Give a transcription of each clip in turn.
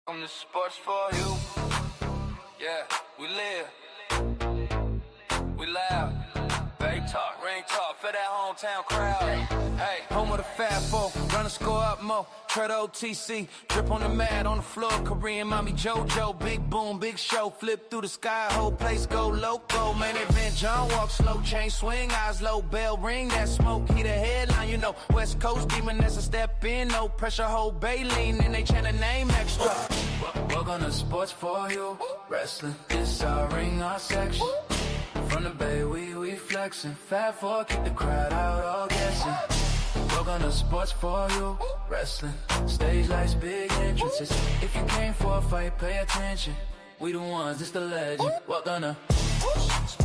On the sports for you. Yeah, we live. We loud. Big talk, ring talk for that hometown crowd. Hey, home of the Fat Four, run the score up more. Tread OTC, drip on the mat, on the floor. Korean mommy JoJo, big boom, big show. Flip through the sky, whole place go loco. Main event, John walk slow, chain swing, eyes low, bell ring, that smoke, he the headline. You know, West Coast demon, that's a step in, no pressure, whole Baleen, and they chant the name extra. Welcome to sports for you, wrestling. This our ring, our section. From the bay, we flexing. Fat Four, keep the crowd out, all guessing. Welcome to sports for you, wrestling. Stage lights, big entrances. If you came for a fight, pay attention. We the ones, it's the legend. Welcome to it's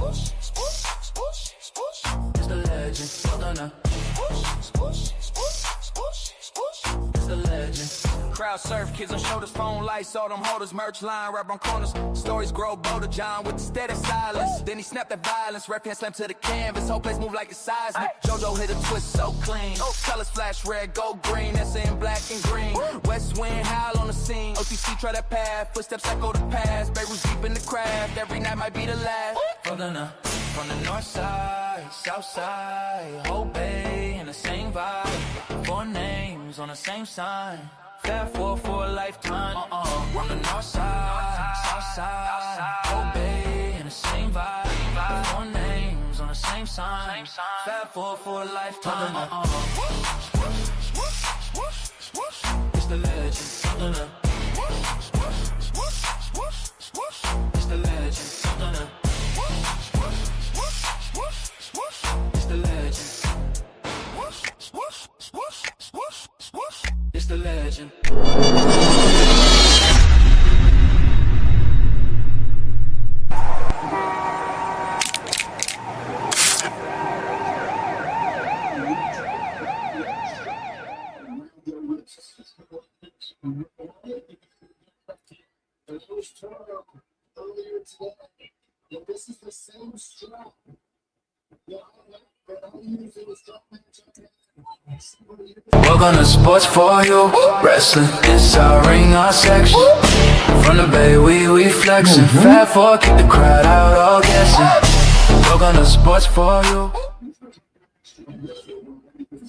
the legend. Welcome to it's the legend. Crowd surf, kids on shoulders, phone lights, all them holders, merch line, right on corners. Stories grow bolder, John with the steady silence. Then he snapped that violence, ref hand slam to the canvas. Whole place move like it's seismic. JoJo hit a twist so clean. Colors flash red, gold, green, that's in black and green. West wind howl on the scene. OTC try that path, footsteps echo the past. Beirut's deep in the craft, every night might be the last. From the north side, south side, whole bay in the same vibe. 4 names on the same sign. Fat Four for a lifetime. From the north side, south side, whole bay in the same vibe. 4 names on the same sign. Fat Four for a lifetime. It's the legend. It's the legend. It's the legend. It's the legend. This is the same strap. Welcome to sports for you, wrestling. This our ring, our section. From the bay, we flexing. Fat Four, keep the crowd out, all guessing. Welcome to sports for you.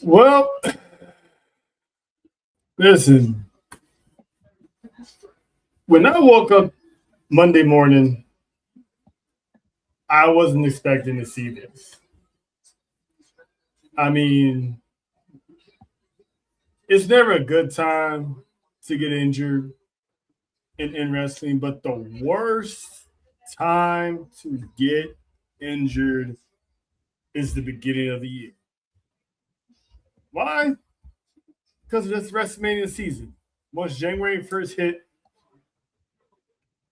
Well, listen. When I woke up Monday morning, I wasn't expecting to see this. I mean, it's never a good time to get injured in wrestling, but the worst time to get injured is the beginning of the year. Why? Because it's WrestleMania season. Once January 1st hit,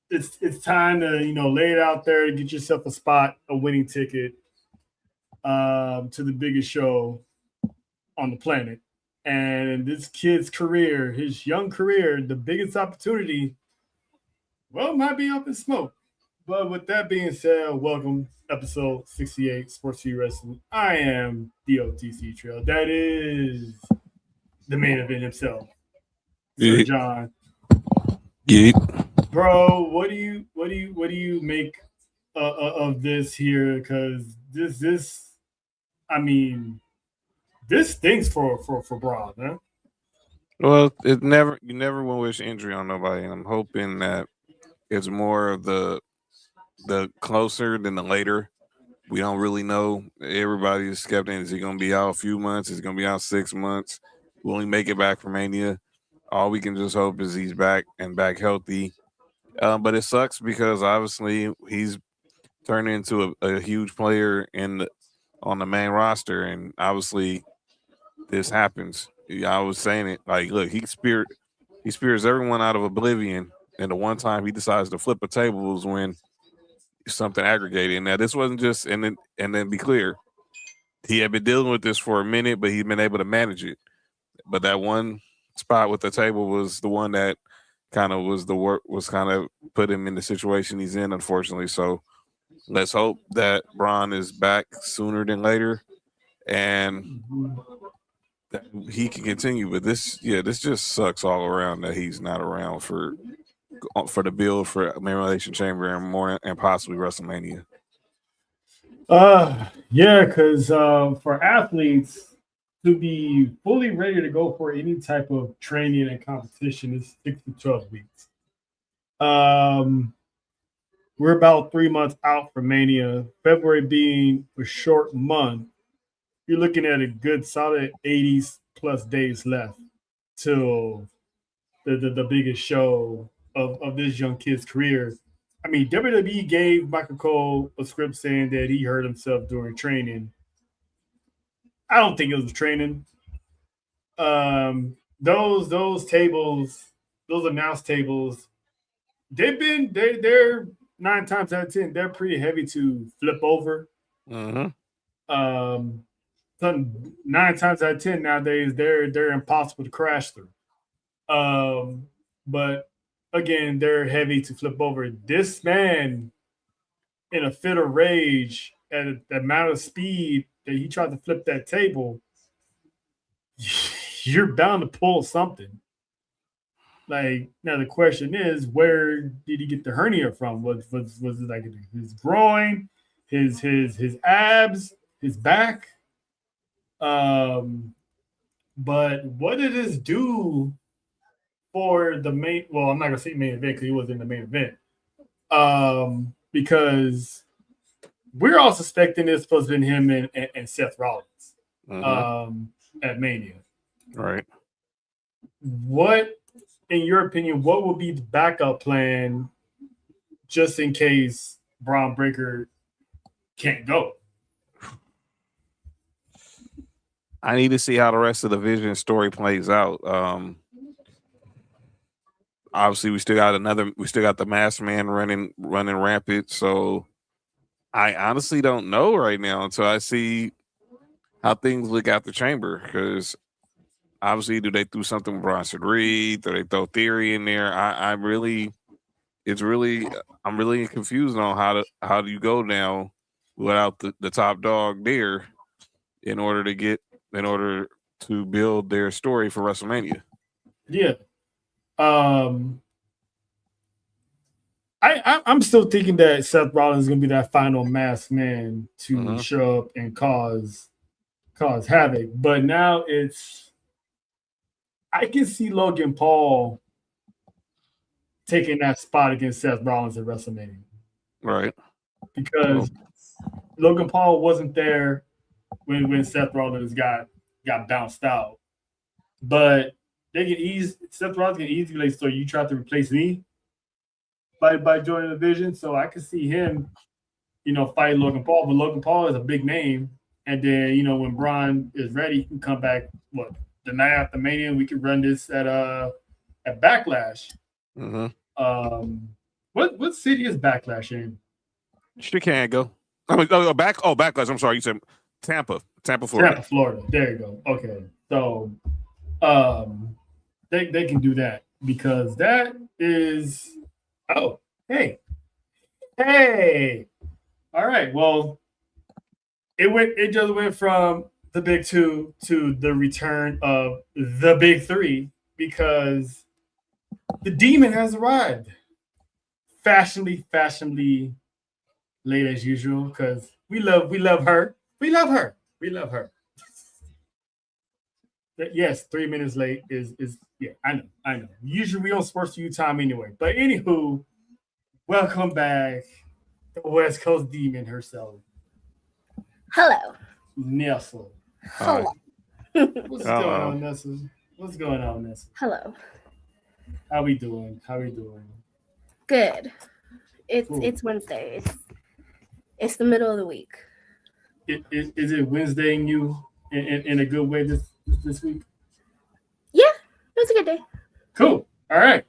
it's time to lay it out there to get yourself a spot, a winning ticket to the biggest show on the planet. And this kid's career, his young career, the biggest opportunity, well, might be up in smoke. But with that being said, welcome, episode 68, S4UWrestling. I am the OTC Trail. That is the main event himself, Sir John. Bro, what do you make of this here? Because this stinks for Bron, man. Well, you never want to wish injury on nobody, and I'm hoping that it's more of the closer than the later. We don't really know. Everybody is skeptic. Is he going to be out a few months? Is he going to be out 6 months? Will he make it back from Mania? All we can just hope is he's back and back healthy. But it sucks because obviously he's turned into a huge player on the main roster, and obviously this happens. I was saying it like, look, he spears everyone out of oblivion, and the one time he decides to flip a table was when something aggregated. Now this wasn't just, and then be clear, he had been dealing with this for a minute, but he'd been able to manage it. But that one spot with the table was the one that kind of was kind of put him in the situation he's in, unfortunately. So let's hope that Bron is back sooner than later and that he can continue. But this just sucks all around that he's not around for for the build for Elimination Chamber and possibly WrestleMania? Yeah, because for athletes to be fully ready to go for any type of training and competition is 6 to 12 weeks. We're about 3 months out from Mania. February being a short month, you're looking at a good solid 80 plus days left till the biggest show of this young kid's career. I mean, WWE gave Michael Cole a script saying that he hurt himself during training. I don't think it was training. Those tables, those announce tables, they're 9 times out of 10 they're pretty heavy to flip over. Mm-hmm. 9 times out of 10 nowadays they're impossible to crash through. But again, they're heavy to flip over. This man, in a fit of rage at the amount of speed that he tried to flip that table, you're bound to pull something. Like, now the question is, where did he get the hernia from? Was it like his groin, his abs, his back? But what did this do for the main? Well, I'm not gonna say main event because he wasn't in the main event. Because we're all suspecting it's supposed to be him and Seth Rollins at Mania. Right. What, in your opinion, what would be the backup plan just in case Bron Breakker can't go? I need to see how the rest of the Vision story plays out. Obviously, we still got the Masked Man running rampant. So I honestly don't know right now until I see how things look at the Chamber. Because obviously, do they do something with Bronson Reed? Do they throw Theory in there? I'm really confused on how do you go now without the top dog there in order to build their story for WrestleMania. Yeah. I'm still thinking that Seth Rollins is going to be that final masked man to show up and cause havoc. But now I can see Logan Paul taking that spot against Seth Rollins at WrestleMania. Right. Because Logan Paul wasn't there when Seth Rollins got bounced out. But Seth Rollins can easily like, so you tried to replace me by joining the Vision. So I could see him, fight Logan Paul. But Logan Paul is a big name. And then, when Bron is ready, he can come back, the night after Mania, we can run this at Backlash. What city is Backlash in? Chicago. Backlash. I'm sorry, you said Tampa, Florida. Tampa, Florida. There you go. Okay, so they can do that because that is. Oh, hey. All right. Well, it just went from the big two to the return of the big three because the demon has arrived. Fashionably late as usual because we love her. We love her. Yes, 3 minutes late is yeah, I know. Usually we don't sports to you time anyway. But anywho, welcome back, the West Coast demon herself. Hello. Nestle. Hello. What's going on, Nestle? Hello. How we doing? Good. It's Cool. It's Wednesday. It's the middle of the week. Is it Wednesdaying you in a good way this week? Yeah, it was a good day. Cool. All right.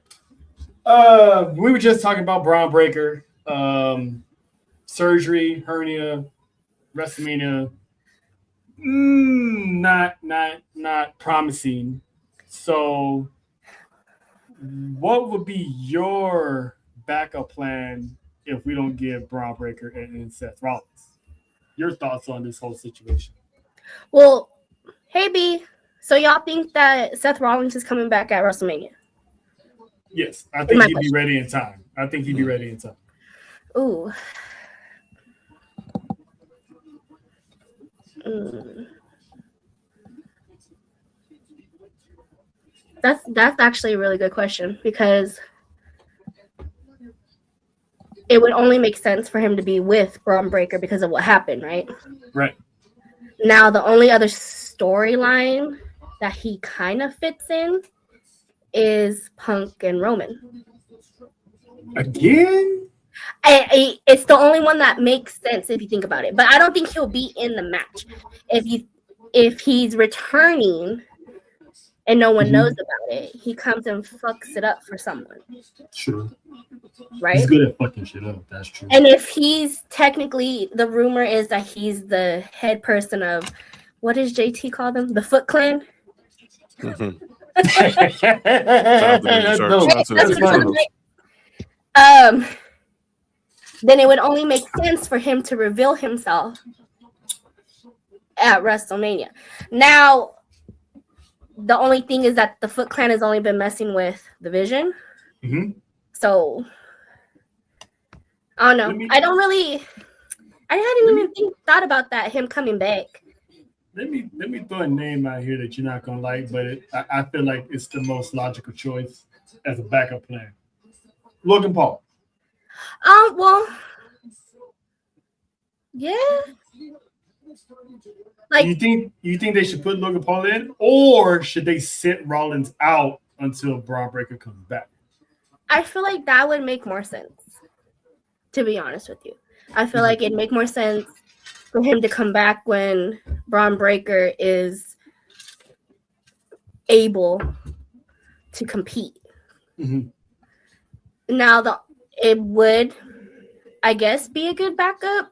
We were just talking about Bron Breakker, surgery, hernia, WrestleMania. Not promising. So, what would be your backup plan if we don't give Bron Breakker and Seth Rollins? Your thoughts on this whole situation? Well, hey B, so y'all think that Seth Rollins is coming back at WrestleMania? Yes, I think he'd be ready in time. Ooh. Mm. That's actually a really good question because it would only make sense for him to be with Bron Breakker because of what happened, right? Right. Now, the only other storyline that he kind of fits in is Punk and Roman. Again? It's the only one that makes sense if you think about it. But I don't think he'll be in the match. If he's returning and no one knows about it, he comes and fucks it up for someone. True. Right? He's good at fucking shit up. That's true. And if he's technically, the rumor is that he's the head person of, what does JT call them? The Foot Clan? Then it would only make sense for him to reveal himself at WrestleMania. Now, the only thing is that the Foot Clan has only been messing with the Vision. Mm-hmm. So, I don't know. I hadn't even thought about that, him coming back. Let me throw a name out here that you're not going to like, but I feel like it's the most logical choice as a backup plan. Logan Paul. Well, yeah. Like, you think they should put Logan Paul in, or should they sit Rollins out until Bron Breakker comes back? I feel like that would make more sense, to be honest with you. I feel like it'd make more sense for him to come back when Bron Breakker is able to compete. Mm-hmm. Now, it would, I guess, be a good backup.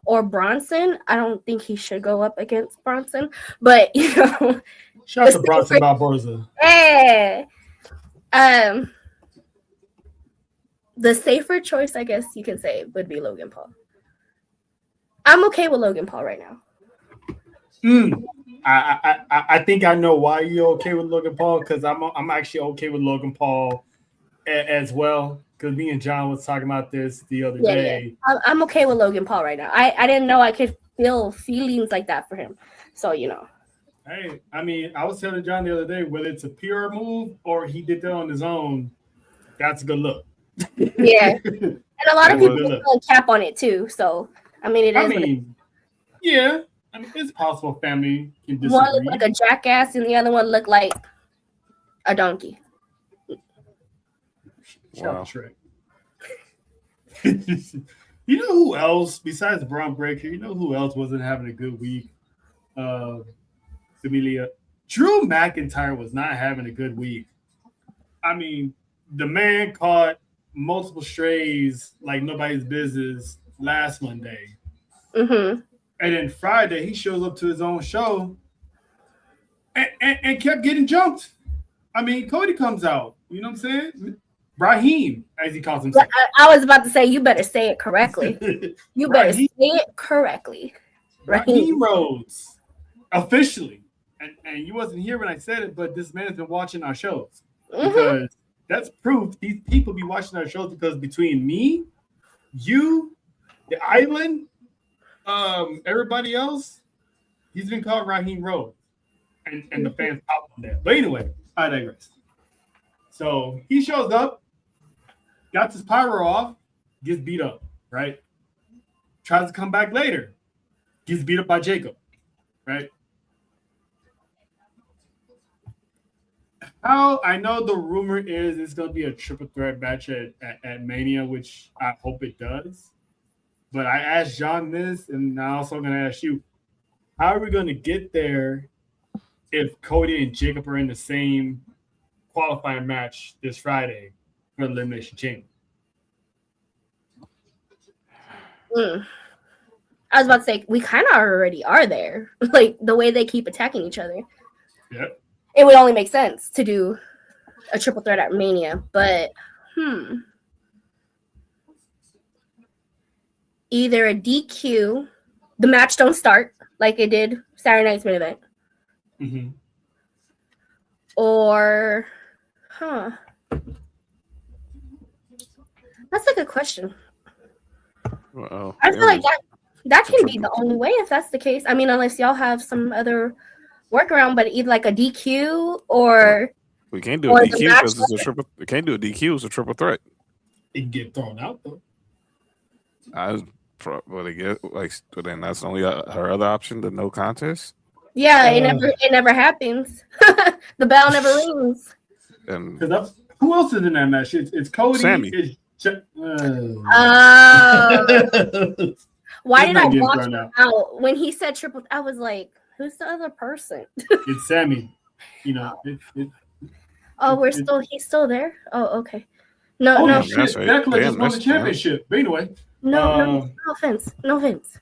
Or Bronson. I don't think he should go up against Bronson. But, you know. Shout out to Bronson Barboza. Yeah. The safer choice, I guess you can say, would be Logan Paul. I'm okay with Logan Paul right now. I think I know why you're okay with Logan Paul, because I'm actually okay with Logan Paul as well. Because me and John was talking about this the other day. Yeah. I'm okay with Logan Paul right now. I didn't know I could feel feelings like that for him. So, you know. Hey, I mean, I was telling John the other day, whether it's a PR move or he did that on his own, that's a good look. Yeah. And a lot of people put a cap on it too. So, I mean, yeah. I mean, it's possible family can disagree. One looked like a jackass and the other one looked like a donkey. Wow. You know who else, besides Bron Breakker, you know who else wasn't having a good week? Amelia. Drew McIntyre was not having a good week. I mean, the man caught multiple strays like nobody's business last Monday. Mm-hmm. And then Friday, he shows up to his own show and kept getting jumped. I mean, Cody comes out. You know what I'm saying? Raheem, as he calls himself. I was about to say, you better say it correctly. You better say it correctly. Raheem Rhodes, officially. And you wasn't here when I said it, but this man has been watching our shows. Because that's proof these people be watching our shows, because between me, you, the island, everybody else, he's been called Raheem Rhodes. And the fans pop on that. But anyway, I digress. So he shows up, got his pyro off, gets beat up, right? Tries to come back later, gets beat up by Jacob, right? How I know the rumor is it's going to be a triple threat match at Mania, which I hope it does. But I asked John this, and I'm also going to ask you, how are we going to get there if Cody and Jacob are in the same qualifying match this Friday for Elimination Chamber? I was about to say, we kind of already are there. Like, the way they keep attacking each other. Yep. It would only make sense to do a triple threat at Mania, but either a DQ, the match don't start like it did Saturday night's main event, mm-hmm. or That's a good question. Well, I feel like that can be the only way if that's the case. I mean, unless y'all have some other workaround, but either like a DQ or we can't do a DQ because it's a triple. We can't do a DQ. It's a triple threat. It can get thrown out though. Well, they get like then that's only her other option. The no contest. Yeah, it never happens. The bell never rings. And who else is in that match? It's Cody. Sammy. Why did I watch him out when he said triple? I was like, who's the other person? It's Sammy. You know. He's still there. Oh, okay. No. Shit. Beckler just won the championship. But anyway. No offense. No offense.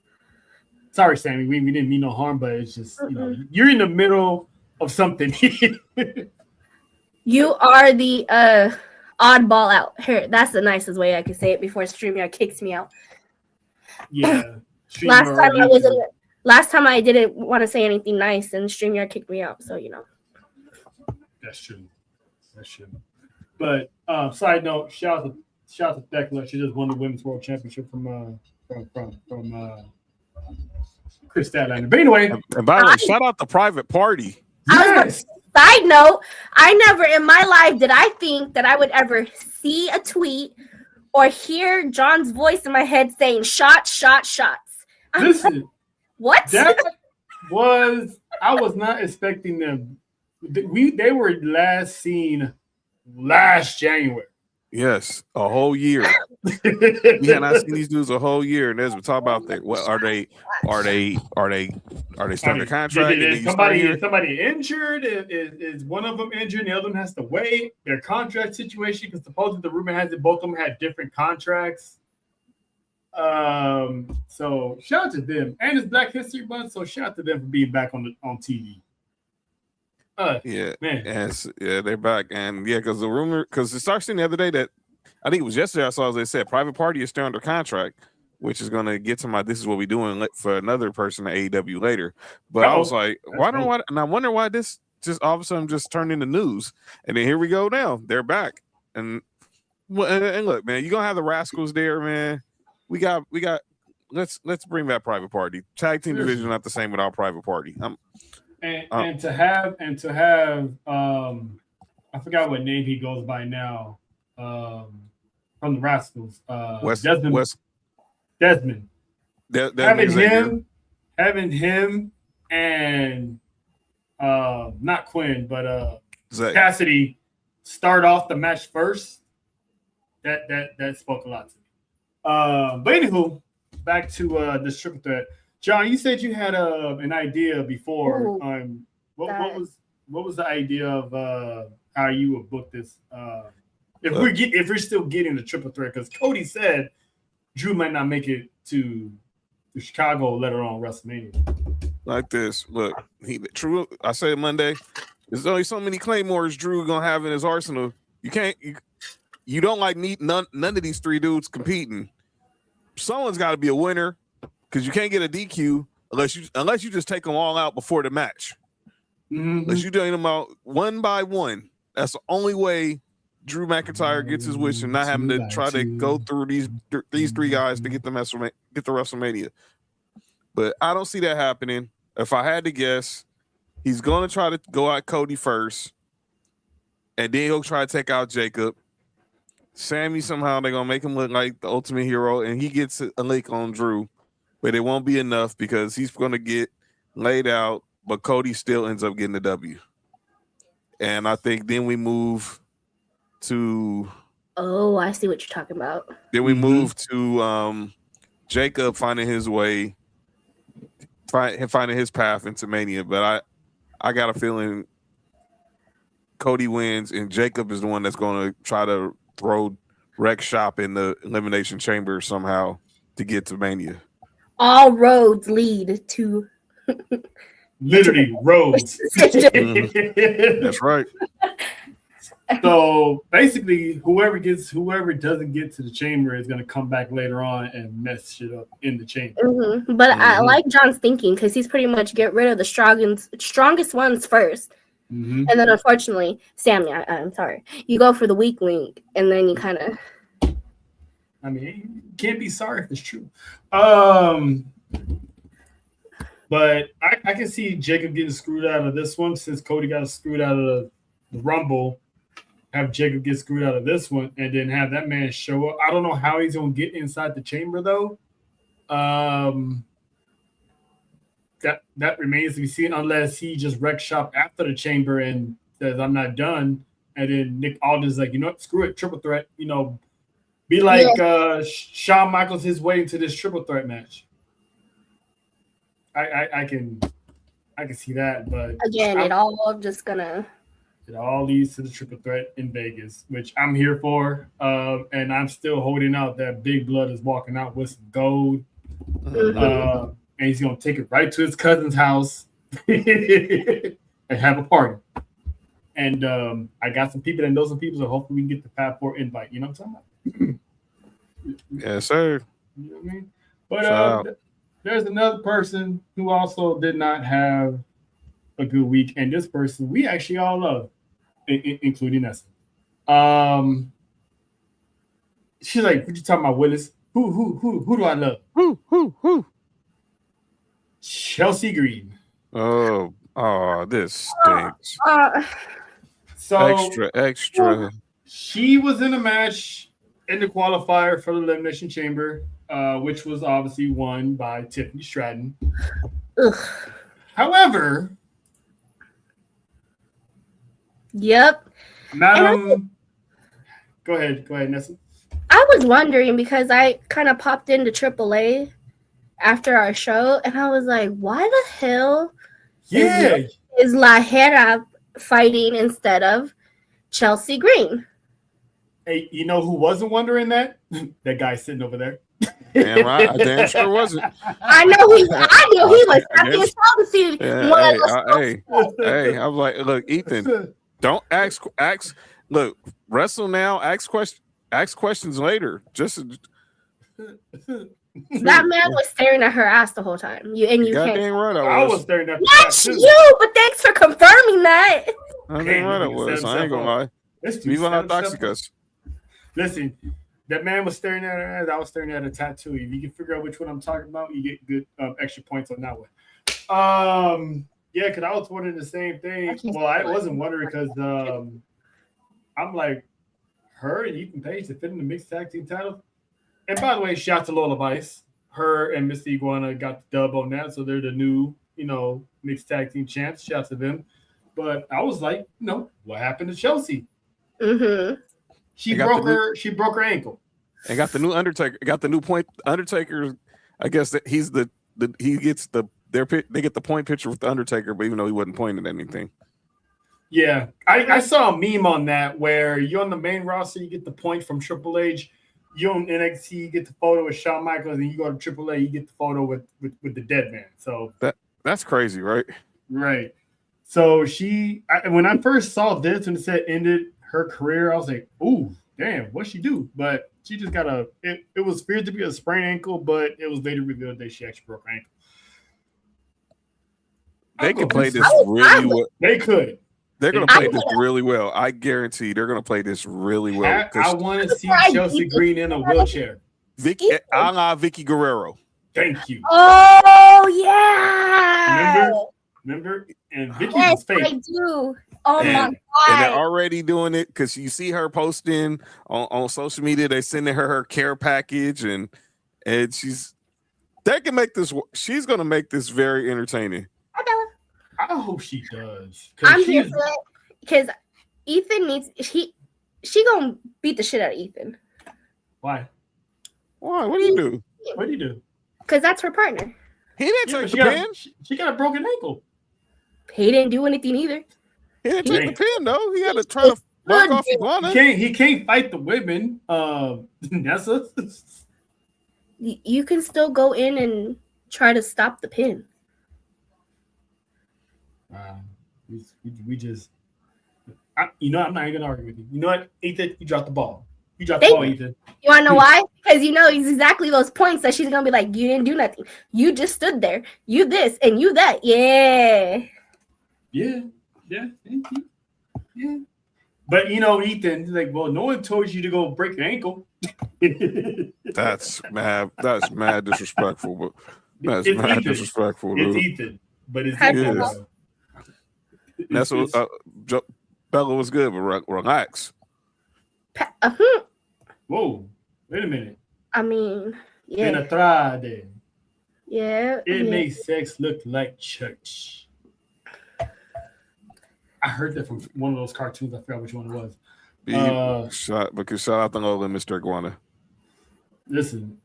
Sorry, Sammy. We didn't mean no harm, but it's just you're in the middle of something. You are the oddball out. Here, that's the nicest way I could say it before StreamYard kicks me out. Yeah. Last time I didn't want to say anything nice, and StreamYard kicked me out. So That's true. But side note, shout out to Beckler. She just won the Women's World Championship from Chris Statlander. But anyway, and by the way, shout out the Private Party. Yes. Side note, I never in my life did I think that I would ever see a tweet or hear John's voice in my head saying shots. Listen, what? I was not expecting them. They were last seen last January. Yes, a whole year. We had not seen these dudes a whole year, and as we talk about that, what are they starting a contract? Is somebody injured? Is one of them injured? The other one has to wait. Their contract situation, because supposedly the rumor has it both of them had different contracts. So shout out to them, and it's Black History Month, so shout out to them for being back on TV. They're back, and because it started the other day that I think it was yesterday I saw as they said Private Party is still under contract, which is going to get to this is what we're doing for another person at AEW later. But I was like, and I wonder why this just all of a sudden just turned into news, and then here we go now, they're back, and look, man, you're gonna have the Rascals there, man. We got. Let's bring back Private Party. Tag team division not the same without Private Party. And to have I forgot what name he goes by now from the Rascals. Desmond. Having him and not Quinn, but Cassidy start off the match first. That spoke a lot to me. But anywho, back to this triple threat. John, you said you had an idea before. What was the idea of how you would book this? If we're still getting the triple threat, because Cody said Drew might not make it to Chicago, let alone WrestleMania. Like this, look, Drew. I said Monday. There's only so many claymores Drew gonna have in his arsenal. You don't like none of these three dudes competing. Someone's got to be a winner. Because you can't get a DQ unless you just take them all out before the match. Mm-hmm. Unless you take them out one by one. That's the only way Drew McIntyre gets his wish and not having to try to go through these three get the WrestleMania. But I don't see that happening. If I had to guess, he's going to try to go out Cody first, and then he'll try to take out Jacob. Sammy, somehow they're going to make him look like the ultimate hero, and he gets a lick on Drew. But it won't be enough because he's going to get laid out, but Cody still ends up getting the W. And I think then we move to... Oh, I see what you're talking about. Then we move to Jacob finding his way, finding his path into Mania. But I got a feeling Cody wins, and Jacob is the one that's going to try to throw wreck shop in the Elimination Chamber somehow to get to Mania. All roads lead to literally roads. That's right. So basically, whoever doesn't get to the chamber is going to come back later on and mess shit up in the chamber. Mm-hmm. But I like John's thinking because he's pretty much get rid of the strongest ones first. Mm-hmm. And then unfortunately, Sammy, I'm sorry, you go for the weak link and then you kind of I mean, you can't be sorry if it's true. But I can see Jacob getting screwed out of this one since Cody got screwed out of the Rumble. Have Jacob get screwed out of this one and then have that man show up. I don't know how he's going to get inside the chamber, though. That remains to be seen unless he just wrecks shop after the chamber and says, I'm not done. And then Nick Aldis like, you know what? Screw it. Triple threat. You know, be like Shawn Michaels his way into this triple threat match. I can see that, but again, it all leads to the triple threat in Vegas, which I'm here for. And I'm still holding out that Big Blood is walking out with some gold. And he's gonna take it right to his cousin's house and have a party. And I got some people that know some people, so hopefully we can get the Fab Four invite. You know what I'm talking about? Yes, sir. You know what I mean? But there's another person who also did not have a good week, and this person we actually all love, including us. She's like, "What you talking about, Willis? Who do I love? Who? Chelsea Green. Oh, this stinks. So Extra. She was in a match in the qualifier for the Elimination Chamber, which was obviously won by Tiffany Stratton. Ugh. However, yep. Madam, go ahead, Nessa. I was wondering because I kind of popped into AAA after our show, and I was like, why the hell is La Hera fighting instead of Chelsea Green? Hey, you know who wasn't wondering that? That guy sitting over there. Damn right, I damn sure wasn't. I knew he was happy as hell to see Hey, I was like, look, Ethan, don't ask. Look, wrestle now. Ask questions later. Just that man was staring at her ass the whole time. You goddamn right I was staring at not you, but thanks for confirming that. I damn right I was. I ain't gonna lie. Viva la Toxicus. Listen, that man was staring at her ass. I was staring at a tattoo. If you can figure out which one I'm talking about, you get good extra points on that one. Yeah, because I was wondering the same thing. Well, I wasn't wondering because I'm like, her and Ethan Page defending the mixed tag team title. And by the way, shout out to Lola Vice. Her and Mr. Iguana got the dub on that, so they're the new, mixed tag team champs. Shout out to them. But I was like, what happened to Chelsea? Mm-hmm. She broke her ankle. And got the new Undertaker. Got the new point. Undertaker. I guess that he gets they get the point picture with the Undertaker, but even though he wasn't pointing at anything. Yeah, I saw a meme on that where you're on the main roster, you get the point from Triple H. You're on NXT, you get the photo with Shawn Michaels, and you go to AAA, you get the photo with the dead man. So that's crazy, right? Right. So when I first saw this and it said ended her career, I was like, "Ooh, damn, what'd she do?" But she just got it was feared to be a sprained ankle, but it was later revealed that she actually broke her ankle. They could play this really well. They could. They're going to play this really well. I guarantee they're going to play this really well. I want to see Chelsea Green in a wheelchair. A la Vicky Guerrero. Thank you. Oh, yeah. Remember? And Vicky was fake. I do. Oh, my God. And they're already doing it because you see her posting on social media. They're sending her care package, and they can make this. She's going to make this very entertaining. Hi, Bella. I hope she does. I'm here for it because Ethan needs she gonna beat the shit out of Ethan. Why? What do you do? What do you do? Because that's her partner. He didn't take the pin. She got a broken ankle. He didn't do anything either. He didn't take the pin though. He had to try to work off Iguana. He can't fight the women. Nessa. You can still go in and try to stop the pin. We just, I'm not even gonna argue with you. You know what, Ethan? You dropped the ball. Ethan. You wanna know why? Because it's exactly those points that she's gonna be like, you didn't do nothing. You just stood there. You this and you that. Yeah. Yeah. Thank you. Yeah. But Ethan, like, well, no one told you to go break your ankle. That's mad. That's mad disrespectful. But that's It's mad Ethan. disrespectful, It's dude. Ethan, but it's Hype Ethan. him though. That's what Bella was good, but relax. Whoa, wait a minute. I mean, yeah. Penetrade. Yeah. It makes sex look like church. I heard that from one of those cartoons. I forgot which one it was. Shout out to Lola and Mr. Iguana. Listen,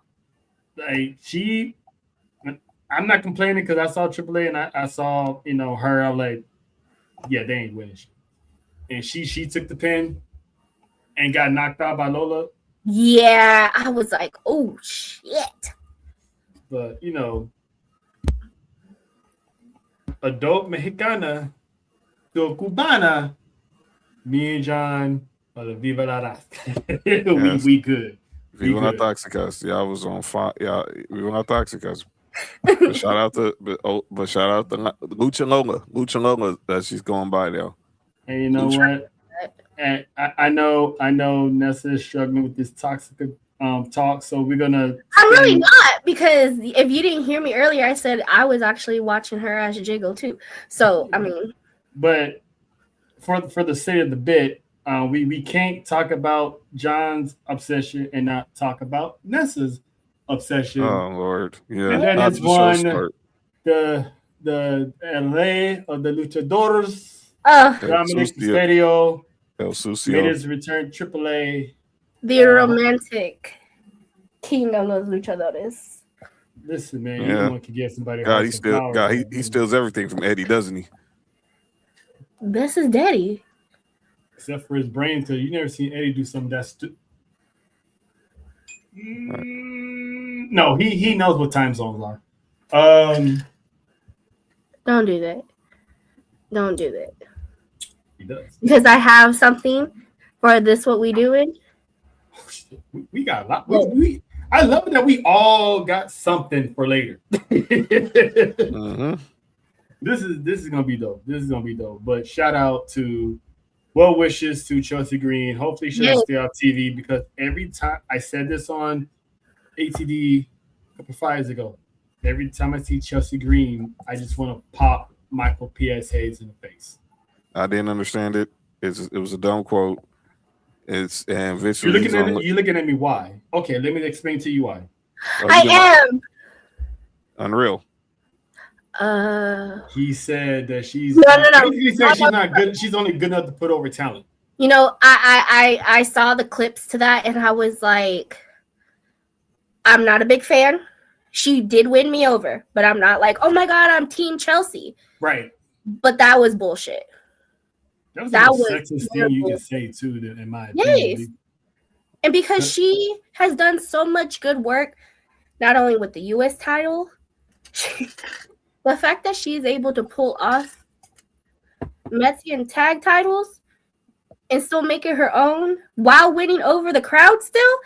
like I'm not complaining because I saw AAA and I saw her. I'm like, yeah, they ain't winning. And she took the pin and got knocked out by Lola. Yeah, I was like, oh shit. But adult Mexicana to Cubana, me and John, Viva la Rasta. we good. Viva la Toxicas. Yeah, I was on fire. Yeah, Viva la Toxicas. But shout out to Lucha Lola that she's going by now. And you know what? And I know Nessa is struggling with this toxic talk, so we're gonna. I'm really not, because if you didn't hear me earlier, I said I was actually watching her as jiggle too. So I mean, but for the sake of the bit, we can't talk about John's obsession and not talk about Nessa's obsession. Oh Lord, yeah. And that is one the LA of the Luchadores. Dominic Mysterio made his return AAA. The romantic king of los luchadores. Listen, man, anyone can get somebody. He steals everything from Eddie, doesn't he? This is Daddy. Except for his brain, because you never seen Eddie do something that's No, he knows what time zones are. Don't do that. Don't do that. He does. Because I have something for this. What we doing? We got a lot. I love that we all got something for later. Mm-hmm. This is gonna be dope. This is gonna be dope. But shout out to well wishes to Chelsea Green. Hopefully she'll stay off TV, because every time I said this on ATD a couple Fridays ago, every time I see Chelsea Green, I just want to pop Michael P.S. Hayes in the face. I didn't understand it. It was a dumb quote. And Vince. You're looking at me. Why? Okay, let me explain to you why. I am unreal. He said that she's no. He said she's not good. She's only good enough to put over talent. I saw the clips to that, and I was like, I'm not a big fan. She did win me over, but I'm not like, oh my god, I'm Team Chelsea. Right. But that was bullshit. That was the sexist thing you can say too, in my opinion. Yes. And because she has done so much good work, not only with the U.S. title, the fact that she's able to pull off Mexican tag titles and still make it her own while winning over the crowd still,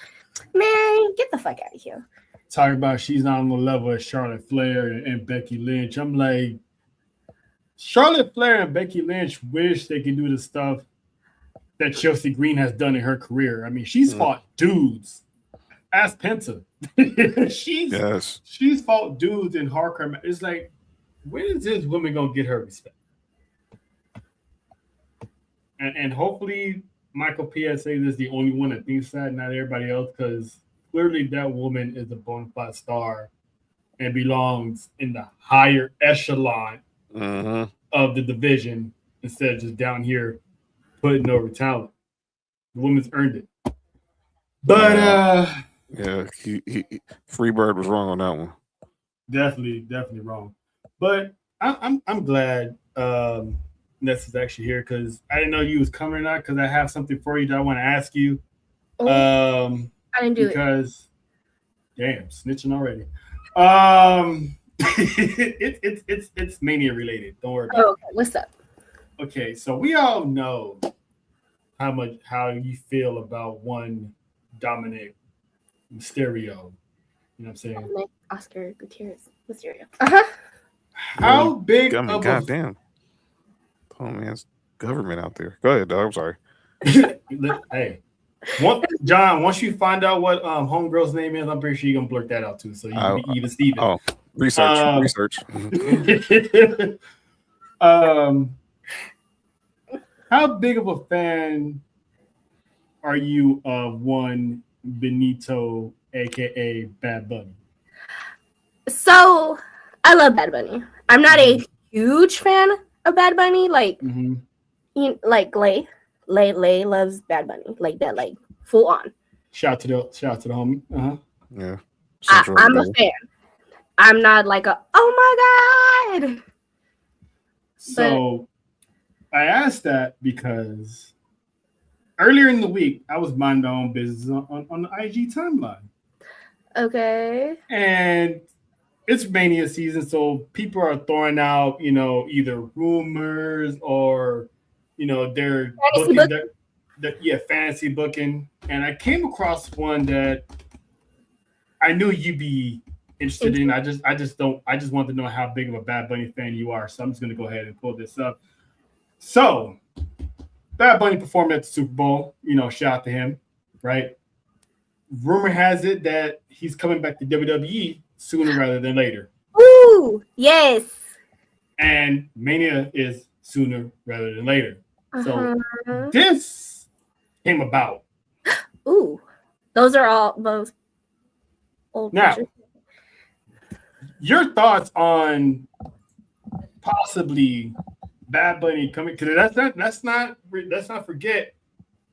man, get the fuck out of here. Talking about she's not on the level as Charlotte Flair and Becky Lynch. I'm like, Charlotte Flair and Becky Lynch wish they could do the stuff that Chelsea Green has done in her career. I mean, she's fought dudes. Ask Penta. She's fought dudes in hardcore. It's like, when is this woman gonna get her respect? And hopefully Michael PSA is the only one that thinks that, not everybody else, because clearly that woman is a bona fide star and belongs in the higher echelon of the division instead of just down here putting over talent. The woman's earned it. But he Freebird was wrong on that one. Definitely wrong. But I'm glad Ness is actually here, because I didn't know you was coming or not, because I have something for you that I want to ask you. I didn't do because damn, snitching already. It's mania related. Don't worry about it. Okay, what's up? Okay, so we all know how you feel about one Dominic Mysterio. You know what I'm saying? Oscar Gutierrez Mysterio. How big of goddamn. Oh man, it's government out there. Go ahead, dog. I'm sorry. Hey, John, once you find out what homegirl's name is, I'm pretty sure you're gonna blurt that out too. So you can be even Steven. Oh, research. How big of a fan are you of one Benito, aka Bad Bunny? So I love Bad Bunny. I'm not a huge fan of Bad Bunny. Like, like Lay loves Bad Bunny, like that, like full on. Shout to the homie. Yeah, I'm a fan. I'm not like oh my god. So I asked that because earlier in the week I was minding my own business on the IG timeline. Okay. And it's Mania season, so people are throwing out, either rumors or, they're fantasy booking. And I came across one that I knew you'd be interested in. I just want to know how big of a Bad Bunny fan you are. So I'm just going to go ahead and pull this up. So Bad Bunny performed at the Super Bowl. Shout out to him, right? Rumor has it that he's coming back to WWE sooner rather than later. Ooh, yes. And Mania is sooner rather than later. So this came about. Ooh, those are all both old now. pictures. Your thoughts on possibly Bad Bunny coming? Because let's not forget.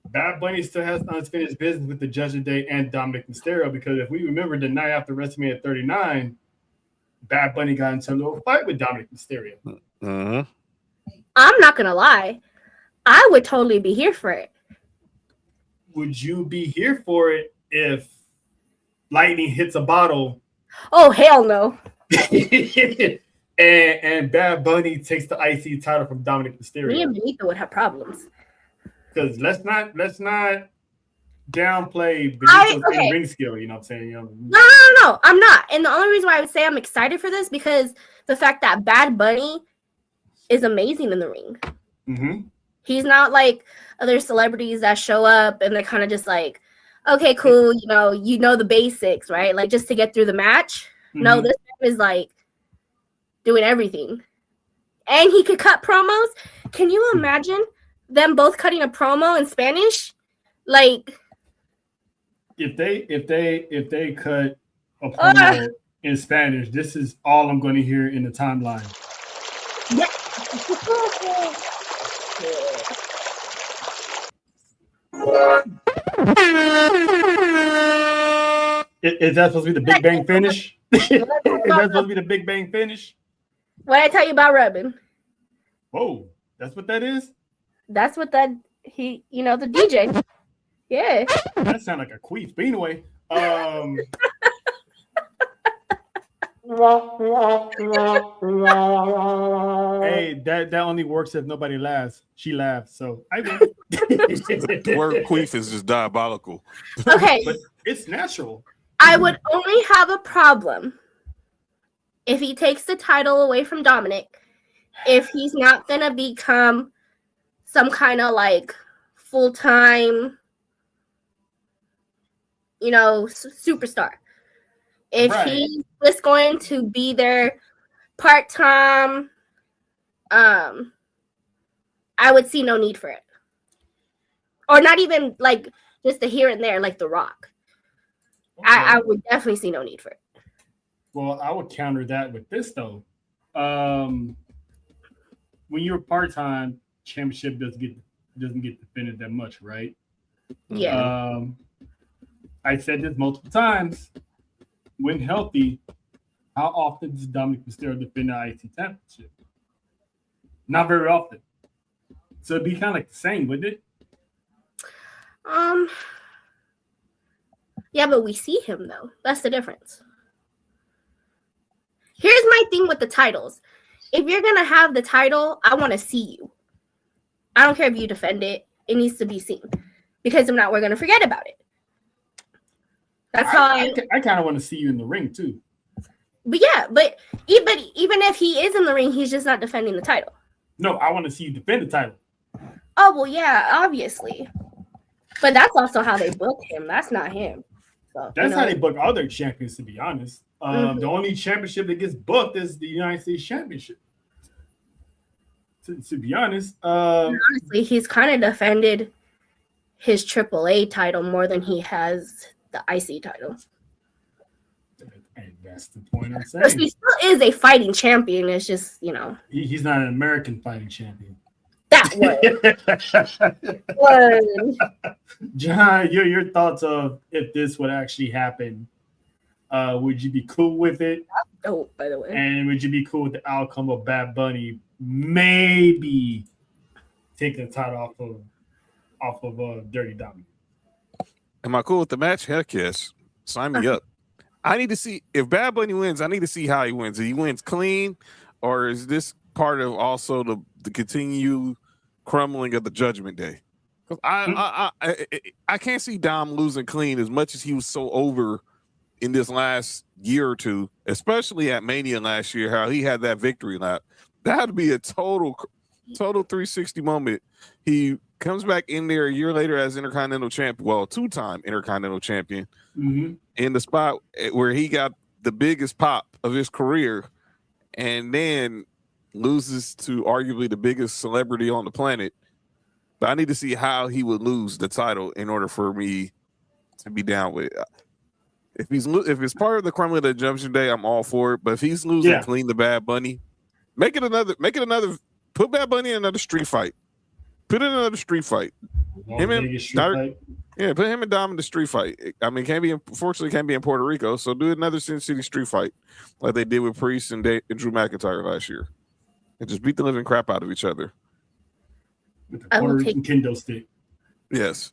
Bad Bunny still has unfinished business with the Judgment Day and Dominic Mysterio, because if we remember the night after WrestleMania 39, Bad Bunny got into a little fight with Dominic Mysterio. Mm-hmm. I'm not gonna lie, I would totally be here for it. Would you be here for it if lightning hits a bottle? Oh hell no! and Bad Bunny takes the IC title from Dominic Mysterio. Me and Benito would have problems. Because let's not downplay Benito's ring skill. You know what I'm saying? No, I'm not. And the only reason why I would say I'm excited for this because the fact that Bad Bunny is amazing in the ring. Mm-hmm. He's not like other celebrities that show up and they're kind of just like, okay, cool, you know the basics, right? Like just to get through the match. Mm-hmm. No, this is like doing everything. And he could cut promos. Can you imagine them both cutting a promo in Spanish? Like if they cut a promo in Spanish, this is all I'm going to hear in the timeline. Yeah. Is that supposed to be the Big Bang finish? Is that supposed to be the Big Bang finish? What did I tell you about rubbing? Whoa, that's what that is? That's what the DJ. Yeah. That sounds like a queef. But anyway, hey, that only works if nobody laughs. She laughs, so I win. The word queef is just diabolical. Okay. But it's natural. I would only have a problem if he takes the title away from Dominic, if he's not going to become some kind of like full-time, superstar. If he's just going to be there part-time, I would see no need for it. Or not even like just the here and there, like The Rock. Okay. I would definitely see no need for it. Well, I would counter that with this though. When you're part-time, championship doesn't get defended that much, right? Yeah. I said this multiple times. When healthy, how often does Dominic Mysterio defend the IC championship? Not very often. So it'd be kind of like the same, wouldn't it? Yeah, but we see him though. That's the difference. Here's my thing with the titles. If you're gonna have the title, I want to see you. I don't care if you defend it. It needs to be seen. Because if not, we're gonna forget about it. That's how I kind of want to see you in the ring too. But yeah, but even if he is in the ring, he's just not defending the title. No, I want to see you defend the title. Oh well, yeah, obviously. But that's also how they book him. That's not him. So, That's how they book other champions, to be honest. The only championship that gets booked is the United States Championship. To be honest. Honestly, he's kind of defended his AAA title more than he has the IC title. And that's the point I'm Because saying. he still is a fighting champion. It's just, He's not an American fighting champion. that was. John, your thoughts of if this would actually happen, would you be cool with it? Oh, by the way. And would you be cool with the outcome of Bad Bunny maybe taking the title off of Dirty Dominic? Am I cool with the match? Heck yes. Sign me up. I need to see if Bad Bunny wins. I need to see how he wins. If he wins clean, or is this part of also the continued crumbling of the Judgment Day? Because I can't see Dom losing clean as much as he was so over in this last year or two, especially at Mania last year. How he had that victory lap. That'd be a total 360 moment. He comes back in there a year later as Intercontinental Champion, well, two-time Intercontinental Champion, in the spot where he got the biggest pop of his career, and then loses to arguably the biggest celebrity on the planet. But I need to see how he would lose the title in order for me to be down with it. If it's part of the crumbling of the Judgment Day, I'm all for it. But if he's losing clean to Bad Bunny, make it another. Put Bad Bunny in another street fight. Put in another street fight. Put him and Dom in the street fight. I mean, unfortunately can't be in Puerto Rico, so do another Sin City street fight like they did with Priest and Drew McIntyre last year, and just beat the living crap out of each other. With the Puerto Rican kendo stick. Yes.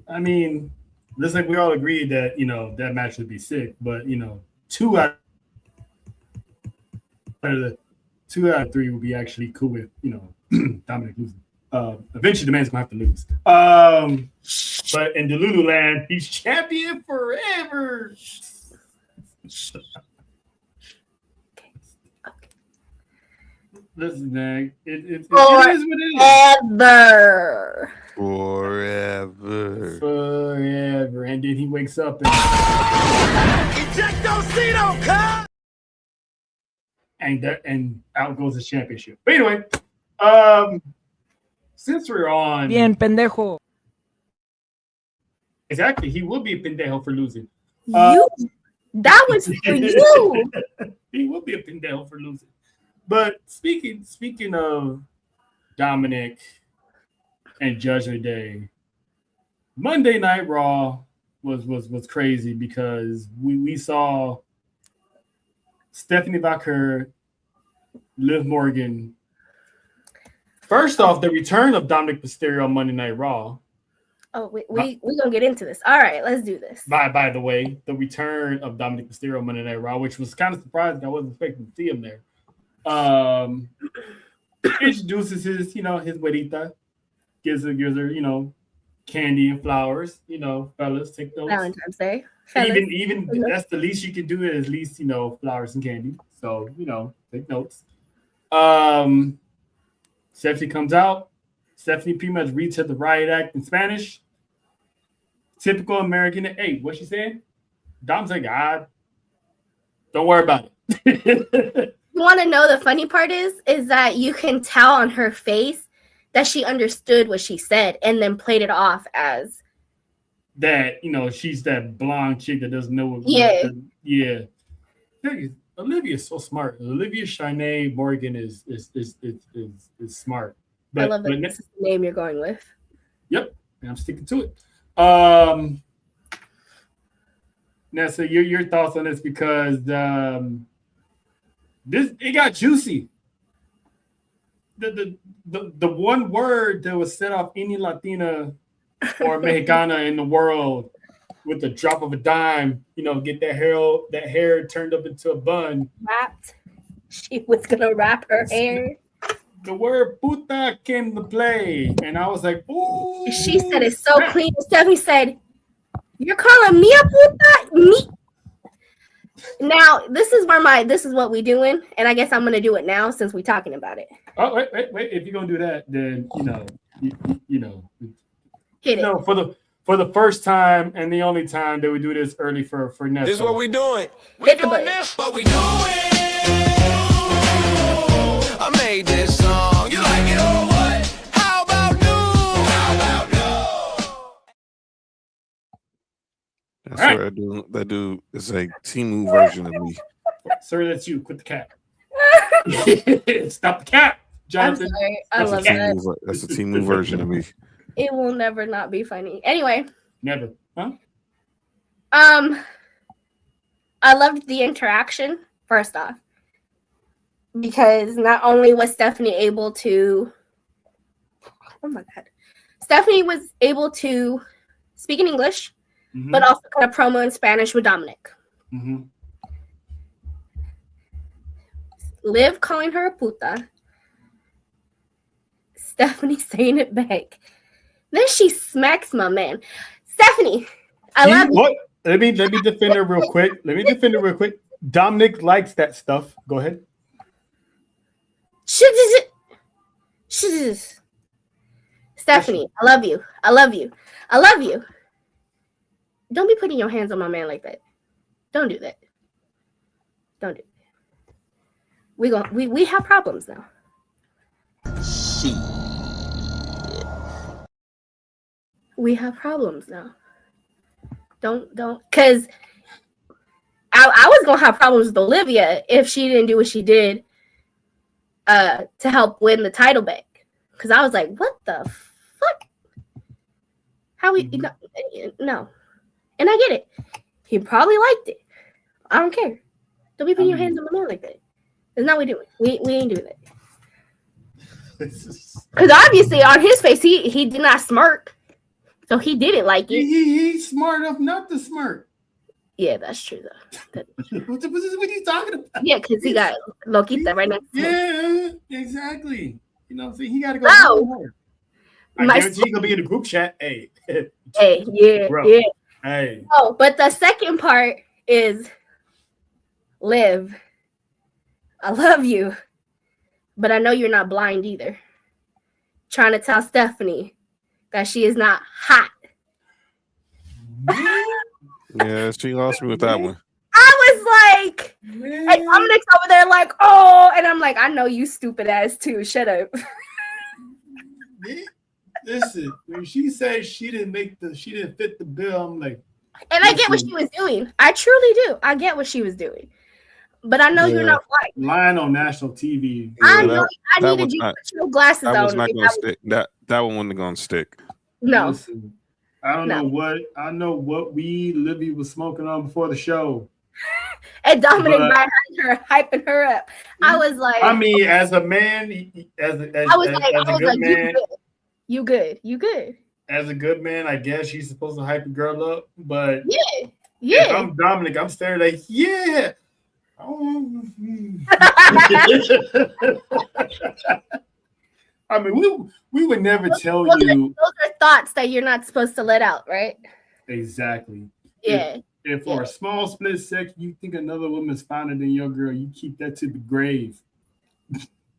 I mean, looks like we all agreed that that match would be sick, but two out of three would be actually cool with Dominic losing. Eventually, the man's gonna have to lose. But in Delulu land, he's champion forever. Listen, man, it is what it is. Forever. And then he wakes up and out goes the championship. But anyway, since we're on Bien, pendejo. Exactly, he will be a pendejo for losing. That was for you. He will be a pendejo for losing. But speaking of Dominic and Judgment Day, Monday Night Raw was crazy because we saw Stephanie Baker, Liv Morgan. First off, the return of Dominic Mysterio on Monday Night Raw. Oh, we're gonna get into this. All right, let's do this. By the way, the return of Dominic Mysterio on Monday Night Raw, which was kind of surprising. I wasn't expecting to see him there. Introduces his güerita, gives her, candy and flowers. Fellas, take those. Valentine's Day. Even that's the least you can do, is at least flowers and candy. So take notes. Stephanie comes out. Stephanie pretty much reads her the riot act in Spanish. Typical American. Hey, what she saying? Dom's like, don't worry about it. You want to know the funny part is that you can tell on her face that she understood what she said and then played it off as that, she's that blonde chick that doesn't know what. Yeah. Olivia's so smart. Olivia Shanae Morgan is smart. But, I love that this is the name you're going with. Yep, and I'm sticking to it. Now, so your thoughts on this, because it got juicy. The one word that was set off any Latina or Mexicana in the world with the drop of a dime, get that hair turned up into a bun. Wrapped. She was gonna wrap her hair. The word puta came to play, and I was like, ooh. She said it so clean. Stephanie said, "You're calling me a puta?" Me. Now this is what we doing, and I guess I'm gonna do it now since we're talking about it. Oh, wait. If you're gonna do that, then Hit it. For the first time and the only time that we do this early for Nessa. This is what we doing. Hit the button. This what we doing. I made this song. You like it or what? How about new? How about no? That's what I do. That dude is a Timu version of me. Sir, that's you. Quit the cat. Stop the cat, Jonathan. I'm sorry. I love that. That's a Timu version of me. It will never not be funny. Anyway. Never. Huh? I loved the interaction, first off. Because not only was Stephanie able to Stephanie was able to speak in English, but also cut a promo in Spanish with Dominic. Mm-hmm. Liv calling her a puta. Stephanie saying it back. Then she smacks my man. Stephanie, I love you. What? Let me defend her real quick. Dominic likes that stuff. Go ahead. Stephanie, I love you. I love you. I love you. Don't be putting your hands on my man like that. Don't do that. Don't do that. We have problems now. We have problems now. Don't, because I was gonna have problems with Olivia if she didn't do what she did to help win the title back. Because I was like, what the fuck? How we no. And I get it. He probably liked it. I don't care. Don't be putting your hands on my man like that. That's not what we're doing. We ain't doing that. Because obviously on his face he did not smirk. So he didn't like it. He's smart enough not to smirk. Yeah, that's true though. What are you talking about? Yeah, because he got Loquita right next to him. Yeah, exactly. You know what I'm saying? He got to go. Oh, I guarantee he's gonna be in the group chat. Hey, yeah, bro. Yeah. Hey. Oh, but the second part is Liv. I love you, but I know you're not blind either. Trying to tell Stephanie that she is not hot. Yeah, she lost me with that one. I was like, and Dominic's over there like, oh, and I'm like, I know you stupid ass too. Shut up. Listen, when she said she didn't fit the bill, I'm like, and I get what she was doing. I truly do. I get what she was doing. But I know you're not white. Lying on national TV. I know. I needed you to put your glasses on. That was not going to stick. That one wasn't going to stick. No. Listen, I don't know what. I know what Libby was smoking on before the show. And Dominic behind her, hyping her up. I was like, I mean, as a man, as a good man, you good. As a good man, I guess she's supposed to hype a girl up, but yeah. If I'm Dominic, I'm staring like, yeah. Oh. I mean, we would never tell you. Those are thoughts that you're not supposed to let out, right? Exactly. Yeah. If for a small split second you think another woman's finer than your girl, you keep that to the grave.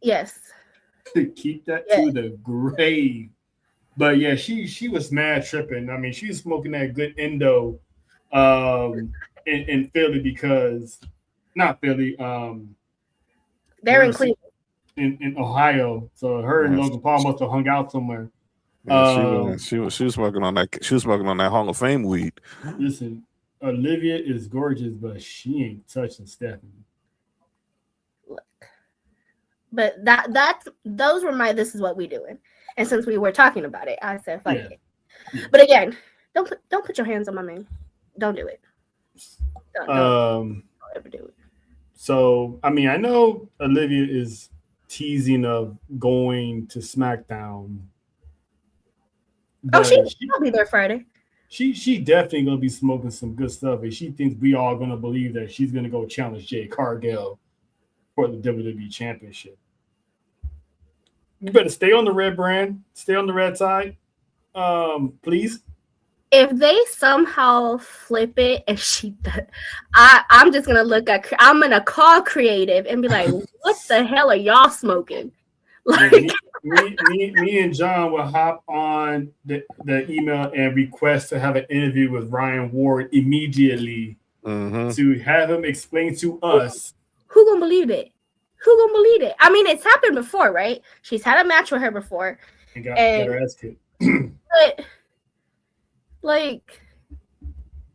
Yes. Keep that to the grave. But yeah, she was mad tripping. I mean, she was smoking that good endo in Philly because not Philly. They're in Cleveland. In Ohio. So her and Logan Paul must have hung out somewhere. Yeah, she was smoking on that. She was smoking on that Hall of Fame weed. Listen, Olivia is gorgeous, but she ain't touching Stephanie. Look, but those were my. This is what we doing. And since we were talking about it, I said, "Fuck it." Yeah. But again, don't put your hands on my man. Don't do it. Don't ever do it. So I mean, I know Olivia is teasing of going to SmackDown. Oh, she'll be there Friday. She definitely gonna be smoking some good stuff, and she thinks we all gonna believe that she's gonna go challenge Jade Cargill for the WWE Championship. You better stay on the red brand, stay on the red side, please. if they somehow flip it and she does, I'm just gonna I'm gonna call creative and be like, what the hell are y'all smoking? Like, me and John will hop on the email and request to have an interview with Ryan Ward immediately to have him explain to us. Who gonna believe it? Who gonna believe it? I mean, it's happened before, right? She's had a match with her before. And got her ass kicked. But, like,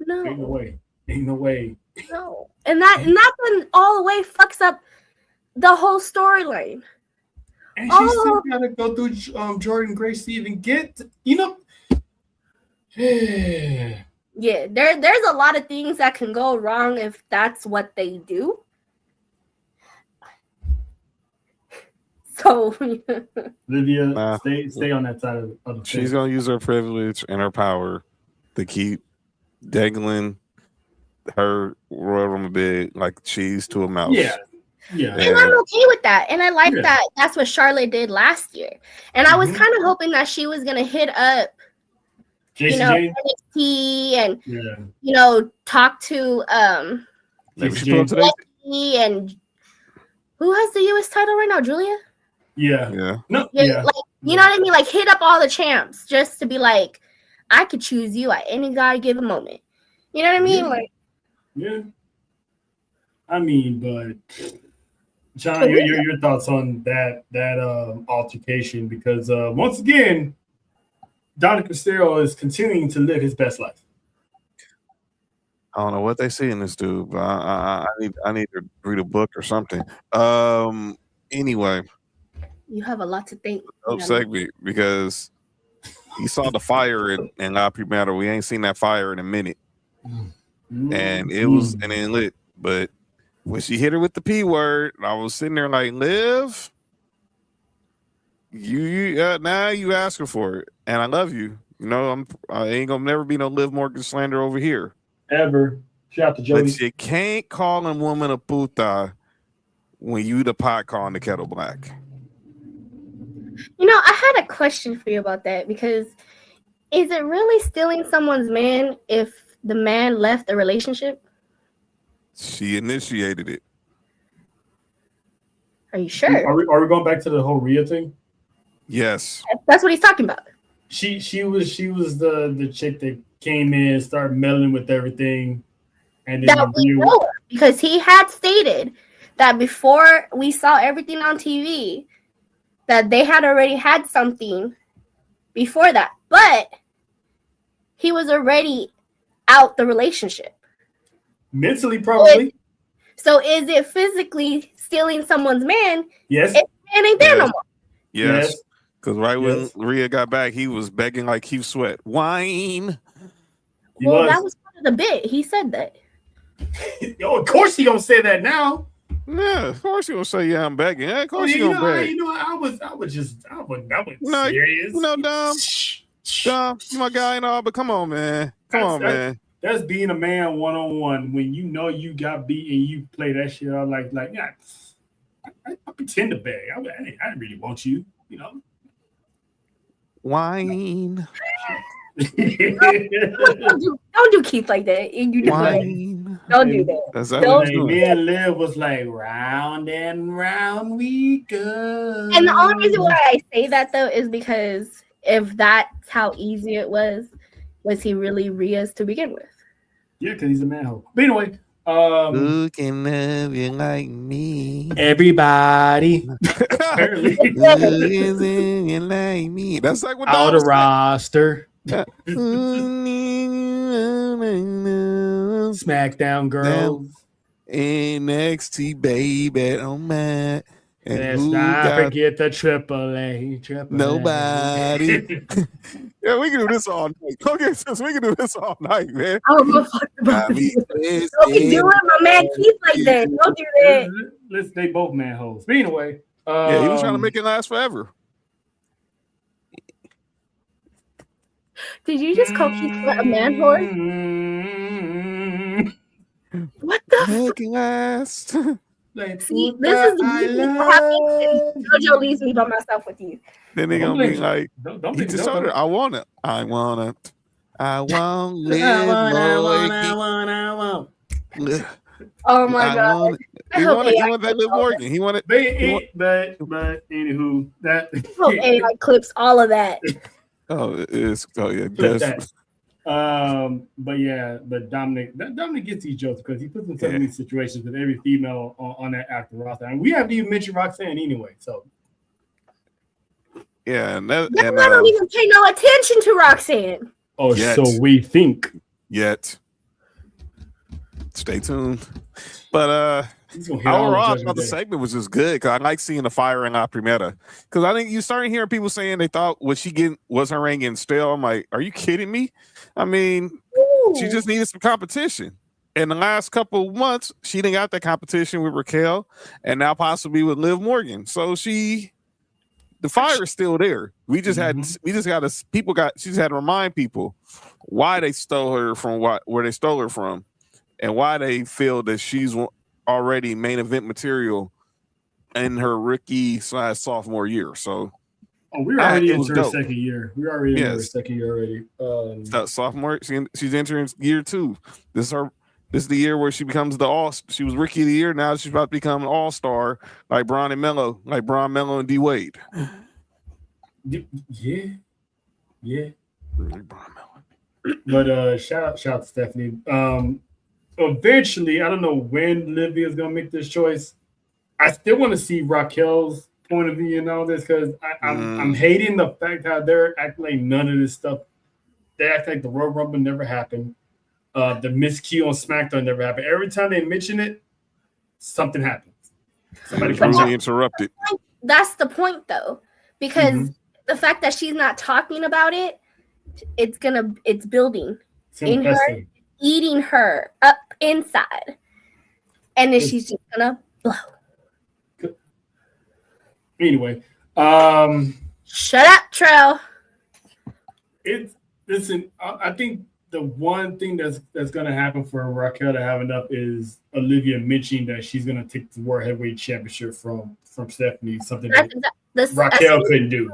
no. Ain't no way. Ain't no way. No. And that one all the way fucks up the whole storyline. And she still gotta go through Jordan Grace to even get, Yeah, there's a lot of things that can go wrong if that's what they do. So Lydia, stay on that side of the She's gonna use her privilege and her power to keep dangling her Royal Rumble bid like cheese to a mouse. Yeah. And I'm okay with that. And I like that. That's what Charlotte did last year. And I was kind of hoping that she was gonna hit up NXT and talk to Becky and who has the US title right now, Julia? Like, you know what I mean? Like, hit up all the champs just to be like, I could choose you at any given moment. You know what I mean? I mean, but John, your thoughts on that altercation? Because once again, Dominic Mysterio is continuing to live his best life. I don't know what they see in this dude, but I need to read a book or something. Anyway, you have a lot to think. Segment, because you saw the fire in La Primera. We ain't seen that fire in a minute, and it was and it lit. But when she hit her with the P word, I was sitting there like, Liv, you now you asking for it, and I love you. You know, I ain't gonna never be no Liv Morgan slander over here. Ever. Shout out to Jody. But you can't call a woman a puta when you the pot calling the kettle black. You know, I had a question for you about that, because is it really stealing someone's man if the man left the relationship? She initiated it. Are you sure? Are we going back to the whole Rhea thing? Yes. That's what he's talking about. She was the chick that came in, started meddling with everything, and then that we know her, because he had stated that before we saw everything on TV, that they had already had something before that, but he was already out the relationship. Mentally, probably. So is it physically stealing someone's man? Yes. If the man ain't there no more. Yes. Because when Rhea got back, he was begging like Keith Sweat. Wine. That was part of the bit. He said that. Of course he gonna say that now. Yeah, of course he gonna say, yeah, I'm begging. Yeah, of course he gonna beg. I was serious. Dom, you my guy and all, but come on, man. Man. That's being a man one-on-one when you know you got beat and you play that shit out like yeah, I pretend to beg. I didn't really want you, you know. Wine. Don't do Keith like that. You just don't do that. Me and Liv was like, round and round we go. And the only reason why I say that though is because if that's how easy it was he really Rhea's to begin with? Yeah, because he's a manhole. But anyway, who can love you like me? Everybody. Who can you like me? That's like what out of roster. SmackDown girls. NXT baby. Oh man. Let's not forget the Triple A. Nobody. Yeah, we can do this all night. Okay, sis, we can do this all night, man. I don't know about this. Don't be doing my man Keith like that. Don't do that. They both manholes. But anyway. Yeah, he was trying to make it last forever. Did you just call Keith a manhole? What the make it last. See, this is what happens. JoJo leaves me by myself with you. Then they gonna be like, he just told her, I want it. I won't live, Morgan. Oh my god! I He hope wanted AI that Liv Morgan. He wanted. But anywho, that hope AI clips all of that. Yeah. clip that. But Dominic gets these jokes because he puts himself in these situations with every female on that active roster. And we haven't even mentioned Roxanne anyway. So yeah, and I don't even pay no attention to Roxanne. Oh, yet. So we think. Yet. Stay tuned. But overall, I thought the segment was just good because I like seeing the fire in La Primera. Because I think you started hearing people saying they thought was her reign getting stale. I'm like, are you kidding me? I mean, she just needed some competition. In the last couple of months, she didn't got that competition with Raquel, and now possibly with Liv Morgan. So the fire is still there. We just she just had to remind people why they stole her from where they stole her from, and why they feel that she's already main event material in her rookie/sophomore year. So we're already into her second year. We're already into her second year already. Sophomore, she's entering year 2. This is the year where she becomes she was rookie of the year. Now she's about to become an all-star like Bron Mello and D Wade. Yeah. But shout out to Stephanie. Eventually, I don't know when Livia is gonna make this choice. I still want to see Raquel's point of view in all this because I'm hating the fact how they're acting like none of this stuff. They act like the Royal Rumble never happened. The miscue on SmackDown never happened. Every time they mention it, something happens. Somebody comes interrupted. That's the point, though, because the fact that she's not talking about it, it's building in her, eating her up inside, and then she's just gonna blow. Anyway, shut up, Trell. Listen. I think the one thing that's gonna happen for Raquel to have enough is Olivia mentioning that she's gonna take the World Heavyweight Championship from Stephanie, something that Raquel couldn't do.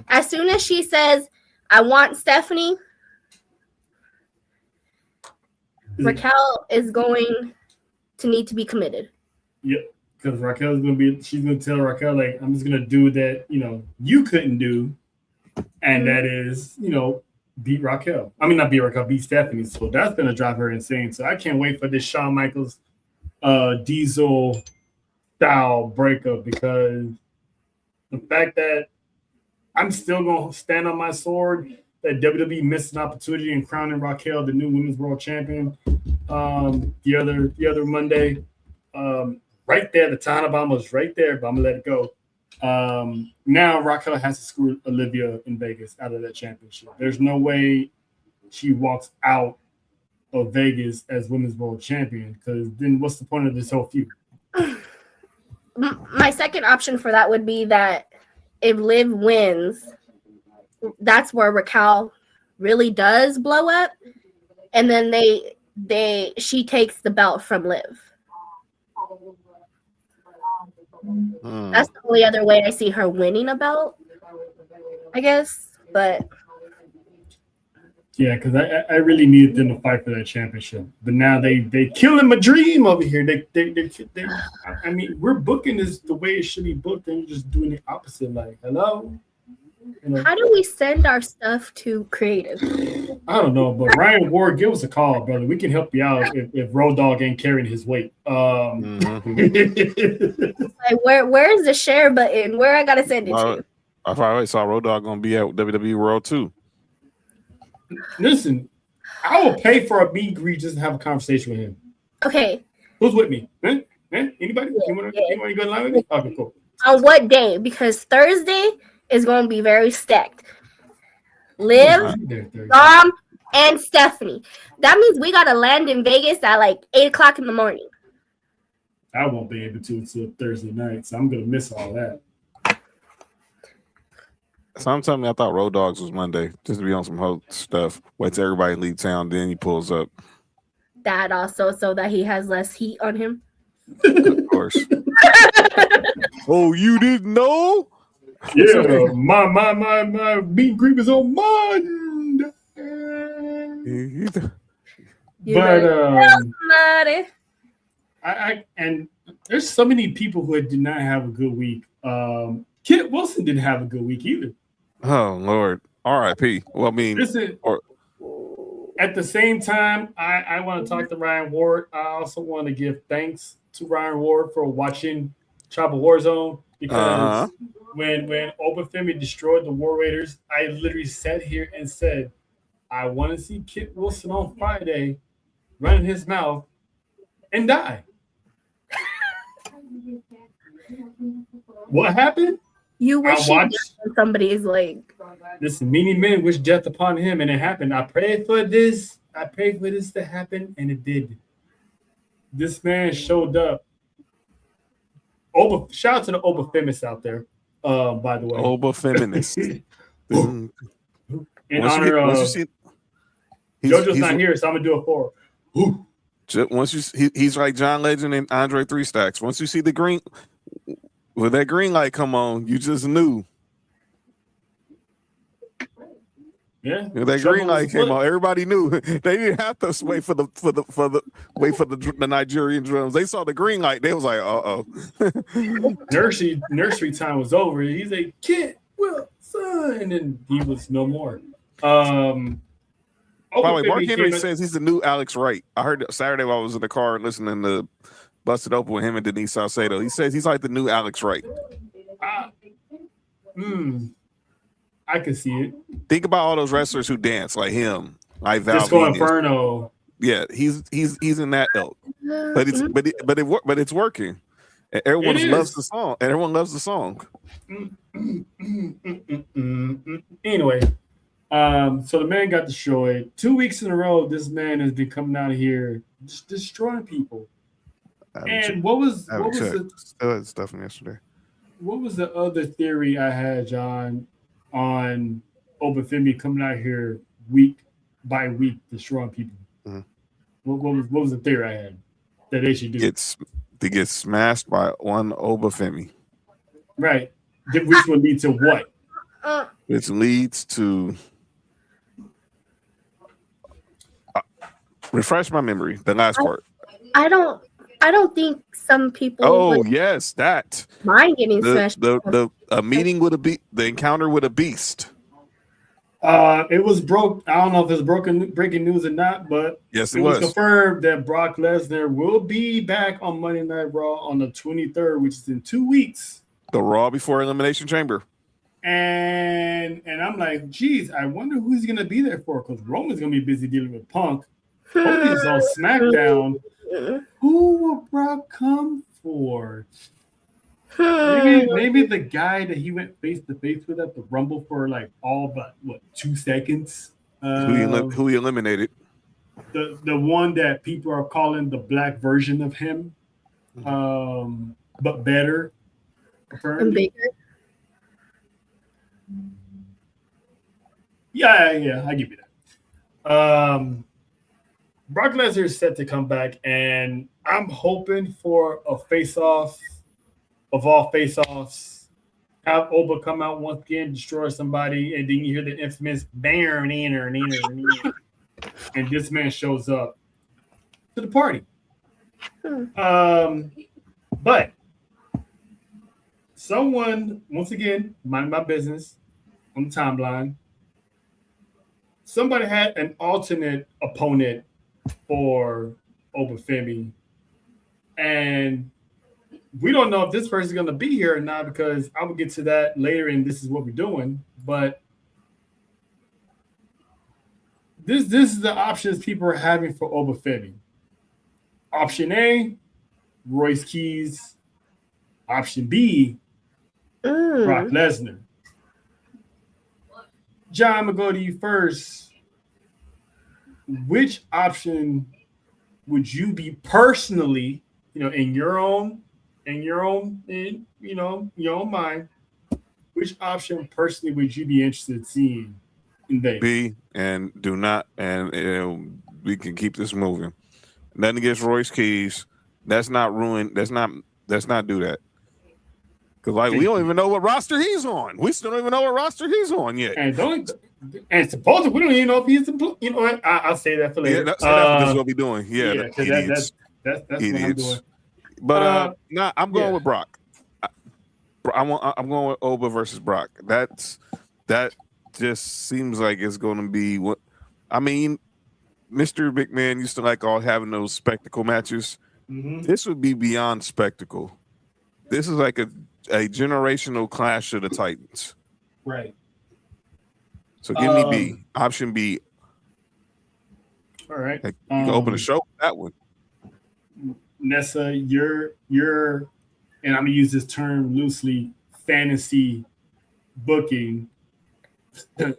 As soon as she says, "I want Stephanie," Raquel is going to need to be committed. Yep. Because she's gonna tell Raquel, like, I'm just gonna do that, you couldn't do, and that is, beat Raquel. I mean, not beat Raquel, beat Stephanie. So that's gonna drive her insane. So I can't wait for this Shawn Michaels, Diesel style breakup, because the fact that I'm still gonna stand on my sword that WWE missed an opportunity in crowning Raquel the new Women's World Champion the other Monday. Right there, the Tana bomb was right there, but I'm gonna let it go. Now Raquel has to screw Olivia in Vegas out of that championship. There's no way she walks out of Vegas as Women's World Champion, because then what's the point of this whole feud? My second option for that would be that if Liv wins, that's where Raquel really does blow up, and then she takes the belt from Liv. That's the only other way I see her winning a belt, I guess. But yeah, because I really needed them to fight for that championship, but now they killing my dream over here. I mean, we're booking this the way it should be booked, and you're just doing the opposite. Like, hello. How do we send our stuff to creative? I don't know, but Ryan Ward, give us a call, brother. We can help you out if Road Dogg ain't carrying his weight. Like, where is the share button? Where I gotta send it to? I probably saw Road Dogg gonna be at WWE World 2. Listen, I will pay for a meet and greet just to have a conversation with him. Okay. Who's with me? Anybody? You want to go live with me? Okay, cool. On what day? Because Thursday is going to be very stacked. Liv, Dom, and Stephanie. That means we got to land in Vegas at like 8:00 in the morning. I won't be able to until Thursday night, so I'm going to miss all that. Some tell me I thought Road Dogs was Monday, just to be on some whole stuff. Wait till everybody leave town, then he pulls up. That also so that he has less heat on him. Of course. Oh, you didn't know? Yeah, my meet and greet is on Monday. But somebody. I and there's so many people who did not have a good week. Kit Wilson didn't have a good week either. Oh Lord, R.I.P. Well, I mean, Listen, at the same time, I want to talk to Ryan Ward. I also want to give thanks to Ryan Ward for watching Tribal Warzone because when Obafemi destroyed the War Raiders, I literally sat here and said, I want to see Kit Wilson on Friday running his mouth and die. What happened? You wish somebody's like. Listen, many men wish death upon him, and it happened. I prayed for this. I prayed for this to happen, and it did. This man showed up. Shout out to the Oba feminists out there, by the way. Oba feminists. In honor of JoJo's not here, so I'm gonna do it for her. Once he's like John Legend and Andre 3 Stacks. Once you see the green, when that green light come on, you just knew. Yeah, when that green light came on, everybody knew. They didn't have to wait for the Nigerian drums. They saw the green light. They was like, nursery time was over. He's like, Kit Wilson, and then he was no more. By the way, Mark Henry says he's the new Alex Wright. I heard Saturday while I was in the car listening to Busted Open with him and Denise Salcedo. He says he's like the new Alex Wright. I can see it. Think about all those wrestlers who dance like him, like Val. Disco Inferno. Yeah, he's in that ilk. But it's working. And everyone loves the song. And everyone loves the song. Anyway. So the man got destroyed. 2 weeks in a row, this man has been coming out here just destroying people. And what was the stuff from yesterday? What was the other theory I had, John, on Obafemi coming out here week by week destroying people? Mm-hmm. What was the theory I had that they should do? To get smashed by one Obafemi. Right. Which would lead to what? Which leads to refresh my memory. The last part. I don't think some people. Oh yes, that mind getting smashed. The meeting with the encounter with a beast. It was broke. I don't know if it's breaking news or not, but yes, it was confirmed that Brock Lesnar will be back on Monday Night Raw on the 23rd, which is in 2 weeks. The Raw before Elimination Chamber. And I'm like, geez, I wonder who's gonna be there for, because Roman's gonna be busy dealing with Punk. Cody's on SmackDown. Who will Brock come for? Maybe the guy that he went face to face with at the Rumble for like all but 2 seconds. Who he eliminated? The one that people are calling the black version of him, but better. And bigger. Yeah, I give you that. Brock Lesnar is set to come back, and I'm hoping for a face-off of all face-offs. Have Oba come out once again, destroy somebody, and then you hear the infamous bang, and this man shows up to the party. But someone, once again, mind my business on the timeline, somebody had an alternate opponent for Obafemi, and we don't know if this person's going to be here or not, because I will get to that later, and this is what we're doing. But this is the options people are having for Obafemi. Option A, Royce Keys. Option B, Brock Lesnar. John, I'm going to go to you first. Which option would you be personally, in your own mind, which option personally would you be interested in seeing in Vegas? B, and do not, and we can keep this moving. Nothing against Royce Keys. Let's not do that. Because like we don't even know what roster he's on. We still don't even know what roster he's on yet. And supposedly we don't even know if he's you know what? I'll say that for later. Yeah, that's what we'll be doing. Yeah, that's what I'm doing. But I'm going with Brock. I'm going with Oba versus Brock. That just seems like it's going to be what I mean. Mr. Big Man used to like all having those spectacle matches. Mm-hmm. This would be beyond spectacle. This is like a generational clash of the Titans. Right. So give me B. Option B. All right. Like, you can open a show with that one. Nessa, you're and I'm gonna use this term loosely, fantasy booking. Yo.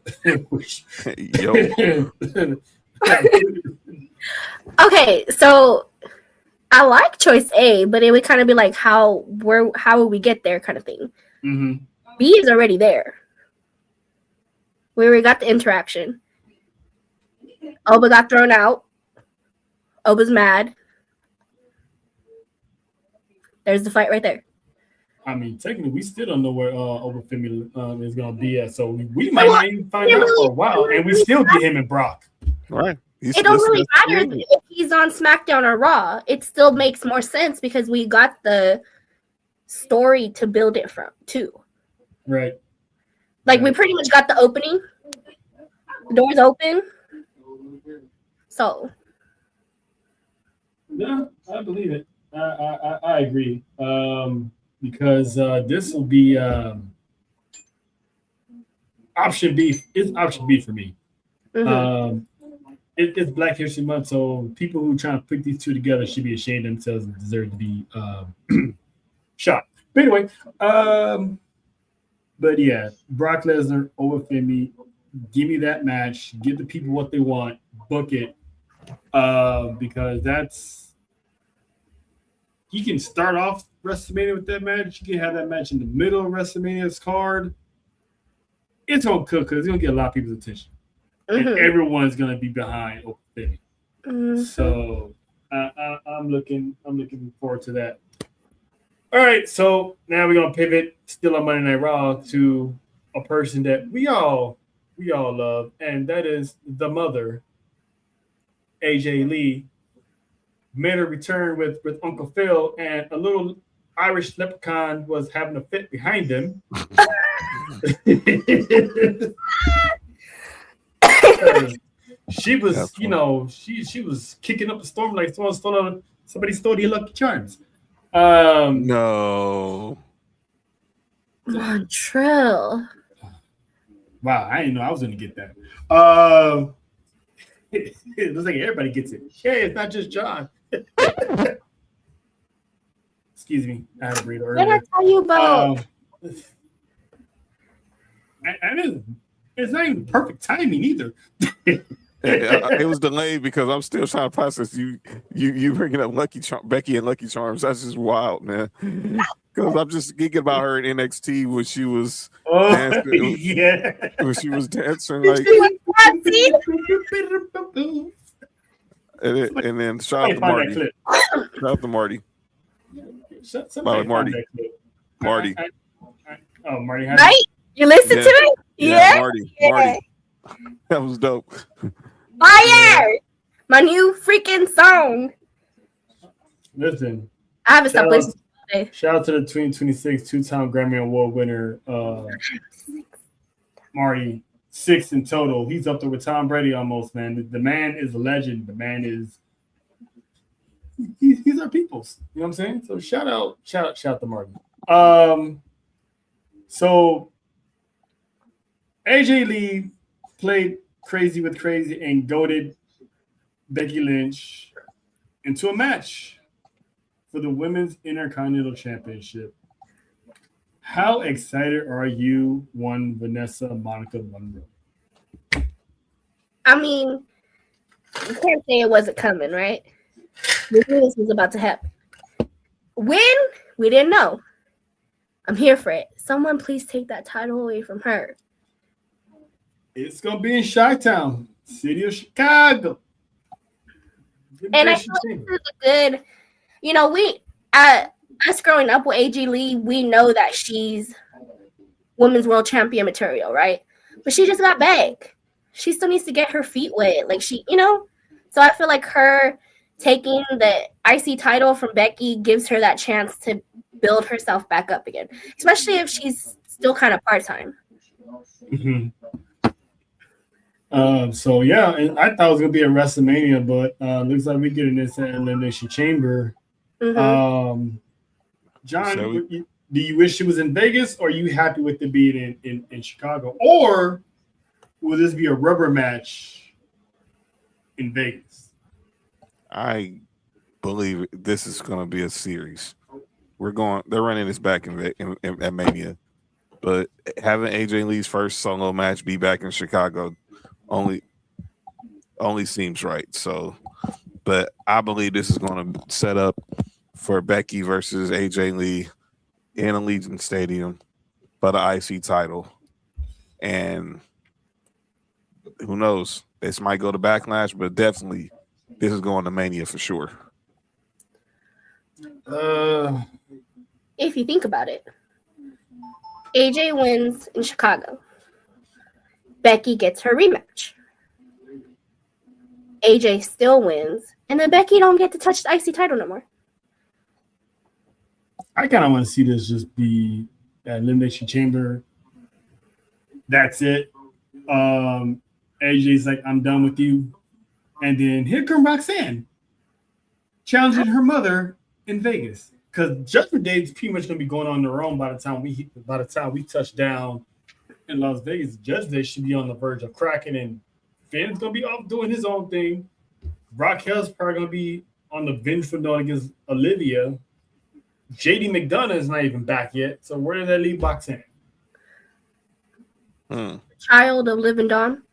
Okay, so I like choice A, but it would kind of be like how would we get there kind of thing. Mm-hmm. B is already there. We already got the interaction. Oba got thrown out. Oba's mad. There's the fight right there. I mean, technically, we still don't know where Obafemi is going to be at, so we might not even find out for a while, and we still get him and Brock. Right. It don't really matter if he's on SmackDown or Raw. It still makes more sense because we got the story to build it from, too. Right. Like, we pretty much got the opening. The door's open. So. Yeah, I believe it. I agree. Because this will be option B. It's option B for me. Mm-hmm. It's Black History Month, so people who try to put these two together should be ashamed of themselves and deserve to be shot. But anyway, but yeah, Brock Lesnar, Obafemi, give me that match. Give the people what they want. Book it, because that's you can start off WrestleMania with that match. You can have that match in the middle of WrestleMania's card. It's gonna cook because it's gonna get a lot of people's attention. Mm-hmm. And everyone's gonna be behind Obafemi. Mm-hmm. So I'm looking forward to that. All right, so now we're gonna pivot still on Monday Night Raw to a person that we all love, and that is the mother, AJ Lee, made a return with Uncle Phil, and a little Irish leprechaun was having a fit behind him. She was, she was kicking up a storm like somebody stole your Lucky Charms. No. Montreal. Wow, I didn't know I was going to get that. It looks like everybody gets it. Hey, it's not just John. Excuse me, I had to breathe earlier. What did I tell you about? It's not even perfect timing either. It was delayed because I'm still trying to process you bringing up Becky and Lucky Charms. That's just wild, man. Because I'm just geeking about her in NXT when she was dancing. Yeah. When she was dancing like. And then shout out to Marty. Shout out to Marty. Marty. Oh, Marty. Right? You listen to it? Yeah. Marty. That was dope. Fire! My new freaking song. Listen. I haven't stopped listening. Shout out to the 2026 two-time Grammy Award winner, Marty. 6 in total. He's up there with Tom Brady almost, man. The man is a legend. The man is he's our people's. You know what I'm saying? So shout out to Marty. So AJ Lee played crazy with crazy and goated Becky Lynch into a match for the Women's Intercontinental Championship. How excited are you, one Vanessa Monica Monroe? I mean, you can't say it wasn't coming, right? We knew this was about to happen. When? We didn't know. I'm here for it. Someone please take that title away from her. It's going to be in Chi-Town, city of Chicago. And I feel like this is a good, us growing up with AJ Lee, we know that she's women's world champion material, right? But she just got back. She still needs to get her feet wet. Like she, So I feel like her taking the IC title from Becky gives her that chance to build herself back up again, especially if she's still kind of part-time. Mm-hmm. So yeah, and I thought it was gonna be a WrestleMania, but looks like we're getting this at Elimination Chamber. Mm-hmm. John, So do you wish it was in Vegas, or are you happy with it being in Chicago, or will this be a rubber match in Vegas? I believe this is going to be a series. They're running this back at Mania, but having AJ Lee's first solo match be back in Chicago only seems right. So, but I believe this is going to set up for Becky versus AJ Lee in Allegiant Stadium for the IC title, and who knows? This might go to Backlash, but definitely this is going to Mania for sure. If you think about it, AJ wins in Chicago. Becky gets her rematch. AJ still wins, and then Becky don't get to touch the IC title no more. I kind of want to see this just be an Elimination Chamber. That's it. AJ's like, I'm done with you. And then here comes Roxanne challenging her mother in Vegas. Because Judgment Day is pretty much going to be going on their own by the time we touch down in Las Vegas. Judgment Day should be on the verge of cracking, and Finn's going to be off doing his own thing. Raquel's probably going to be on the bench for going against Olivia. JD McDonough is not even back yet. So where did that leave Roxanne? Child of Living Dawn.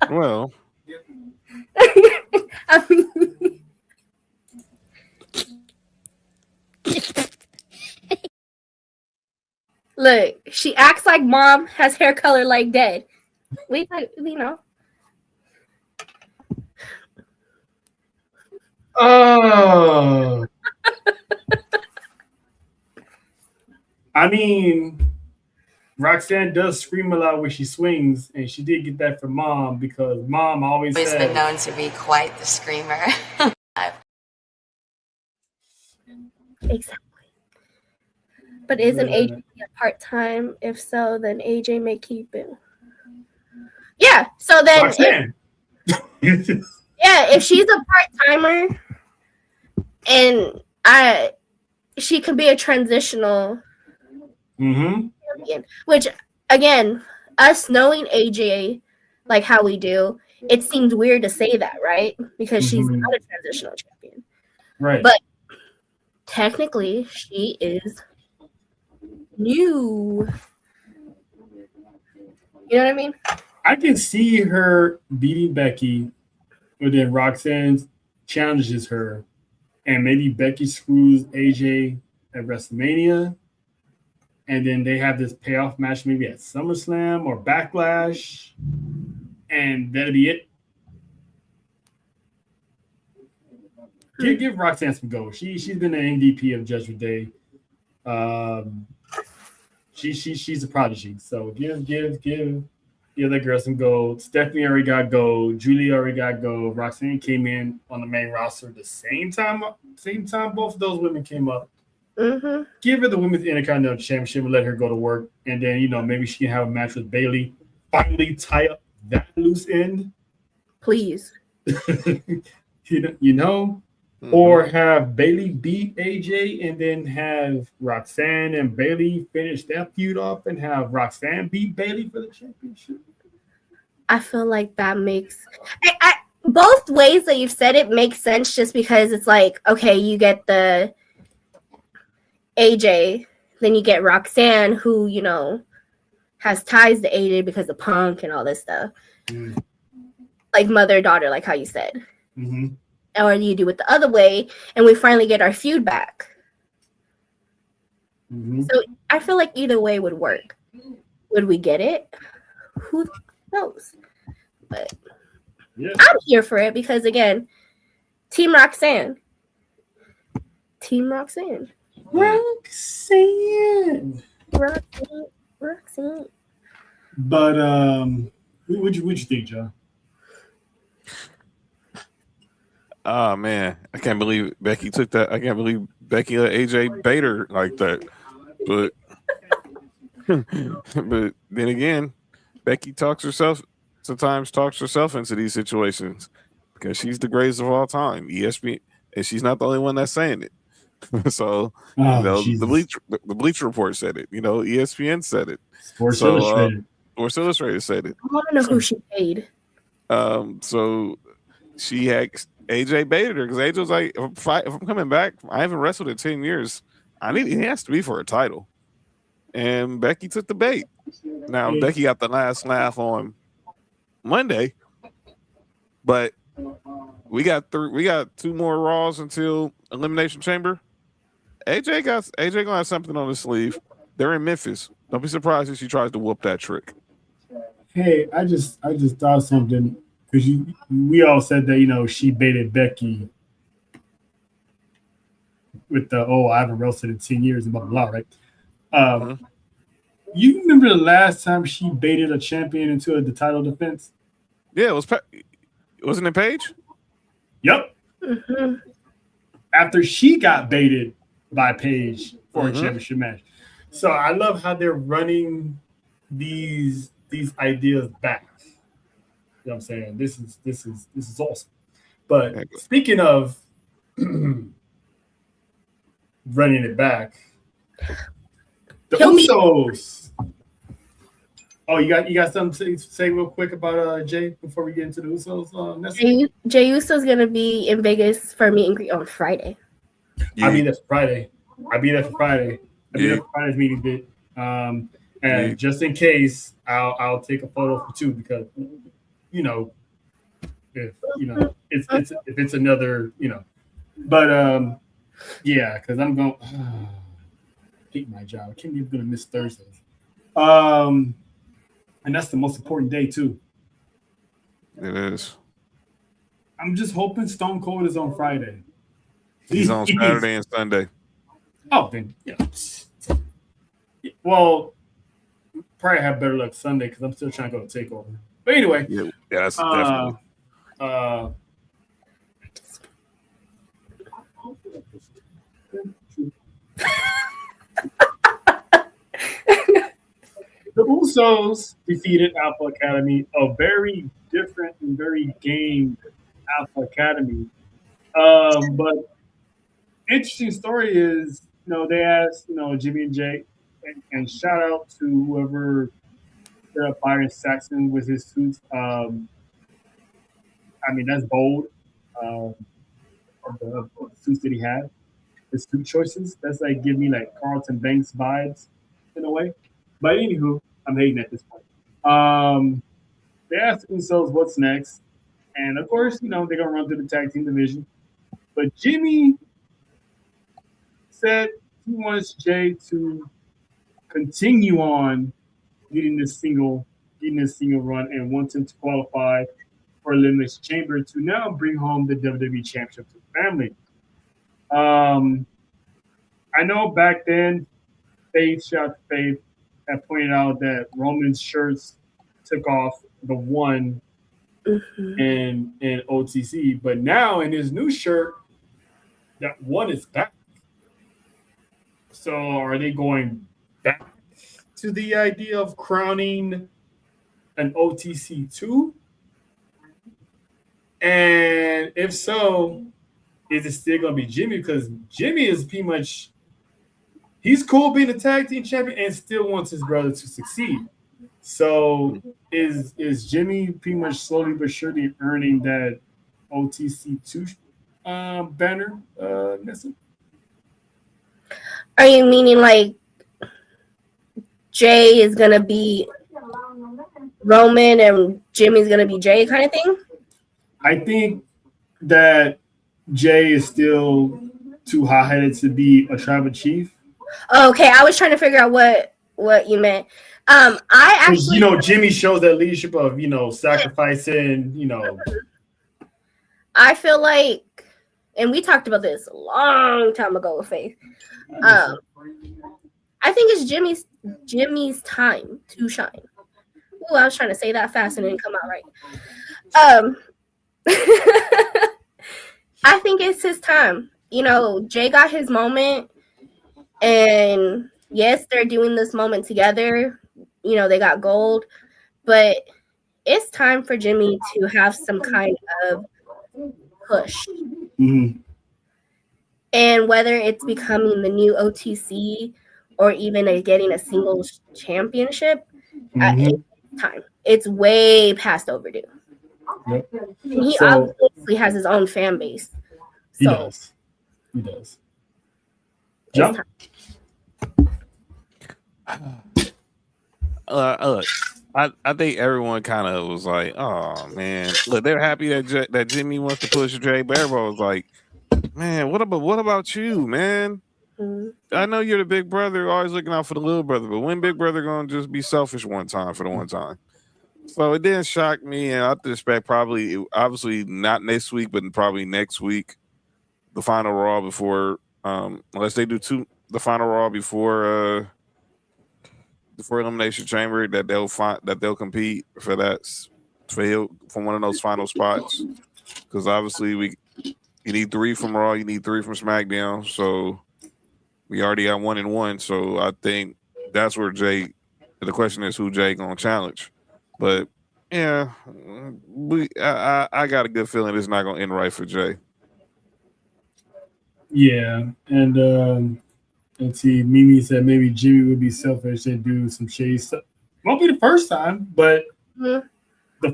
Well, I mean, look, she acts like mom, has hair color like dad. We know. Oh. I mean, Roxanne does scream a lot when she swings, and she did get that from mom because mom always said, been known to be quite the screamer. Exactly. But isn't AJ a part-time? If so, then AJ may keep it. Yeah. So then, Roxanne. if she's a part-timer, and she could be a transitional champion. Which, again, us knowing AJ like how we do, it seems weird to say that, right? Because she's not a transitional champion, Right. But technically, she is new. You know what I mean? I can see her beating Becky, but then Roxanne challenges her, and maybe Becky screws AJ at WrestleMania, and then they have this payoff match maybe at SummerSlam or Backlash, and that'll be it. Give Roxanne some go. She's been the MVP of Judgment Day. She's a prodigy. So give the other girls some gold. Stephanie already got gold. Julie already got gold. Roxanne came in on the main roster the same time both of those women came up. Mm-hmm. Give her the Women's Intercontinental Championship and let her go to work. And then, maybe she can have a match with Bayley. Finally tie up that loose end. Please. Or have Bayley beat AJ and then have Roxanne and Bayley finish that feud off and have Roxanne beat Bayley for the championship. I feel like that makes both ways that you've said it makes sense, just because it's like, okay, you get the AJ, then you get Roxanne, who has ties to AJ because of Punk and all this stuff, like mother-daughter, like how you said. Mm-hmm. Or you do it the other way, and we finally get our feud back. Mm-hmm. So I feel like either way would work. Would we get it? Who knows? But Yeah. I'm here for it because again, Team Roxanne. Roxanne. Roxanne. But what'd you think, John? Oh man, I can't believe Becky took that. I can't believe Becky let AJ bait her like that. But but then again, Becky sometimes talks herself into these situations because she's the greatest of all time. ESPN, and she's not the only one that's saying it. So Jesus. the Bleacher Report said it. ESPN said it. Sports Illustrated. Sports Illustrated said it. I want to know who she paid. So she had AJ baited her because AJ was like, if I'm coming back, I haven't wrestled in 10 years. He has to be for a title. And Becky took the bait. Now Becky got the last laugh on Monday, but we got 2 more Raws until Elimination Chamber. AJ gonna have something on his sleeve. They're in Memphis. Don't be surprised if she tries to whoop that trick. Hey, I just thought something because we all said that she baited Becky with the I haven't wrestled in 10 years and blah blah blah, right? You remember the last time she baited a champion into the title defense? Yeah, wasn't it Paige? Yep. Mm-hmm. After she got baited by Paige for a championship match. So I love how they're running these ideas back. You know what I'm saying? This is awesome. But speaking of running it back, the Usos. Oh, you got something to say real quick about Jay before we get into the Usos? Jay Uso's gonna be in Vegas for a meet and greet on Friday. I'll be there for Friday. I'll be there for Friday's meeting bit. And just in case, I'll take a photo for 2 because if it's another but yeah, because I'm going. Hate my job. I can't believe I'm gonna miss Thursdays. And that's the most important day too. It is. I'm just hoping Stone Cold is on Friday. He's on Saturday and Sunday. Oh, then well, probably have better luck Sunday because I'm still trying to go to Takeover. But anyway, yeah, that's definitely. The Usos defeated Alpha Academy, a very different and very gamed Alpha Academy. But interesting story is, they asked, Jimmy and Jay, and shout out to whoever set up Byron Saxon with his suits. I mean, that's bold. Of the suits that he had, his suit choices. That's like give me like Carlton Banks vibes in a way. But anywho, I'm hating at this point. They asked themselves what's next. And of course, they're going to run through the tag team division. But Jimmy said he wants Jay to continue on getting this single run and wants him to qualify for Elimination Chamber to now bring home the WWE Championship to the family. I know back then, Faith had pointed out that Roman's shirts took off the 1 in OTC, but now in his new shirt, that 1 is back. So are they going back to the idea of crowning an OTC 2? And if so, is it still going to be Jimmy? Because Jimmy is pretty much, he's cool being a tag team champion and still wants his brother to succeed. So is Jimmy pretty much slowly but surely earning that OTC 2 banner, Nessa? Are you meaning like Jay is going to be Roman and Jimmy's going to be Jay kind of thing? I think that Jay is still too hot-headed to be a tribal chief. Okay, I was trying to figure out what you meant. I Because actually, Jimmy shows that leadership of sacrificing. I feel like, and we talked about this a long time ago with Faith. I think it's Jimmy's time to shine. Ooh, I was trying to say that fast and it didn't come out right. I think it's his time. Jay got his moment, and yes, they're doing this moment together. They got gold, but it's time for Jimmy to have some kind of push. Mm-hmm. And whether it's becoming the new OTC or even getting a singles championship, it's time. It's way past overdue. Yep. And he obviously has his own fan base. So He does. Jump. Look, I think everyone kind of was like, "Oh man, look, they're happy that Jimmy wants to push Jay." But everyone was like, "Man, what about you, man? Mm-hmm. I know you're the big brother, always looking out for the little brother, but when big brother gonna just be selfish one time for the one time?" So it didn't shock me, and I expect obviously not next week, but probably next week, the final Raw before, unless they do the final Raw before Elimination Chamber, that they'll compete for one of those final spots, because obviously you need 3 from Raw, you need 3 from SmackDown, so we already got 1 and 1. So I think that's where Jay. The question is who Jay gonna challenge, but yeah, I got a good feeling it's not gonna end right for Jay. Yeah, and let's see. Mimi said maybe Jimmy would be selfish and do some shady stuff. Won't be the first time, but the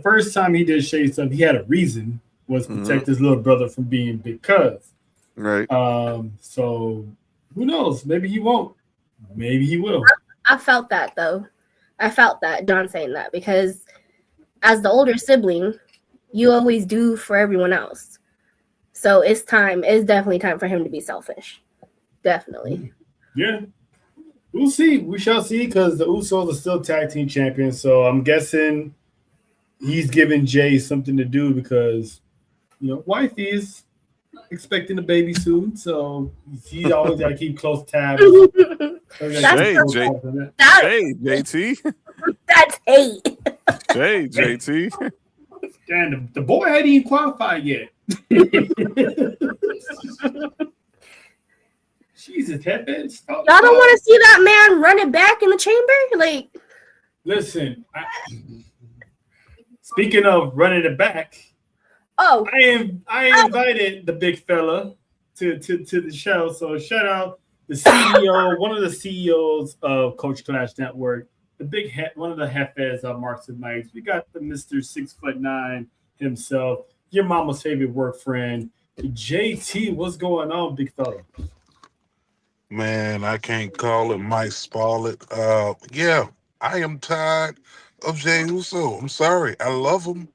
first time he did shady stuff, he had a reason, was protect his little brother from being big cuz. Right. So who knows? Maybe he won't. Maybe he will. I felt that though. I felt that John saying that, because as the older sibling, you always do for everyone else. So it's definitely time for him to be selfish. Definitely. Yeah. We'll see. We shall see, because the Usos are still tag team champions. So I'm guessing he's giving Jay something to do, because, wifey is expecting a baby soon. So he's always got to keep close tabs. JT. That's hate. JT. Damn, the boy hadn't even qualified yet. Jesus, headband. Y'all don't want to see that man running back in the chamber? Like, listen. Speaking of running it back, I invited the big fella to the show. So shout out the CEO, one of the CEOs of Coach Clash Network, the big head, one of the heads of Marks and Mikes. We got the Mr. 6'9" himself, your mama's favorite work friend, JT. What's going on, big fella? Man, I can't call it Mike Smollett. Yeah, I am tired of Jey Uso. I'm sorry. I love him.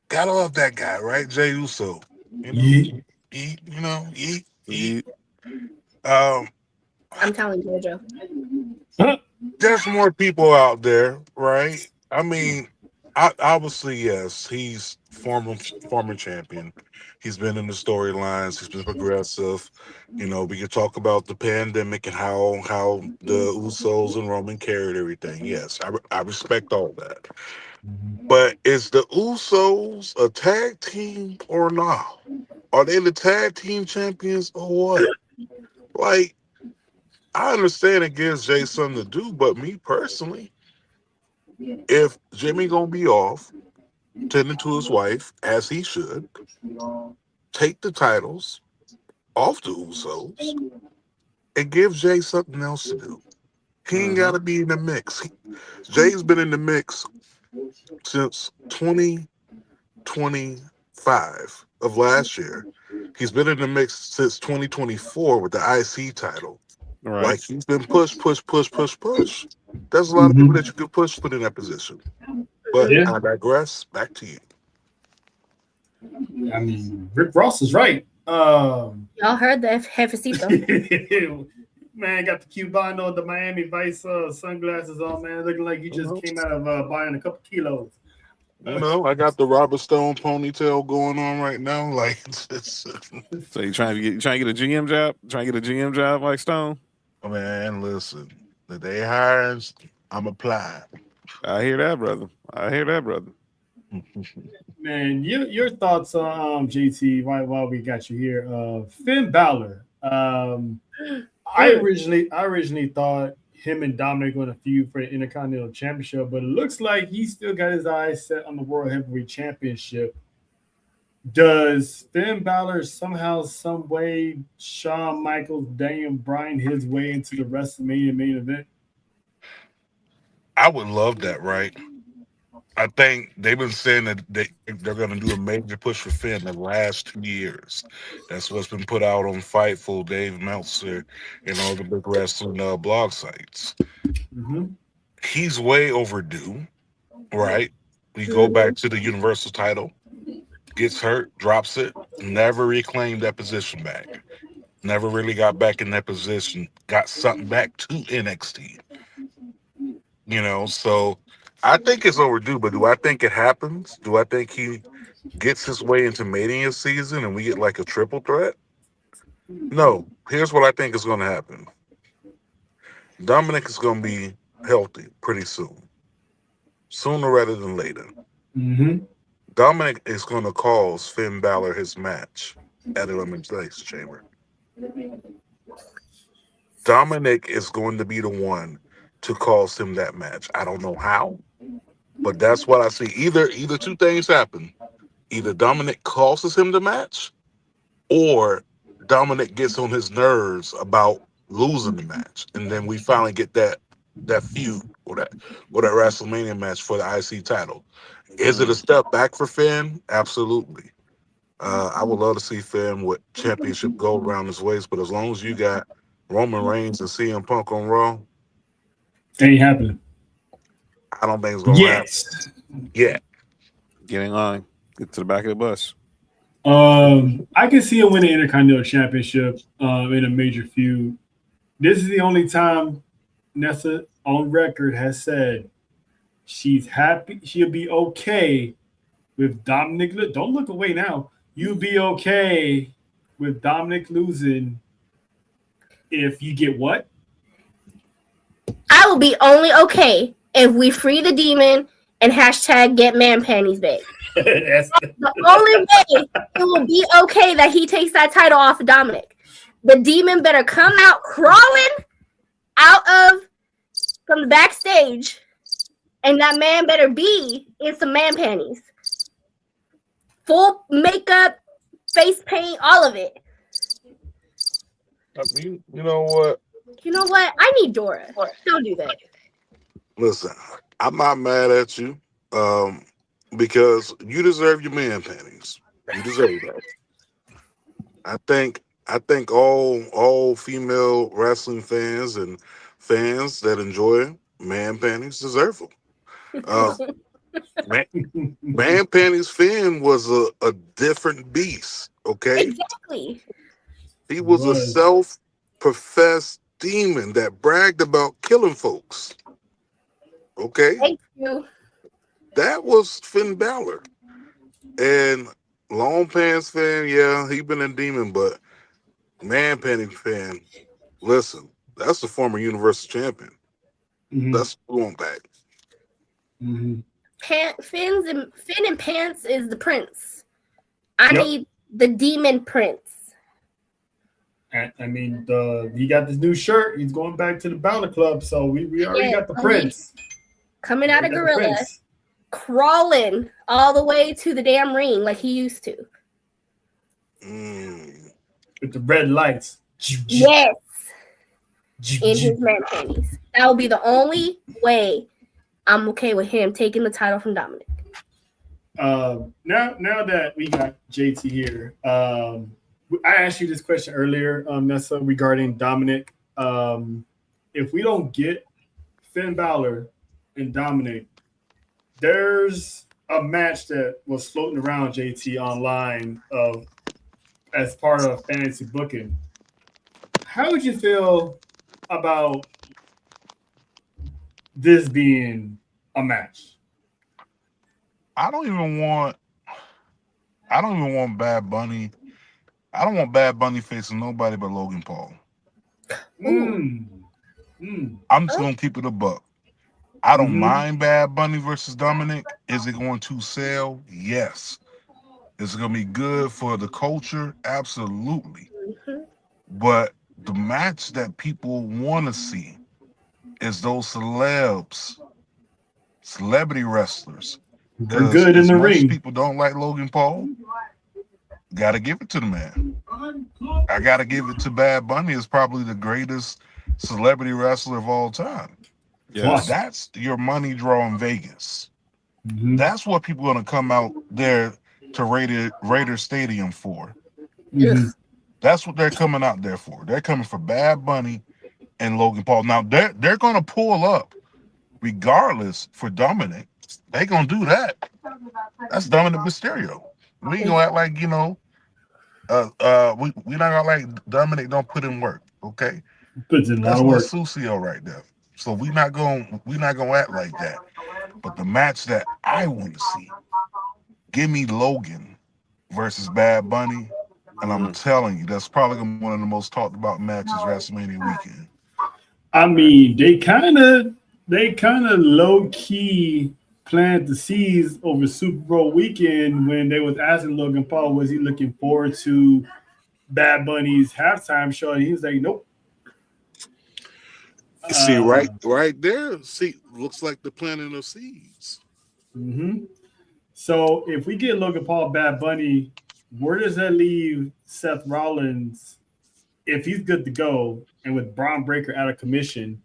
Gotta love that guy, right? Jey Uso. Yeet. I'm telling Jojo. There's more people out there, right? I mean, obviously, yes, he's former champion. He's been in the storylines. He's been progressive. We could talk about the pandemic and how the Usos and Roman carried everything. Yes, I respect all that. But is the Usos a tag team or not? Are they the tag team champions or what? Like, I understand it gives Jay something to do, but me personally, if Jimmy gonna be off, tending to his wife, as he should, take the titles off the Usos and give Jay something else to do. He ain't got to be in the mix. Jay's been in the mix since 2025 of last year. He's been in the mix since 2024 with the IC title. Right. Like, he's been push. There's a lot of people that you can push put in that position. But I digress. Back to you. I mean, Rick Ross is right. Y'all heard the jefecito. Man, got the Cubano, the Miami Vice sunglasses on, man. Looking like you just came out of buying a couple kilos. I got the Robert Stone ponytail going on right now. Like, it's So you trying to get a GM job? Trying to get a GM job like Stone? man, listen. The day hires, I'm applying. I hear that, brother. Man, your thoughts on JT while we got you here. Finn Balor. I originally thought him and Dominic were going to feud for the Intercontinental Championship, but it looks like he still got his eyes set on the World Heavyweight Championship. Does Finn Balor somehow, some way, Shawn Michaels, Daniel Bryan his way into the WrestleMania main event? I would love that, right? I think they've been saying that they're going to do a major push for Finn the last 2 years. That's what's been put out on Fightful, Dave Meltzer, and all the big wrestling blog sites. Mm-hmm. He's way overdue, right? We go back to the Universal title, gets hurt, drops it, never reclaimed that position back. Never really got back in that position, got something back to NXT. So I think it's overdue, but do I think it happens? Do I think he gets his way into Mania season and we get like a triple threat? No. Here's what I think is going to happen. Dominic is going to be healthy pretty soon. Sooner rather than later. Mm-hmm. Dominic is going to cause Finn Balor his match at Elimination Chamber. Dominic is going to be the one to cause him that match. I don't know how, but that's what I see. Either two things happen. Either Dominic causes him the match, or Dominic gets on his nerves about losing the match, and then we finally get that feud or that WrestleMania match for the IC title. Is it a step back for Finn? Absolutely. I would love to see Finn with championship gold around his waist, but as long as you got Roman Reigns and CM Punk on Raw, ain't happening. I don't think it's going to happen. Yeah. Get in line. Get to the back of the bus. I can see him winning the Intercontinental Championship in a major feud. This is the only time Nessa on record has said she's happy. She'll be okay with Dominic. Don't look away now. You'll be okay with Dominic losing if you get what? I will be only okay if we free the demon and hashtag get man panties back. That's the only way it will be okay that he takes that title off of Dominic. The demon better come out crawling from the backstage, and that man better be in some man panties. Full makeup, face paint, all of it. I mean, you know what? You know what? I need Dora. Don't do that. Listen, I'm not mad at you because you deserve your man panties. You deserve that. I think all female wrestling fans and fans that enjoy man panties deserve them. Man panties Finn was a different beast. Okay, exactly. He was a self-professed demon that bragged about killing folks. Okay, thank you. That was Finn Balor. And long pants fan, yeah, he been a demon, but man panty fan, listen, that's the former Universal Champion. Mm-hmm. That's going back. Mm-hmm. Finn and Pants is the prince. I need the demon prince. I mean, he got this new shirt. He's going back to the Balor Club, so we already got the prince. Coming out of Gorilla, crawling all the way to the damn ring like he used to. With the red lights. Yes. In his man panties. That will be the only way I'm okay with him taking the title from Dominic. Now that we got JT here, I asked you this question earlier, Nessa, regarding Dominic. If we don't get Finn Balor and Dominic, there's a match that was floating around JT online as part of fantasy booking. How would you feel about this being a match? I don't even want Bad Bunny. I don't want Bad Bunny facing nobody but Logan Paul. Mm. Mm. I'm just gonna keep it a buck. I don't Mhm. mind Bad Bunny versus Dominic. Is it going to sell? Yes. Is it gonna be good for the culture? Absolutely. Mhm. But the match that people want to see is those celebrity wrestlers. We're Because good in as the much as ring. people don't like Logan Paul, gotta give it to the man. I gotta give it to Bad Bunny as probably the greatest celebrity wrestler of all time. Yes. That's your money draw in Vegas. Mhm. That's what people are gonna come out there to Raider Stadium for. Mhm. That's what they're coming out there for. They're coming for Bad Bunny and Logan Paul. Now they're gonna pull up regardless for Dominic. They gonna do that. That's Dominic Mysterio. We ain't gonna act like we not gonna like Dominic don't put in work. Okay, Puts in a lot that's of work. Lucio right there. So we not gonna act like that. But the match that I want to see, give me Logan versus Bad Bunny, and I'm telling you, that's probably gonna be one of the most talked about matches WrestleMania weekend. I mean, they kind of low key planted the seeds over Super Bowl weekend when they was asking Logan Paul was he looking forward to Bad Bunny's halftime show, and he was like, "Nope." See, right there. See, looks like the planting of seeds. Mhm. So if we get Logan Paul, Bad Bunny, where does that leave Seth Rollins if he's good to go and with Bron Breakker out of commission?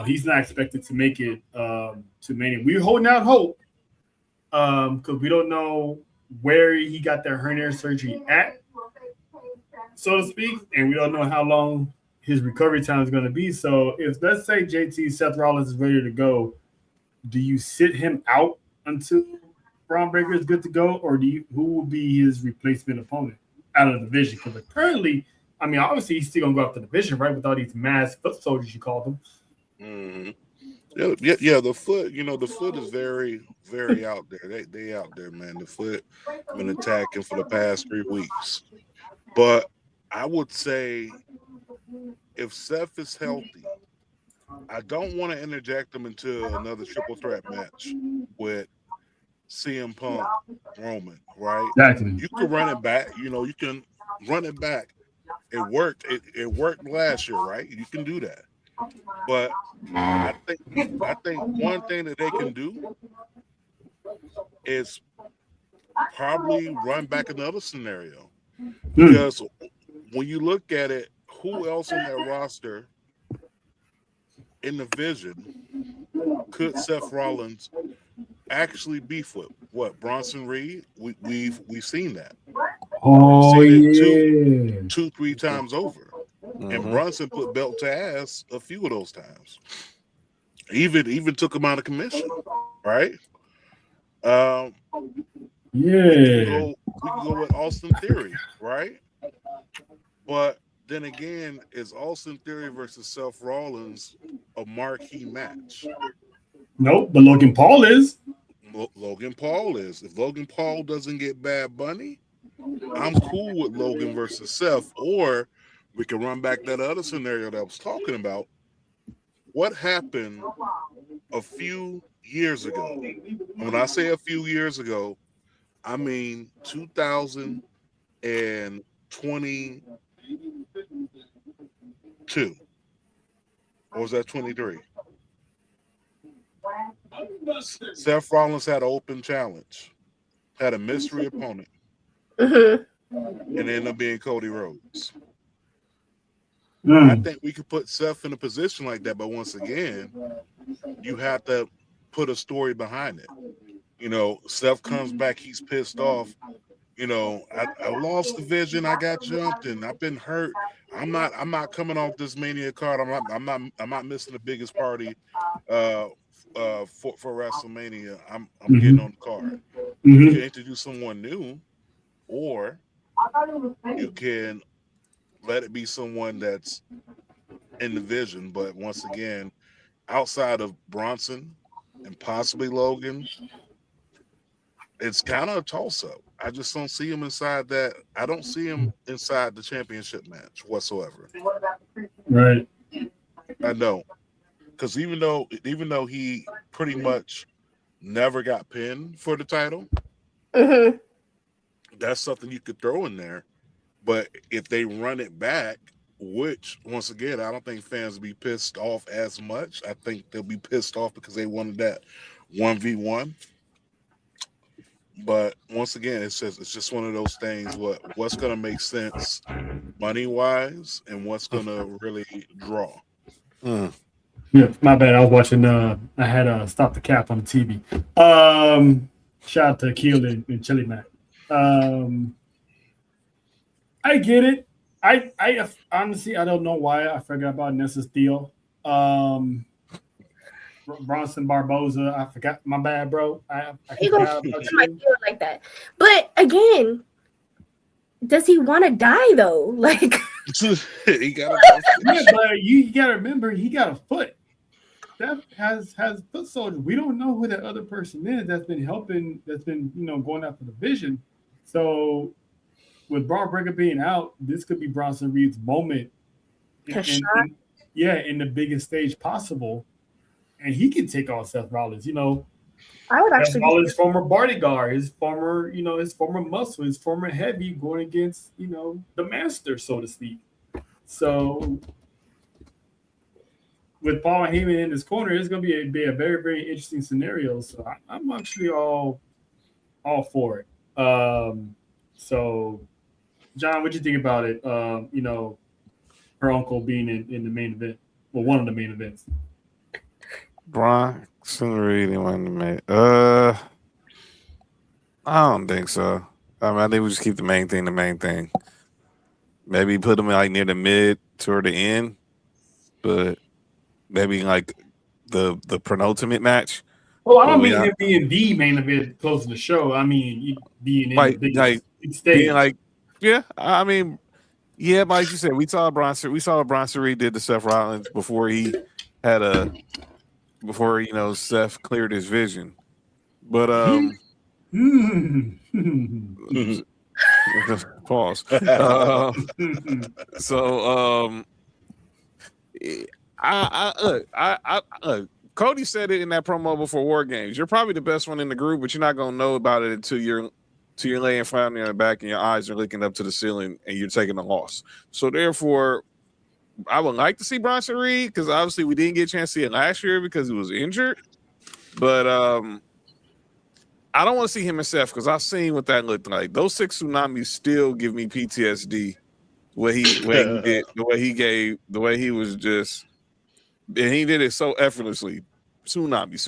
He's not expected to make it to Mania. We're holding out hope because we don't know where he got that hernia surgery at, so to speak, and we don't know how long his recovery time is going to be. So if let's say JT Seth Rollins is ready to go, do you sit him out until Bron Breakker is good to go, or who will be his replacement opponent out of the division? Because currently, I mean, obviously he's still gonna go out the division, right? With all these masked foot soldiers, you call them. Mm-hmm. Yeah. The foot, the foot is very, very out there. They out there, man. The foot been attacking for the past 3 weeks. But I would say if Seth is healthy, I don't want to interject him into another triple threat match with CM Punk, Roman, right? Exactly. You can run it back. You can run it back. It worked. It worked last year, right? You can do that. But I think one thing that they can do is probably run back another scenario. Because when you look at it, who else on that roster in the vision could Seth Rollins actually beef with? What, Bronson Reed? We've seen that. We've Oh seen it yeah. 3 times over. And Bronson put belt to ass a few of those times. Even took him out of commission, right? We can Yeah. go with Austin Theory, right? But then again, is Austin Theory versus Seth Rollins a marquee match? Nope, but Logan Paul is. Logan Paul is. If Logan Paul doesn't get Bad Bunny, I'm cool with Logan versus Seth. Or we can run back that other scenario that I was talking about. What happened a few years ago? And when I say a few years ago, I mean 2022. Or was that 23? Seth Rollins had an open challenge, had a mystery opponent, Mhm. and ended up being Cody Rhodes. I Mm. think we could put Seth in a position like that, but once again, you have to put a story behind it. Seth comes back, he's pissed off. I lost the vision, I got jumped, and I've been hurt. I'm not coming off this Mania card. I'm not missing the biggest party for WrestleMania. I'm getting on the card. You can introduce someone new, or you can let it be someone that's in the vision. But once again, outside of Bronson and possibly Logan, it's kind of a toss-up. I just don't see him inside that. I don't see him inside the championship match whatsoever. Right. I don't, because even though he pretty much never got pinned for the title, that's something you could throw in there. But if they run it back, which once again, I don't think fans will be pissed off as much. I think they'll be pissed off because they wanted that 1v1. But once again, it's just one of those things. What's going to make sense money wise, and what's going to really draw. Yeah, my bad. I was watching. I had Stop the Cap on the TV. Shout out to Akil and Chili Mac. I get it. I honestly I don't know why I forgot about Nessa Steele. Bronson Barboza. I forgot. My bad, bro. I forgot about might feel like that. But again, does he want to die though? Like He got yeah, but you got to remember he got a foot. That has foot soldiers. We don't know who that other person is that's been helping. That's been going after the vision. So with Bron Breakker being out, this could be Bronson Reed's moment. In the biggest stage possible. And he can take on Seth Rollins. I would actually Seth Rollins' former bodyguard, his former muscle, his former heavy going against, the master, so to speak. So with Paul Heyman in his corner, it's going to be a very, very interesting scenario. So I'm actually all for it. So, John, what do you think about it? Her uncle being in the main event, well, one of the main events. Bronson Reed and one of the main. I don't think so. I think we just keep the main thing. Maybe put them like near the mid toward the end, but maybe like the penultimate match. Well, I don't mean him being the main event close to the show. I mean being in the biggest stage. But like you said, we saw Bronson Reed did to Seth Rollins before he had Seth cleared his vision. But pause. Cody said it in that promo before War Games. You're probably the best one in the group, but you're not gonna know about it until you're laying flat on your back and your eyes are looking up to the ceiling and you're taking a loss. So therefore, I would like to see Bronson Reed because obviously we didn't get a chance to see it last year because he was injured. But I don't want to see him and Seth because I've seen what that looked like. Those 6 tsunamis still give me PTSD. The way he was just, and he did it so effortlessly. Tsunami.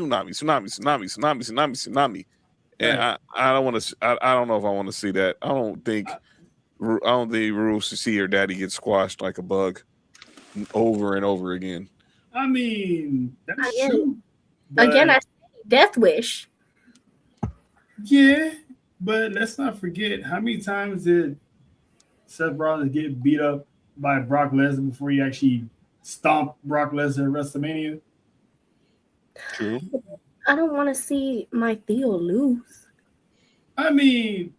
And I don't want to. I don't know if I want to see that. I don't think Rue should see her daddy get squashed like a bug over and over again. I mean, that's true. Again, I say Death Wish. Yeah, but let's not forget how many times did Seth Rollins get beat up by Brock Lesnar before he actually stomped Brock Lesnar at WrestleMania? True. I don't want to see my Theo lose. I mean,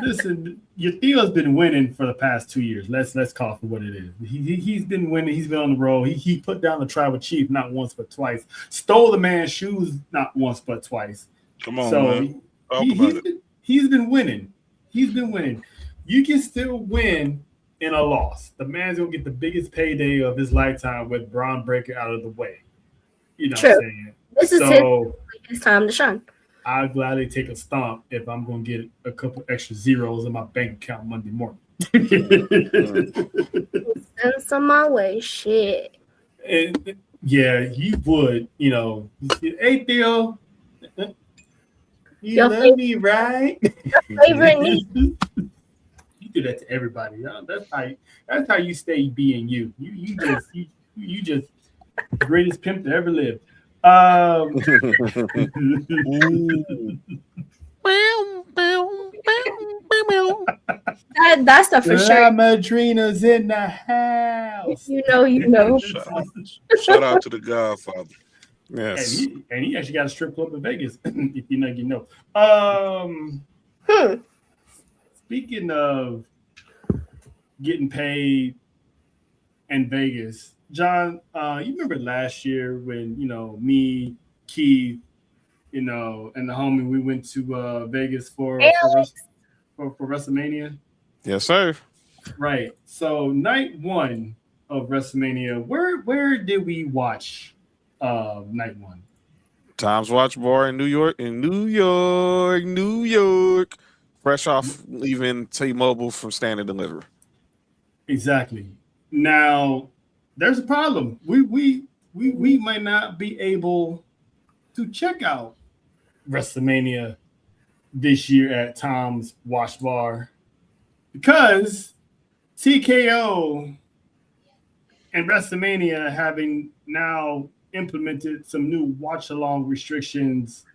listen, your Theo's been winning for the past 2 years. Let's call it for what it is. He's been winning. He's been on the road. He put down the Tribal Chief not once but twice. Stole the man's shoes not once but twice. Come on, man. He's been winning. He's been winning. You can still win in a loss. The man's gonna get the biggest payday of his lifetime with Bron Breakker out of the way. You know True. what I'm saying? This is his time to shine. I'd gladly take a stomp if I'm gonna get a couple extra zeros in my bank account Monday morning. Send some my way, shit. And, yeah, you would. Hey Theo. You love me, right? Favorite niece. You do that to everybody. That's how you stay being you. You just greatest pimp to ever live. That's the for La sure. Madrina's in the house. You know. Shout out to the Godfather. Yes. And he actually got a strip club in Vegas. If you know, you know. Speaking of getting paid in Vegas, John, you remember last year when me, Keith, and the homie, we went to Vegas for WrestleMania. Yes, sir. Right. So night one of WrestleMania, where did we watch night one? Tom's Watch Bar in New York. Fresh off leaving T-Mobile from Stand and Deliver. Exactly. Now, there's a problem. We might not be able to check out WrestleMania this year at Tom's Watch Bar because TKO and WrestleMania having now implemented some new watch-along restrictions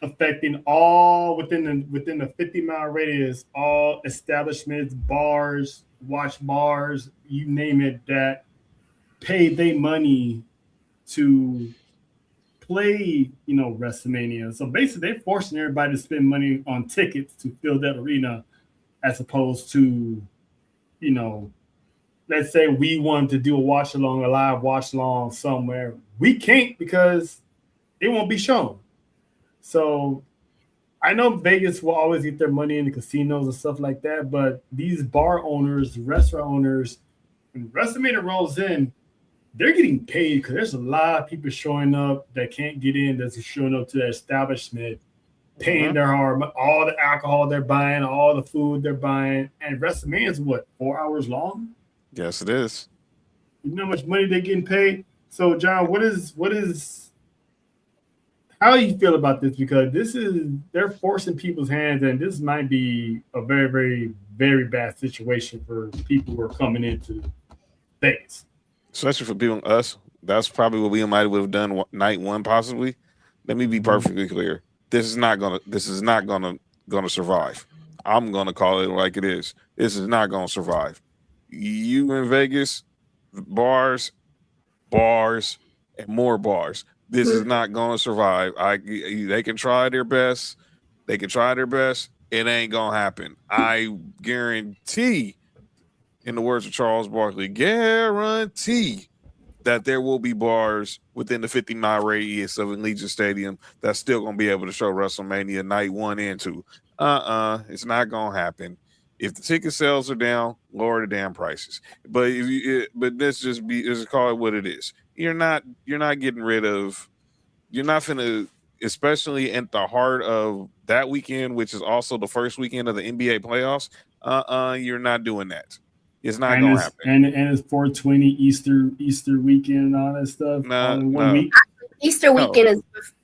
affecting all within the 50-mile radius, all establishments, bars, watch bars, you name it, that pay their money to play, WrestleMania. So basically, they're forcing everybody to spend money on tickets to fill that arena, as opposed to, let's say we wanted to do a live watch along somewhere. We can't because it won't be shown. So I know Vegas will always get their money in the casinos and stuff like that, but these bar owners, restaurant owners, when WrestleMania rolls in, they're getting paid because there's a lot of people showing up that can't get in, that's showing up to the establishment, paying their hard, all the alcohol they're buying, all the food they're buying. And WrestleMania is 4 hours long? Yes, it is. You know how much money they're getting paid? So, John, how do you feel about this? Because they're forcing people's hands, and this might be a very, very, very bad situation for people who are coming into Vegas. Especially for people, us. That's probably what we might have done night one, possibly. Let me be perfectly clear. This is not gonna survive. I'm gonna call it like it is. This is not gonna survive. You in Vegas, bars, and more bars. This is not going to survive. They can try their best. It ain't going to happen. I guarantee, in the words of Charles Barkley, guarantee that there will be bars within the 50-mile radius of Allegiant Stadium that's still going to be able to show WrestleMania night 1 and 2. It's not going to happen. If the ticket sales are down, lower the damn prices. But let's just call it what it is. You're not getting rid of. You're not finna, especially at the heart of that weekend, which is also the first weekend of the NBA playoffs. You're not doing that. It's not going to happen. And it's 420 Easter weekend and all that stuff. All in 1 week. Easter weekend is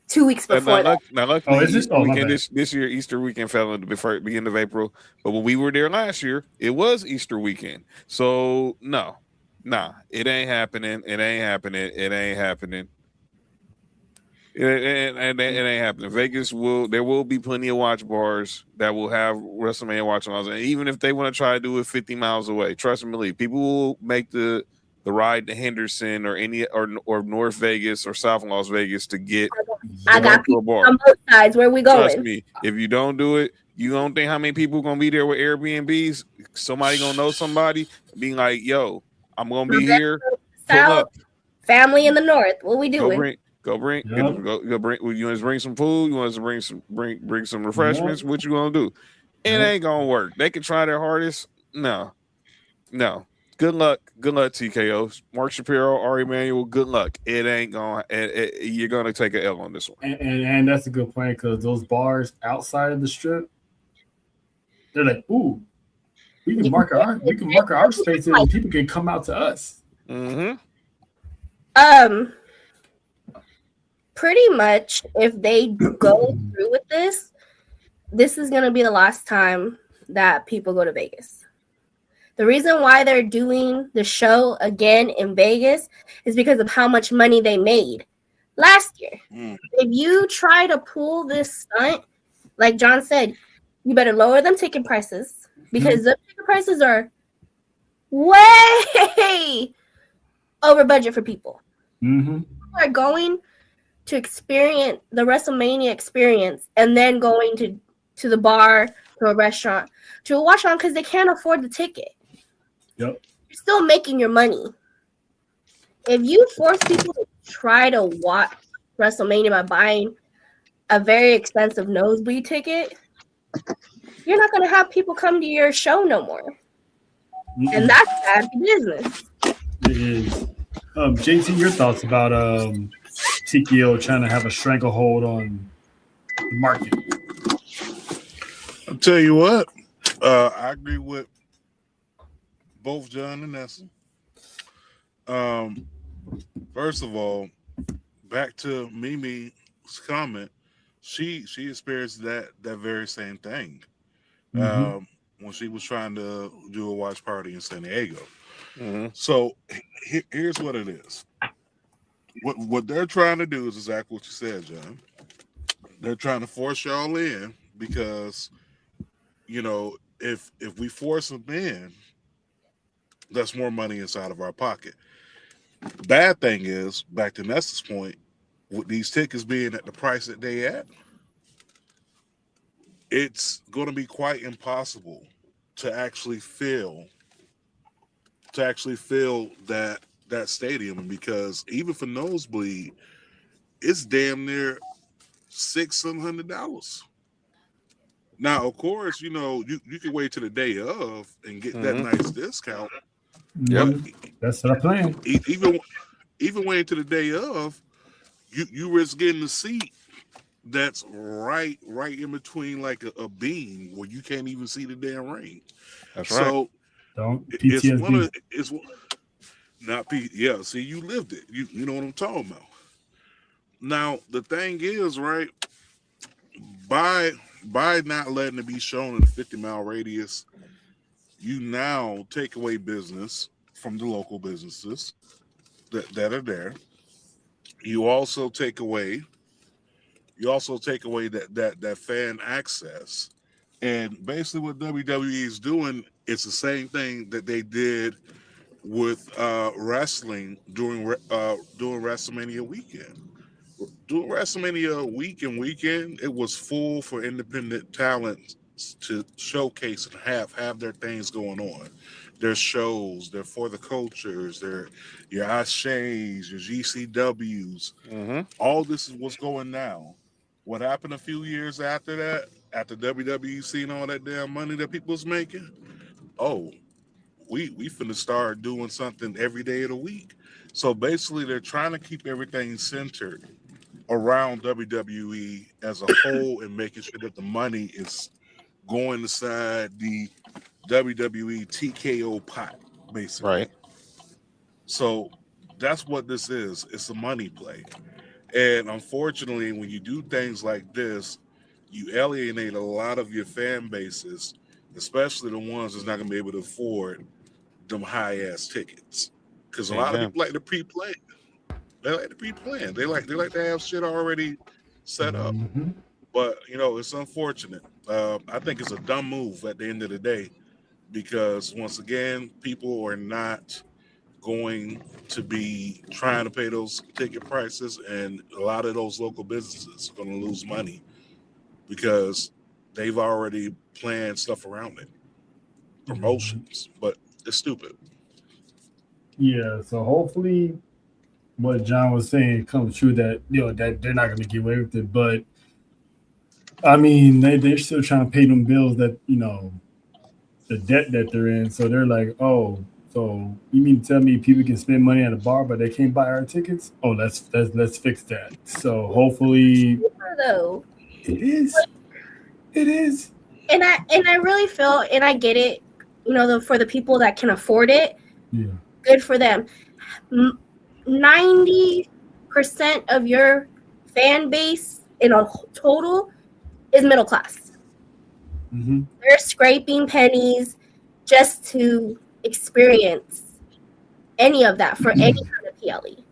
2 weeks before that. Now, luckily, Easter weekend this year, Easter weekend fell in the beginning of April. But when we were there last year, it was Easter weekend. So, it ain't happening. It ain't happening. It ain't happening. Vegas there will be plenty of watch bars that will have WrestleMania watch alongs. And even if they want to try to do it 50 miles away, trust me, believe, people will make the ride to Henderson or North Vegas or South Las Vegas to get I got people on both sides. Where we going? Trust me, if you don't do it, you don't think how many people gonna be there with Airbnbs? Somebody gonna know somebody being like, "Yo, I'm gonna be here." Pull up. Family in the north. What we doing? Go bring. You want to bring some food? You want to bring some refreshments? What you gonna do? It ain't gonna work. They can try their hardest. No. Good luck, TKO. Mark Shapiro, Ari Emanuel, good luck. It ain't going to, you're going to take an L on this one. And that's a good point because those bars outside of the strip, they're like, ooh, we can mark our spaces and people can come out to us. Mm-hmm. Pretty much, if they go through with this is going to be the last time that people go to Vegas. The reason why they're doing the show again in Vegas is because of how much money they made last year. If you try to pull this stunt, like John said, you better lower them ticket prices because the ticket prices are way over budget for people. Mm-hmm. People are going to experience the WrestleMania experience and then going to the bar, to a restaurant, to a wash-on because they can't afford the ticket. Yep. You're still making your money. If you force people to try to watch WrestleMania by buying a very expensive nosebleed ticket, you're not going to have people come to your show no more. And that's bad business. It is. JT, your thoughts about TKO trying to have a stranglehold on the market? I'll tell you what, I agree with both John and Nessa. First of all, back to Mimi's comment, she experienced that very same thing when she was trying to do a watch party in San Diego. Mm-hmm. So here's what it is. What they're trying to do is exactly what you said, John. They're trying to force y'all in because, you know, if we force them in, that's more money inside of our pocket. The bad thing is, back to Nessa's point, with these tickets being at the price that they at, it's going to be quite impossible to actually fill that stadium, because even for nosebleed, it's damn near $600. Now, of course, you know, you can wait till the day of and get that nice discount. Yep. But That's what I'm playing. Even waiting to the day of, you risk getting a seat that's right in between like a beam where you can't even see the damn ring. That's so right. it's not P. Yeah, see, you lived it. You know what I'm talking about. Now the thing is, right, by not letting it be shown in a 50-mile radius, you now take away business from the local businesses that are there. You also take away that fan access. And basically what WWE is doing, it's the same thing that they did with wrestling during WrestleMania weekend. During WrestleMania weekend, it was full for independent talent to showcase and have their things going on. Their shows, they're for the cultures, they're your Ashays, your GCWs. Mm-hmm. All this is what's going now. What happened a few years after that, after WWE seen all that damn money that people was making? Oh, we finna start doing something every day of the week. So basically, they're trying to keep everything centered around WWE as a whole and making sure that the money is going inside the WWE TKO pot, basically. Right. So that's what this is. It's a money play. And unfortunately, when you do things like this, you alienate a lot of your fan bases, especially the ones that's not going to be able to afford them high-ass tickets. Because a lot of people like to pre-plan. They like to pre-plan. They like to have shit already set up. Mm-hmm. But, you know, it's unfortunate. I think it's a dumb move at the end of the day, because once again, people are not going to be trying to pay those ticket prices, and a lot of those local businesses are going to lose money because they've already planned stuff around it, promotions. But it's stupid. Yeah, so hopefully what John was saying comes true, that, you know, that they're not going to get away with it. But I mean, they're still trying to pay them bills that, you know, the debt that they're in. So they're like, oh, so you mean to tell me people can spend money at a bar but they can't buy our tickets? Oh, let's fix that. So hopefully, Though it is. And I really feel, and I get it, you know, for the people that can afford it, Yeah, good for them. 90% of your fan base in a total is middle class. Mm-hmm. They're scraping pennies just to experience any of that for any kind of PLE.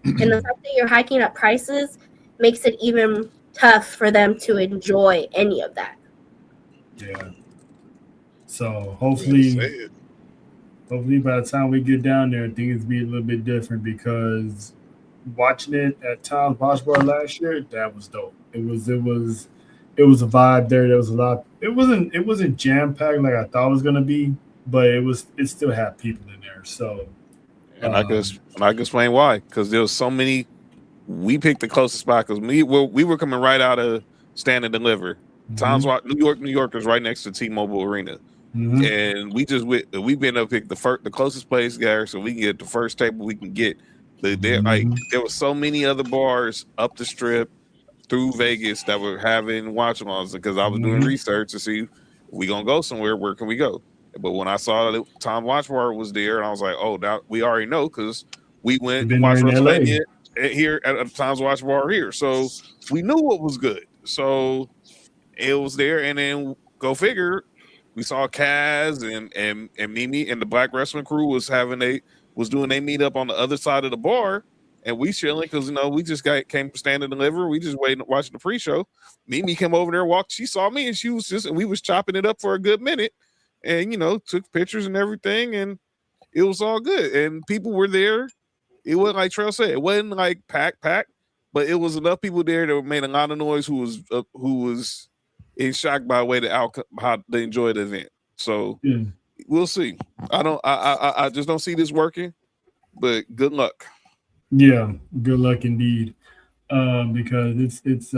And the fact that you're hiking up prices makes it even tough for them to enjoy any of that. Yeah. So Say hopefully it. by the time we get down there, things be a little bit different because watching it at Tom's Watch Bar last year, that was dope. It was a vibe there. There was a lot. It wasn't jam packed like I thought it was gonna be, but it still had people in there. So And I can explain why. Because there was so many. We picked the closest spot because we were coming right out of Stand and Deliver. mhm, New York is right next to T-Mobile Arena, mhm, and we've been able to pick the closest place, Gary, so we can get the first table we can get. mhm, There were so many other bars up the strip through Vegas that were having watch alongs because I was doing mhm. research to see if we gonna go somewhere. Where can we go? But when I saw that Tom Watch Bar was there, and I was like, oh, now we already know because we We've went and been there watched in WrestleMania LA. here at Tom's Watch Bar here, so we knew what was good. So it was there, and then go figure, we saw Kaz and Mimi and the Black Wrestling Crew was doing a meetup on the other side of the bar, and we chilling because we just came from Stand and Deliver. We just waiting watching the pre-show. Mimi came over there, walked. She saw me, and and we was chopping it up for a good minute, and took pictures and everything, and it was all good, and people were there. It wasn't like Trail said, it wasn't like pack, but it was enough people there that made a lot of noise who was in shock by the way the outcome, how they enjoyed the event. So Yeah, we'll see. I just don't see this working, but good luck. yeah. Good luck indeed. Because it's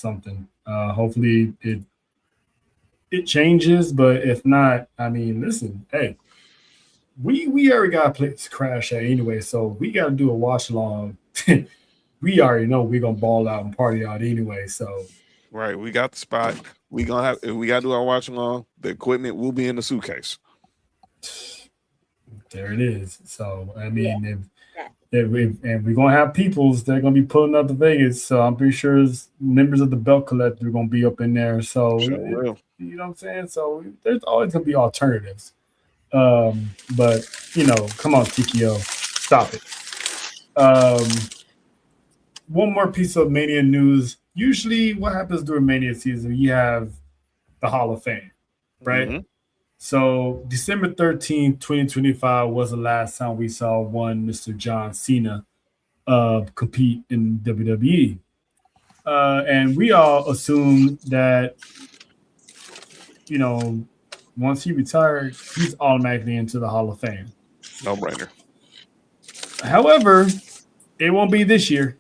something. Hopefully it changes, but if not, I mean, listen, hey, we already got a place to crash at anyway, so we got to do a watch along. We already know we're gonna ball out and party out anyway. So Right, we got the spot. We gonna have if we gotta do our watch along. The equipment will be in the suitcase. there it is. So I Yeah. mean, and we're gonna have peoples that are gonna be pulling up to Vegas. So I'm pretty sure members of the belt collector are gonna be up in there. So Sure will. you know what I'm saying. So there's always gonna be alternatives. But come on, TKO, stop it. Um, one more piece of Mania news. Usually, what happens during Mania season, you have the Hall of Fame, right? Mm-hmm. So December 13th, 2025 was the last time we saw one Mr. John Cena compete in WWE. And we all assumed that, you know, once he retired, he's automatically into the Hall of Fame. No brainer. However, it won't be this year.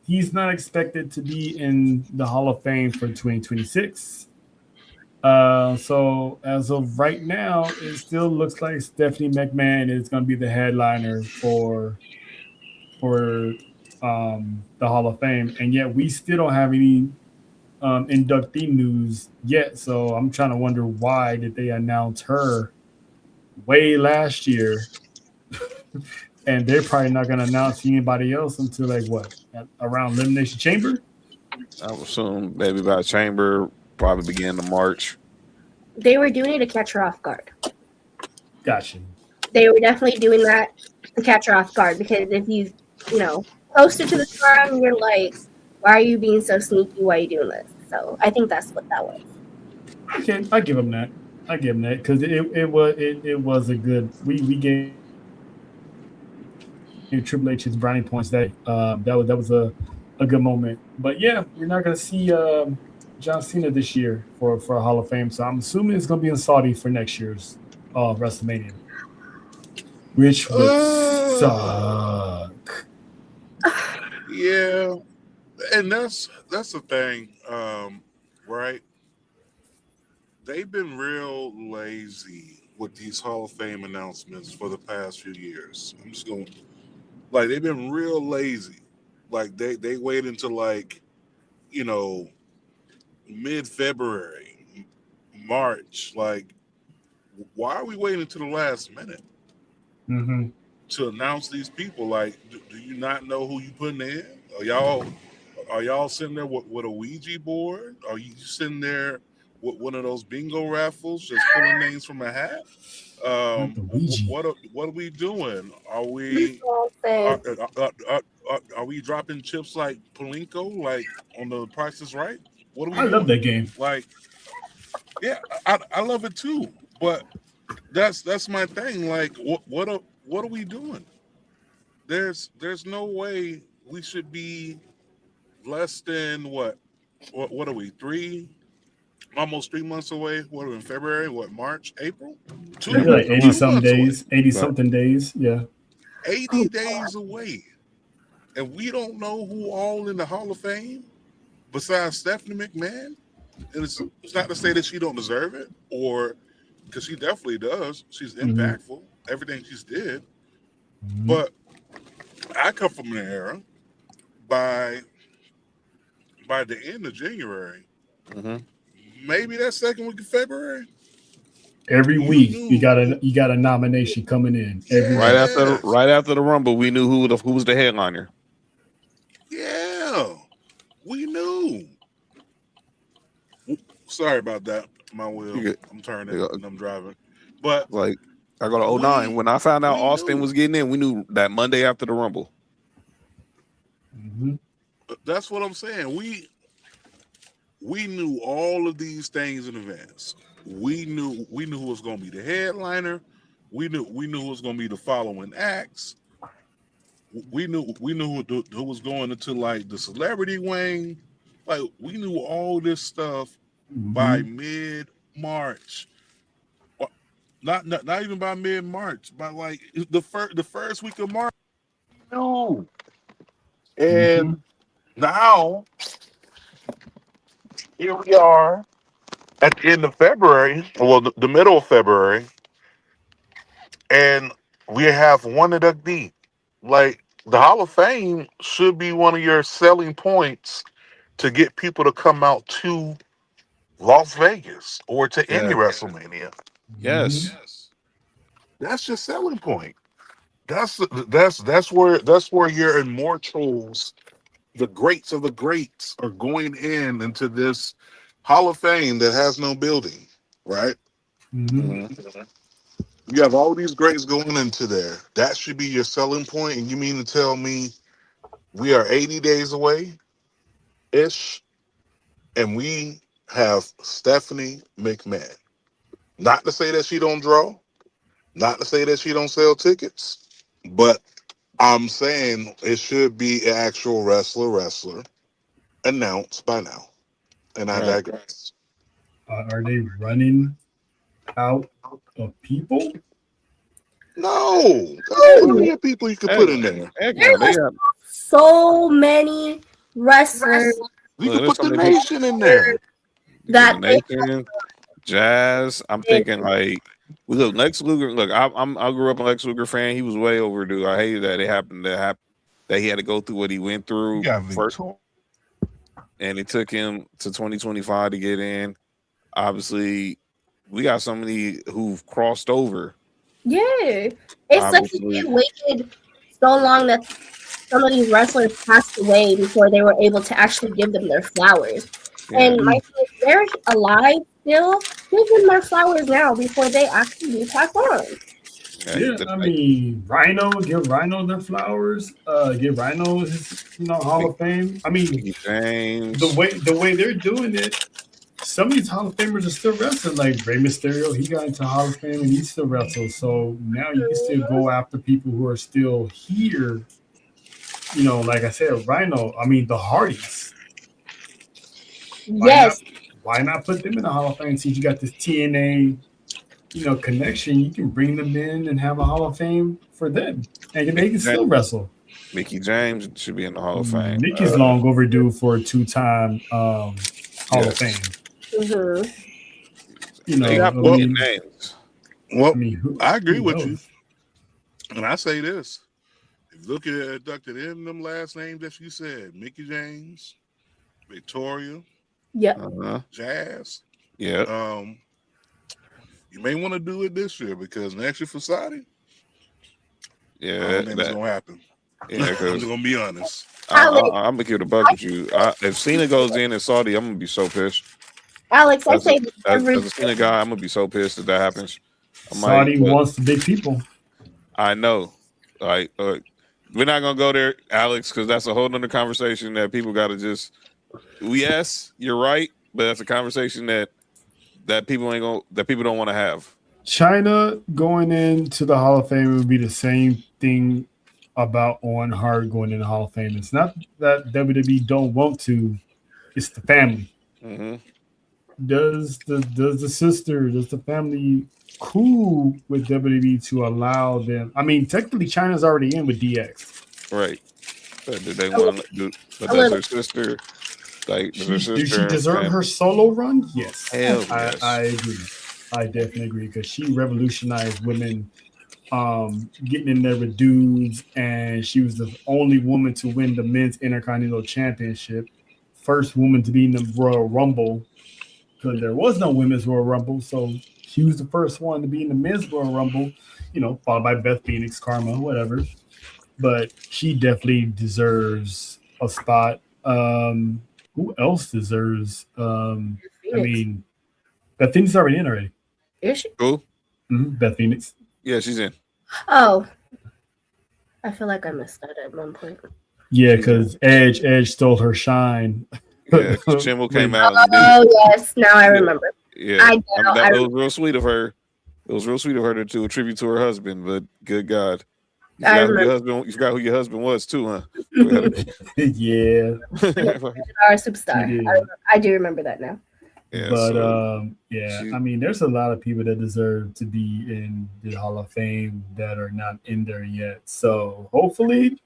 He's not expected to be in the Hall of Fame for 2026. So as of right now, it still looks like Stephanie McMahon is going to be the headliner for the Hall of Fame, and yet we still don't have any inductee news yet. So I'm trying to wonder why did they announce her way last year, and they're probably not going to announce anybody else until like what around Elimination Chamber. I would assume maybe by Chamber probably begin to March. They were doing it to catch her off guard. Gotcha. They were definitely doing that to catch her off guard because if closer to the storm, you're like, why are you being so sneaky? Why are you doing this? So I think that's what that was. Okay, I give him that. Because it was a good. We gave Triple H his brownie points that was a good moment. But yeah, we're not gonna see John Cena this year for a Hall of Fame. So I'm assuming it's gonna be in Saudi for next year's WrestleMania, which would suck. Yeah, and that's the thing, right? They've been real lazy with these Hall of Fame announcements for the past few years. I'm just going they've been real lazy. Like they wait until you know mid-February, March. Like, why are we waiting until the last minute Mm-hmm. to announce these people? Like, do you not know who you putting in? Are y'all sitting there with a Ouija board? Are you sitting there with one of those bingo raffles, just pulling names from a hat? Not the Ouija. What are we doing? Are That's we all I'm saying. are we dropping chips like Palinko, like on the Price is Right? What are we I doing? love that game. Like, yeah, I love it too. But that's my thing. Like, what are we doing? There's no way we should be less than what are we, almost 3 months away? What are we in February? What, March, April? Maybe Two like 80 two some months away. days, 80 Right. something days. Yeah. 80 days away. And we don't know who all in the Hall of Fame besides Stephanie McMahon. And it's not to say that she don't deserve it, or because she definitely does. She's impactful, everything she's did. But I come from an era by the end of January, maybe that second week of February, Every you week knew you got a nomination coming in. Every Right week. after the Rumble, we knew who was the headliner. Yeah, we knew. Sorry about that. My wheel. I'm turning and I'm driving. But like I go to 09. When I found out Austin was getting in, we knew that Monday after the Rumble. That's what I'm saying. We knew all of these things in advance. We knew who was going to be the headliner. We knew who was going to be the following acts. We knew who was going into like the celebrity wing. Like, we knew all this stuff by mid-March. Not even by mid-March, by like the first week of March. No. And now here we are at the end of February, well, the middle of February, and we have one inductee. Like, the Hall of Fame should be one of your selling points to get people to come out to Las Vegas or to any WrestleMania. Yes. That's your selling point. That's where your immortals, the greats of the greats, are going into this Hall of Fame that has no building, right? You have all these greats going into there. That should be your selling point. And you mean to tell me we are 80 days away ish, and we have Stephanie McMahon? Not to say that she don't draw, not to say that she don't sell tickets, but I'm saying it should be an actual wrestler announced by now. And I digress. Are they running out of people? No. Plenty of people you can put in there. There's so many wrestlers. You can put the nation in there. That Nation, Jazz. I'm thinking like we look Lex Luger. Look, I grew up a Lex Luger fan. He was way overdue. I hated that it happened that he had to go through what he went through first, and it took him to 2025 to get in. Obviously, we got so many who've crossed over. Yeah, it's like they waited so long that some of these wrestlers passed away before they were able to actually give them their flowers. And my thing is, they're alive still. Give them their flowers now before they actually pass on. Yeah, I mean, give Rhino their flowers. Give Rhino his, Hall of Fame. I mean, James. the way they're doing it, some of these Hall of Famers are still wrestling. Like Rey Mysterio, he got into Hall of Fame and he still wrestles. So now you can still go after people who are still here. Like I said, Rhino. I mean, the Hardys. Why not put them in the Hall of Fame? Since you got this TNA, connection, you can bring them in and have a Hall of Fame for them, and they can still wrestle. Mickey James should be in the Hall of Fame. Mickey's long overdue for a 2-time Hall of Fame. They got names. Well, I agree with you, and I say this: if you look at inducted in them last names that you said, Mickey James, Victoria, Jazz, you may want to do it this year, because next year for Saudi, I don't think it's gonna happen. Yeah, I'm just gonna be honest. I'm gonna keep the buck with you. If Cena goes in Saudi, I'm gonna be so pissed. Alex, I say as a Cena guy, I'm gonna be so pissed that happens. Saudi wants the big people. I know. Like, we're not gonna go there, Alex, because that's a whole nother conversation that people got to just Yes, you're right, but that's a conversation that people don't want to have. China going into the Hall of Fame would be the same thing about Owen Hart going in the Hall of Fame. It's not that WWE don't want to; it's the family. Mm-hmm. Does the family cool with WWE to allow them? I mean, technically, China's already in with DX. Right. But do they want to do? But does her sister? Like, does her sister? Does she deserve her solo run? Yes. Hell yes. I agree. I definitely agree because she revolutionized women getting in there with dudes, and she was the only woman to win the men's Intercontinental Championship, first woman to be in the Royal Rumble because there was no women's Royal Rumble, so she was the first one to be in the men's Royal Rumble, followed by Beth Phoenix, Karma, whatever. But she definitely deserves a spot. Who else deserves? I mean, Beth Phoenix is already in already. Is she? Who? Beth Phoenix. Yeah, she's in. Oh, I feel like I missed that at one point. Yeah, because Edge stole her shine. Yeah, Jimbo came out. Oh yes, now I remember. Yeah, that was real sweet of her. It was real sweet of her to do a tribute to her husband. But good God, you forgot who your husband was too, huh? Yeah, our superstar. I do remember that now. Yeah, but I mean, there's a lot of people that deserve to be in the Hall of Fame that are not in there yet. So hopefully,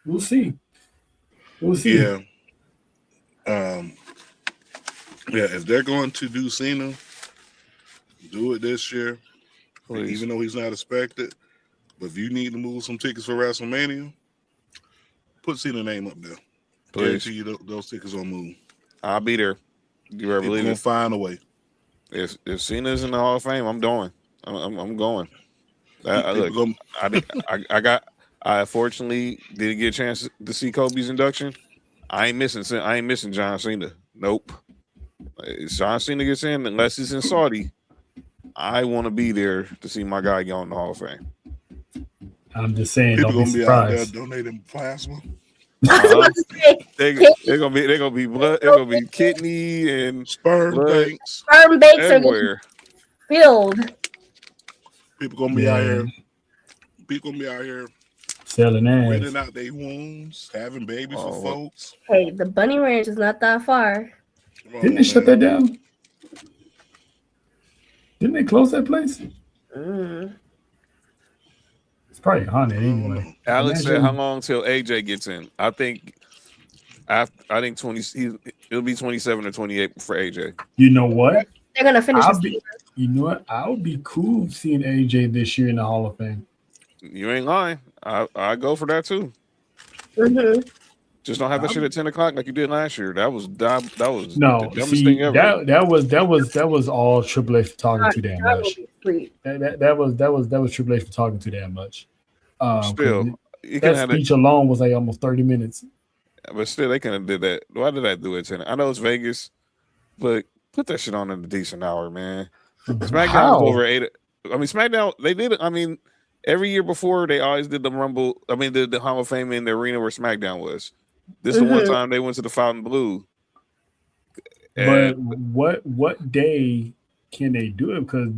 we'll see. We'll see. Yeah. If they're going to do Cena, do it this year, even though he's not expected. But if you need to move some tickets for WrestleMania, put Cena's name up there. Please. Guarantee you those tickets will move. I'll be there. You better believe it. We'll find a way. If Cena's in the Hall of Fame, I'm going. I'm going. I fortunately didn't get a chance to see Kobe's induction. I ain't missing John Cena. Nope. If John Cena gets in, unless he's in Saudi, I want to be there to see my guy go in the Hall of Fame. I'm just saying, people don't gonna be out there surprised. donating plasma. They're gonna be kidney and sperm banks. Sperm banks everywhere. Are filled. People gonna be out here. People gonna be out here selling ass, renting out their wounds, having babies for folks. Hey, the Bunny Ranch is not that far. Didn't they shut that down? Didn't they close that place? It's probably haunted anyway. Alex said, "How long till AJ gets in?" I think 20. It'll be 27 or 28 for AJ. You know what? They're gonna finish. You know what? I would be cool seeing AJ this year in the Hall of Fame. You ain't lying. I go for that too. Mm-hmm. Just don't have that shit at 10 o'clock like you did last year. That was no. the dumbest thing ever. That was all Triple H for talking too damn much. That was Triple H for talking too damn much. Still, that speech alone was like almost 30 minutes. But still, they couldn't have did that. Why did I do it 10? I know it's Vegas, but put that shit on in a decent hour, man. SmackDown was over 8. I mean, SmackDown, they did it. I mean, every year before, they always did the Rumble. I mean, the Hall of Fame in the arena where SmackDown was. This is the one time they went to the Fountain Blue. But what day can they do it? Because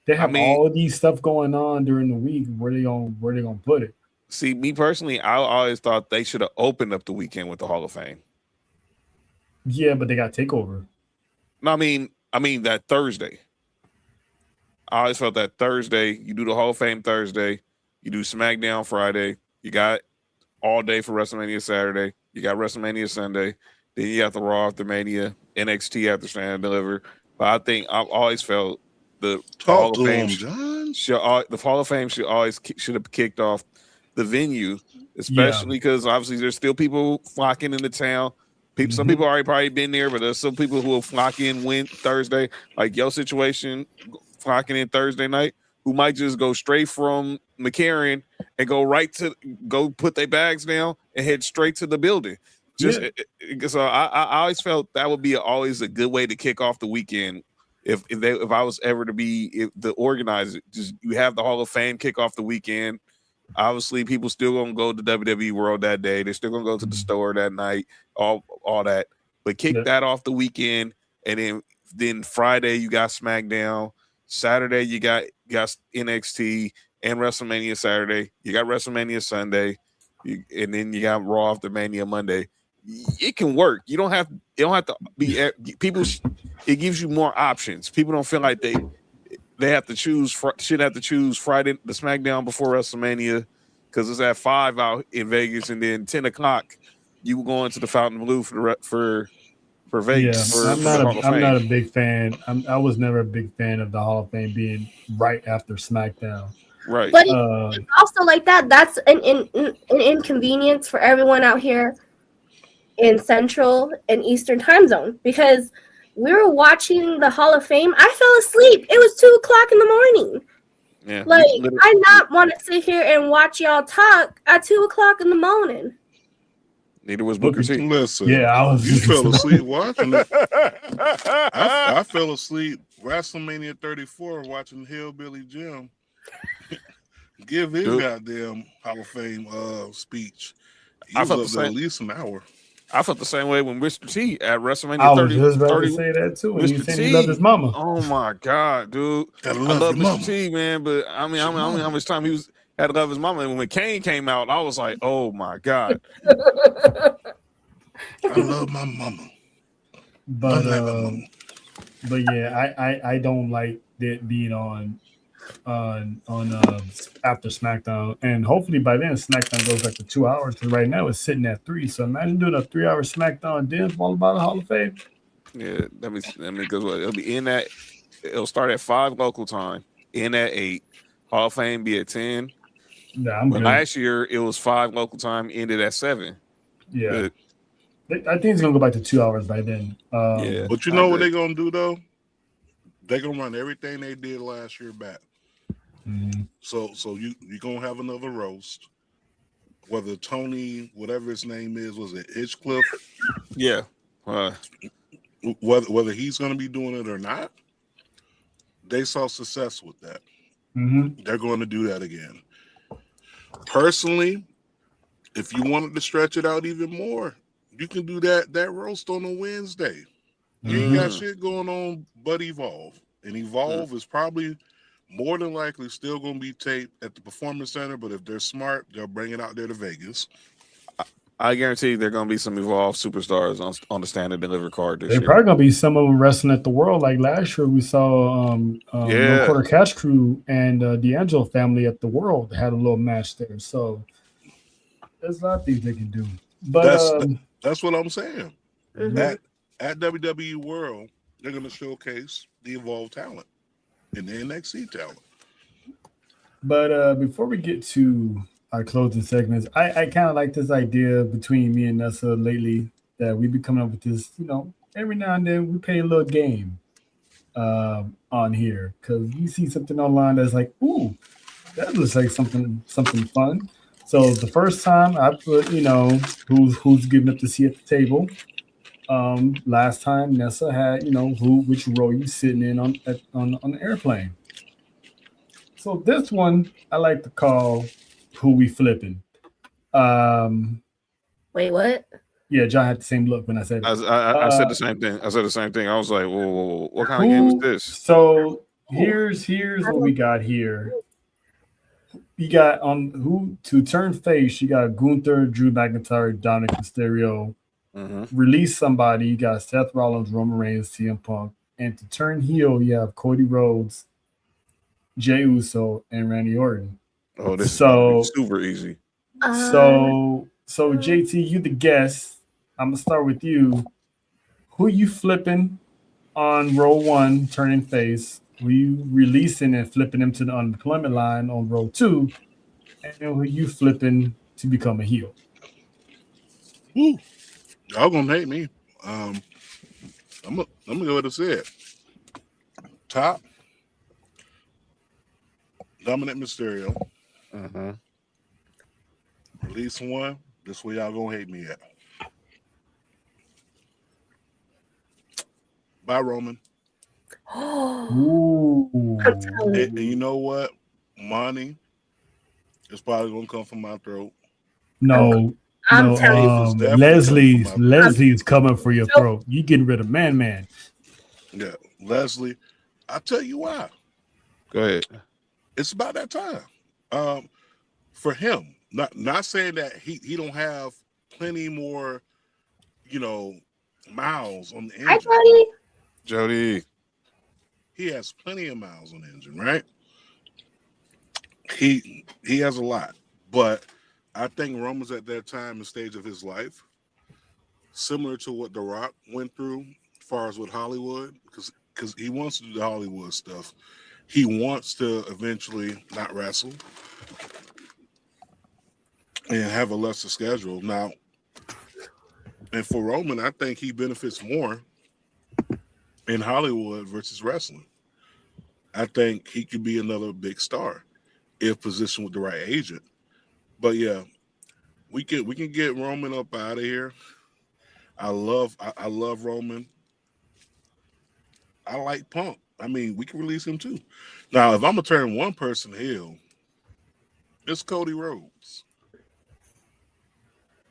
they have all of these stuff going on during the week. Where they gonna put it? See, me personally, I always thought they should have opened up the weekend with the Hall of Fame. Yeah, but they got TakeOver. No, I mean that Thursday. I always felt that Thursday, you do the Hall of Fame Thursday, you do SmackDown Friday, you got all day for WrestleMania Saturday, you got WrestleMania Sunday, then you got the Raw after Mania, NXT after Stand and Deliver. But I think I've always felt the Hall of Fame should have kicked off the venue, especially because obviously there's still people flocking into town. Some people already probably been there, but there's some people who will flock in Thursday, like your situation, flocking in Thursday night, who might just go straight from McCarran and go put their bags down and head straight to the building. So I always felt that would be always a good way to kick off the weekend. If I was ever to be the organizer, just you have the Hall of Fame kick off the weekend. Obviously, people still gonna go to WWE World that day. They're still gonna go to the store that night. All that. But kick that off the weekend, and then Friday you got SmackDown. Saturday you got NXT and WrestleMania Saturday. You got WrestleMania Sunday, and then you got Raw after Mania Monday. It can work. You don't have. It don't have to be people. It gives you more options. People don't feel like they have to choose. Should have to choose Friday the SmackDown before WrestleMania because it's at 5 out in Vegas, and then 10 o'clock you go into the Fountain Blue for Vegas. Yeah, For the Hall of Fame. I'm not a big fan. I was never a big fan of the Hall of Fame being right after SmackDown. Right. But it's also like that. That's an inconvenience for everyone out here in Central and Eastern time zone because we were watching the Hall of Fame. I fell asleep. It was 2:00 in the morning. Yeah, like I not want to sit here and watch y'all talk at 2:00 in the morning. Neither was Booker T. Listen, yeah, you fell asleep watching it. I fell asleep WrestleMania 34 watching Hillbilly Jim give his goddamn Hall of Fame speech. He was up there at least an hour. I felt the same way when Mr. T at WrestleMania 30. I was just about to say that too. When he said he loved his mama. Oh my God, dude! I love Mr. T, man. But I mean, how much time he had to love his mama. And when Kane came out, I was like, oh my God. I love my mama. But yeah, I don't like it being on after SmackDown, and hopefully by then SmackDown goes back to 2 hours because right now it's sitting at 3. So imagine doing a 3-hour SmackDown then followed by the Hall of Fame. Yeah, that means because it'll be in that. It'll start at 5 local time, in at 8. Hall of Fame be at 10. Yeah, I'm good. Last year it was 5 local time, ended at 7. Yeah, I think it's gonna go back to 2 hours by then. Yeah, but you know what they're gonna do though? They're gonna run everything they did last year back. Mm-hmm. So you're gonna have another roast. Whether Tony, whatever his name is, was it Hitchcliff? Yeah. Whether he's gonna be doing it or not, they saw success with that. Mm-hmm. They're going to do that again. Personally, if you wanted to stretch it out even more, you can do that roast on a Wednesday. You ain't got shit going on but Evolve. And Evolve is probably more than likely still going to be taped at the Performance Center, but if they're smart, they'll bring it out there to Vegas. I guarantee there going to be some Evolve superstars on the stand and deliver card this year. They're probably going to be some of them wrestling at the World. Like last year, we saw No Quarter Cash Crew and D'Angelo family at the World had a little match there. So there's a lot of things they can do. But that's what I'm saying. Mm-hmm. At WWE World, they're going to showcase the Evolve talent and the NXT talent. But before we get to our closing segments, I kind of like this idea between me and Nessa lately that we've been coming up with this, every now and then we play a little game on here because you see something online that's like, ooh, that looks like something fun. So the first time I put, who's giving up the seat at the table. Last time Nessa had, which row you sitting in on the airplane. So this one I like to call who we flipping. Wait, what? Yeah, John had the same look when I said it. I said the same thing. I was like, whoa, what kind of game is this? So here's what we got here. You got who to turn face, you got Gunther, Drew McIntyre, Dominic Mysterio. Mm-hmm. Release somebody, you got Seth Rollins, Roman Reigns, CM Punk. And to turn heel, you have Cody Rhodes, Jey Uso, and Randy Orton. Oh, this is super easy. So JT, you the guest. I'm gonna start with you. Who you flipping on row 1, turning face? Who you releasing and flipping him to the unemployment line on row 2? And who you flipping to become a heel? Ooh, y'all gonna hate me. I'm gonna go ahead and say it. Top, Dominic Mysterio. Mm-hmm. Release 1. This way y'all gonna hate me at. Bye, Roman. Ooh. And you know what? Money, It's probably gonna come from my throat. No, I'm no. telling you. It's definitely coming from my throat. Leslie's coming for your throat. You getting rid of man. Yeah, Leslie. I'll tell you why. Go ahead. It's about that time. For him, not saying that he don't have plenty more, miles on the Hi, engine. Cody. Jody. He has plenty of miles on the engine, right? He has a lot, but I think Roman's at that time and stage of his life, similar to what The Rock went through, as far as with Hollywood, because he wants to do the Hollywood stuff. He wants to eventually not wrestle and have a lesser schedule. Now, and for Roman, I think he benefits more in Hollywood versus wrestling. I think he could be another big star if positioned with the right agent. But yeah, we can get Roman up out of here. I love Roman. I like Punk. I mean, we can release him too. Now, if I'm gonna turn one person heel, it's Cody Rhodes.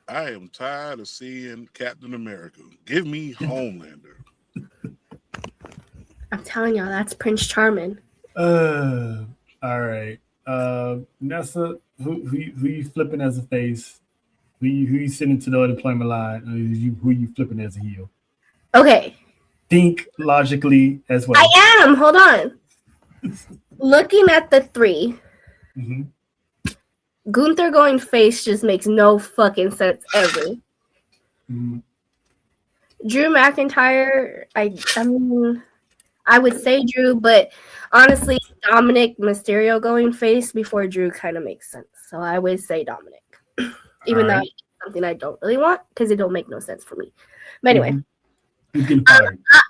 I am tired of seeing Captain America. Give me Homelander. I'm telling y'all, that's Prince Charming. All right. Nessa, who you flipping as a face? Who you sending to the unemployment line? Who you flipping as a heel? Okay. Think logically as well. I am. Hold on. Looking at the three, Gunther going face just makes no fucking sense ever. Drew McIntyre, I mean, I would say Drew, but honestly, Dominic Mysterio going face before Drew kind of makes sense. So I would say Dominic, even though it's something I don't really want because it don't make no sense for me. But anyway,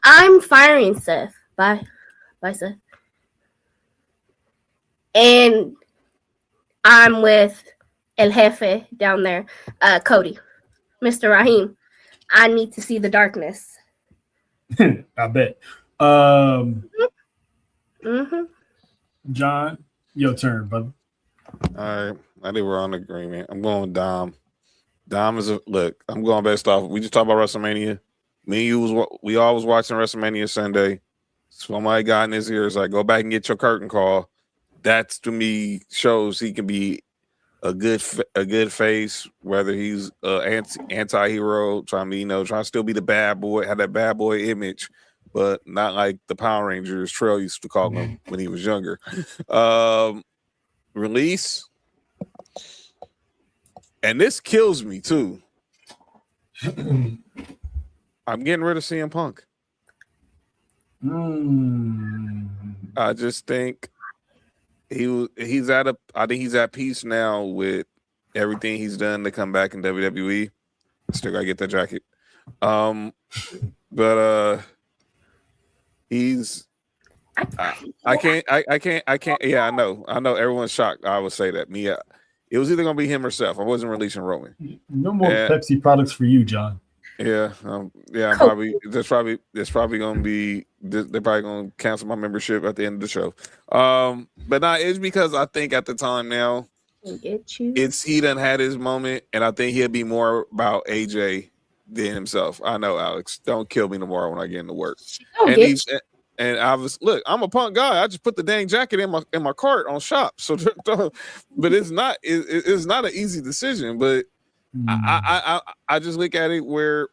I'm firing Seth. Bye, Seth. And I'm with El Jefe down there, Cody, Mr. Raheem. I need to see the darkness. I bet. John, your turn, brother. All right. I think we're on agreement. I'm going with Dom. Dom is look. I'm going based off. We just talked about WrestleMania. Me and you we all was watching WrestleMania Sunday. Somebody got in his ears like, go back and get your curtain call. That's to me shows he can be a good face, whether he's anti-hero, trying to still be the bad boy, have that bad boy image, but not like the Power Rangers Trail used to call him when he was younger. Release, and this kills me too. I'm getting rid of CM Punk. I just think he's at peace now with everything he's done to come back in WWE. Still gotta get that jacket. But he's I can't. Yeah, I know everyone's shocked. I would say that. It was either gonna be him or Seth. I wasn't releasing Roman. No more Pepsi products for you, John. Yeah, probably. That's probably gonna be. They're probably gonna cancel my membership at the end of the show. But it's because I think at the time now, he done had his moment, and I think he'll be more about AJ than himself. I know, Alex. Don't kill me tomorrow when I get into work. And I was I'm a Punk guy. I just put the dang jacket in my cart on shop. So, but it's not an easy decision. But I just look at it where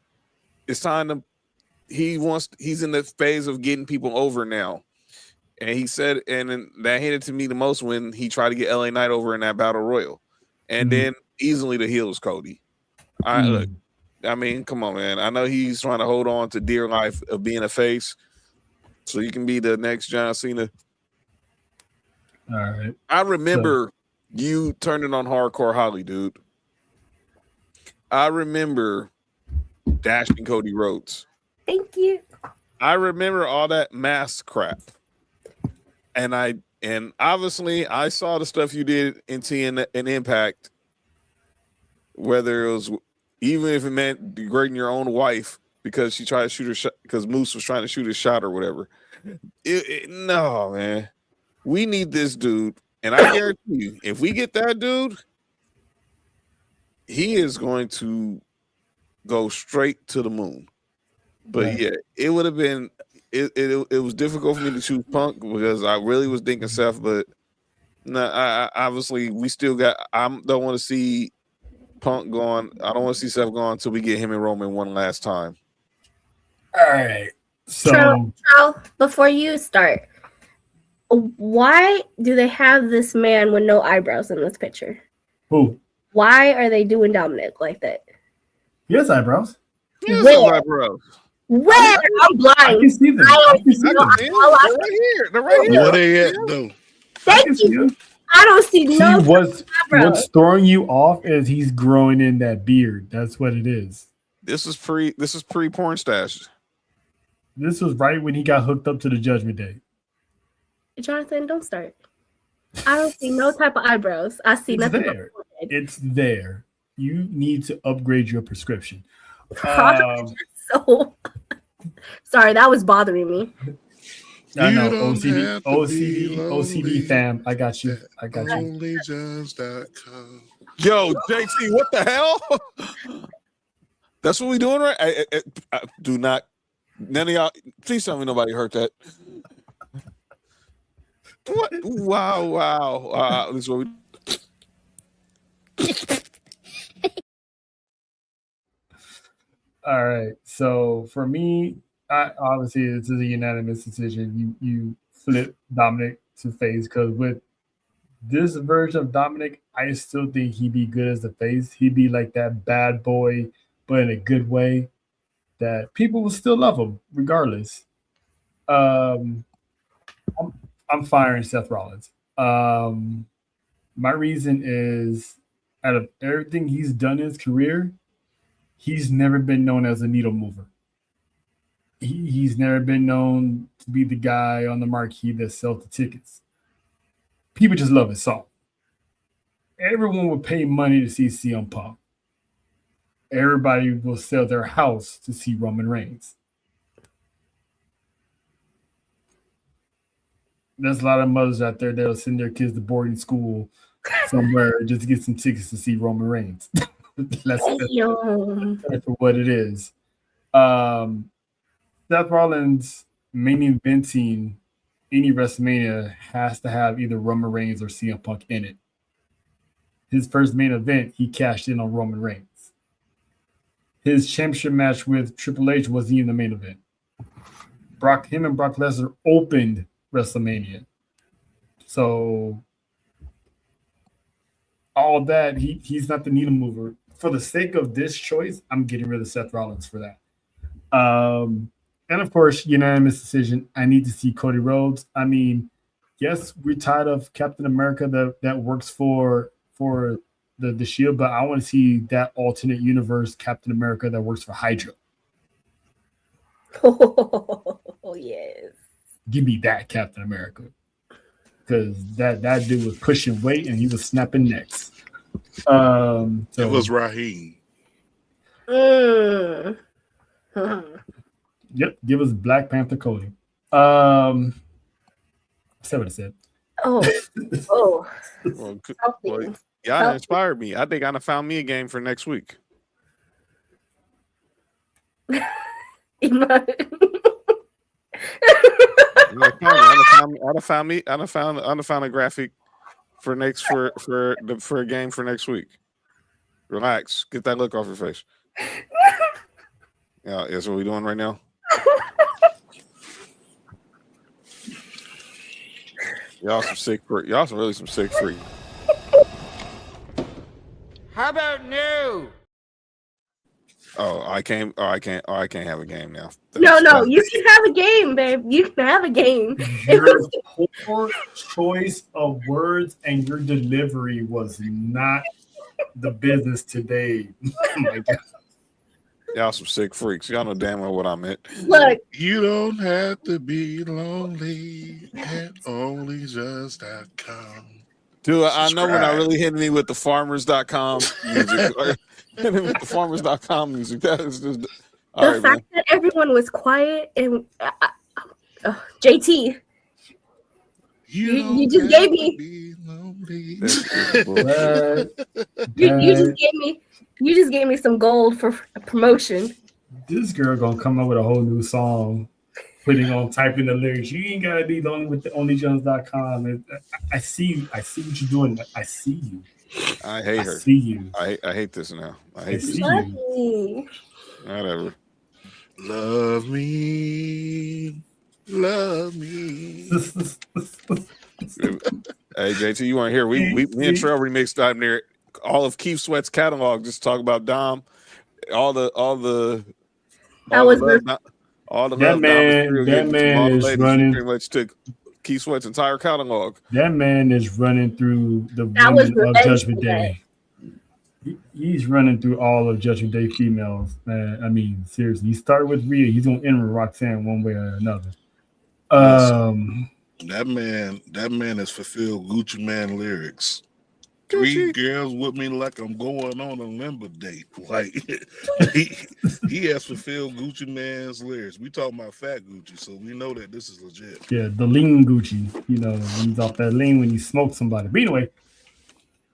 it's time to. He's in the phase of getting people over now, and he said, and that hit it to me the most when he tried to get LA Knight over in that battle royal, and then easily the heel is Cody. Look, I mean, come on, man. I know he's trying to hold on to dear life of being a face. So you can be the next John Cena. All right. I remember you turning on Hardcore Holly, dude. I remember dashing Cody Rhodes. Thank you. I remember all that mask crap. And obviously I saw the stuff you did in TN and Impact, whether it was even if it meant degrading your own wife because she tried to shoot her shot because Moose was trying to shoot his shot or whatever. No, man. We need this dude. And I guarantee you, if we get that dude, he is going to go straight to the moon. But yeah, it would have been it was difficult for me to choose Punk because I really was thinking Seth, but no, I obviously we still got. I don't want to see Punk going. I don't want to see Seth going until we get him and Roman one last time. All right. So, Charles, before you start, why do they have this man with no eyebrows in this picture? who? Why are they doing Dominic like that? He has eyebrows. He has Where? some eyebrows. Where? I'm blind. I can see them. I I can see I them. can see them. They're right here. They're right here. What they at though? I can Thank see you. them. I don't see See, no what's eyebrows. throwing you off is he's growing in that beard. That's what it is. This is pre porn stash. This was right when he got hooked up to the Judgment Day. Jonathan, don't start. I don't see no type of eyebrows. I see It's nothing. there. It's there. You need to upgrade your prescription. So sorry, that was bothering me. I know. You don't OCD, have to be OCD lonely. fam. I got you. I got you. Onlyjust.com. Yo, JT, what the hell? That's what we doing, right? I do not. None of y'all. Please tell me nobody heard that. What? Wow. This is what we. All right. So for me, obviously this is a unanimous decision. You flip Dominic to face because with this version of Dominic, I still think he'd be good as a face. He'd be like that bad boy, but in a good way. That people will still love him regardless. I'm firing Seth Rollins. My reason is out of everything he's done in his career, he's never been known as a needle mover. He's never been known to be the guy on the marquee that sells the tickets. People just love his song. Everyone would pay money to see CM Punk. Everybody will sell their house to see Roman Reigns. There's a lot of mothers out there that'll send their kids to boarding school somewhere just to get some tickets to see Roman Reigns. That's for what it is. Seth Rollins main eventing any WrestleMania has to have either Roman Reigns or CM Punk in it. His first main event, he cashed in on Roman Reigns. His championship match with Triple H wasn't even the main event. Him and Brock Lesnar opened WrestleMania. So all that, he's not the needle mover. For the sake of this choice, I'm getting rid of Seth Rollins for that. And of course, unanimous decision. I need to see Cody Rhodes. I mean, yes, we're tired of Captain America that works for the Shield, but I want to see that alternate universe Captain America that works for Hydra. Oh yes. Give me that Captain America. Because that dude was pushing weight and he was snapping necks. It was Raheem. Yep, give us Black Panther Cody. I said what I said. Oh. Well, y'all inspired me. I think I found me a game for next week. I found a graphic for a game for next week. Relax, get that look off your face. Yeah, that's what we're doing right now. Y'all some sick freak. Y'all some really some sick freak. How about no? I can't have a game now. No, you can have a game, babe. You can have a game. Your poor choice of words and your delivery was not the business today. Oh my God. Y'all some sick freaks. Y'all know damn well what I meant. Look, You don't have to be lonely at onlyjust.com. Dude, I know we're not really hitting me with the farmers.com music. Hitting me with the farmers.com music. That is just the fact that everyone was quiet and JT, You just gave me. You just gave me some gold for promotion. This girl gonna come up with a whole new song, typing the lyrics. You ain't gotta be the only with the onlyjones.com. I see what you're doing. I see you. I hate her. I see you. I hate this now. I hate this. You. Whatever. Love me. Hey JT, you weren't here. Me and Trell remixed time there. All of Keith Sweat's catalog. Just talk about Dom. All the that man is running. Pretty much took Keith Sweat's entire catalog. That man is running through the women of Judgment Day. He's running through all of Judgment Day females, man. I mean, seriously. He started with Rhea. He's gonna end with Roxanne one way or another. That man has fulfilled Gucci Man lyrics. 3 girls with me like I'm going on a limber date. Like he has fulfilled Gucci Man's lyrics. We talking about fat Gucci, so we know that this is legit. Yeah, the lean Gucci. You know, he's off that lean when you smoke somebody. But anyway,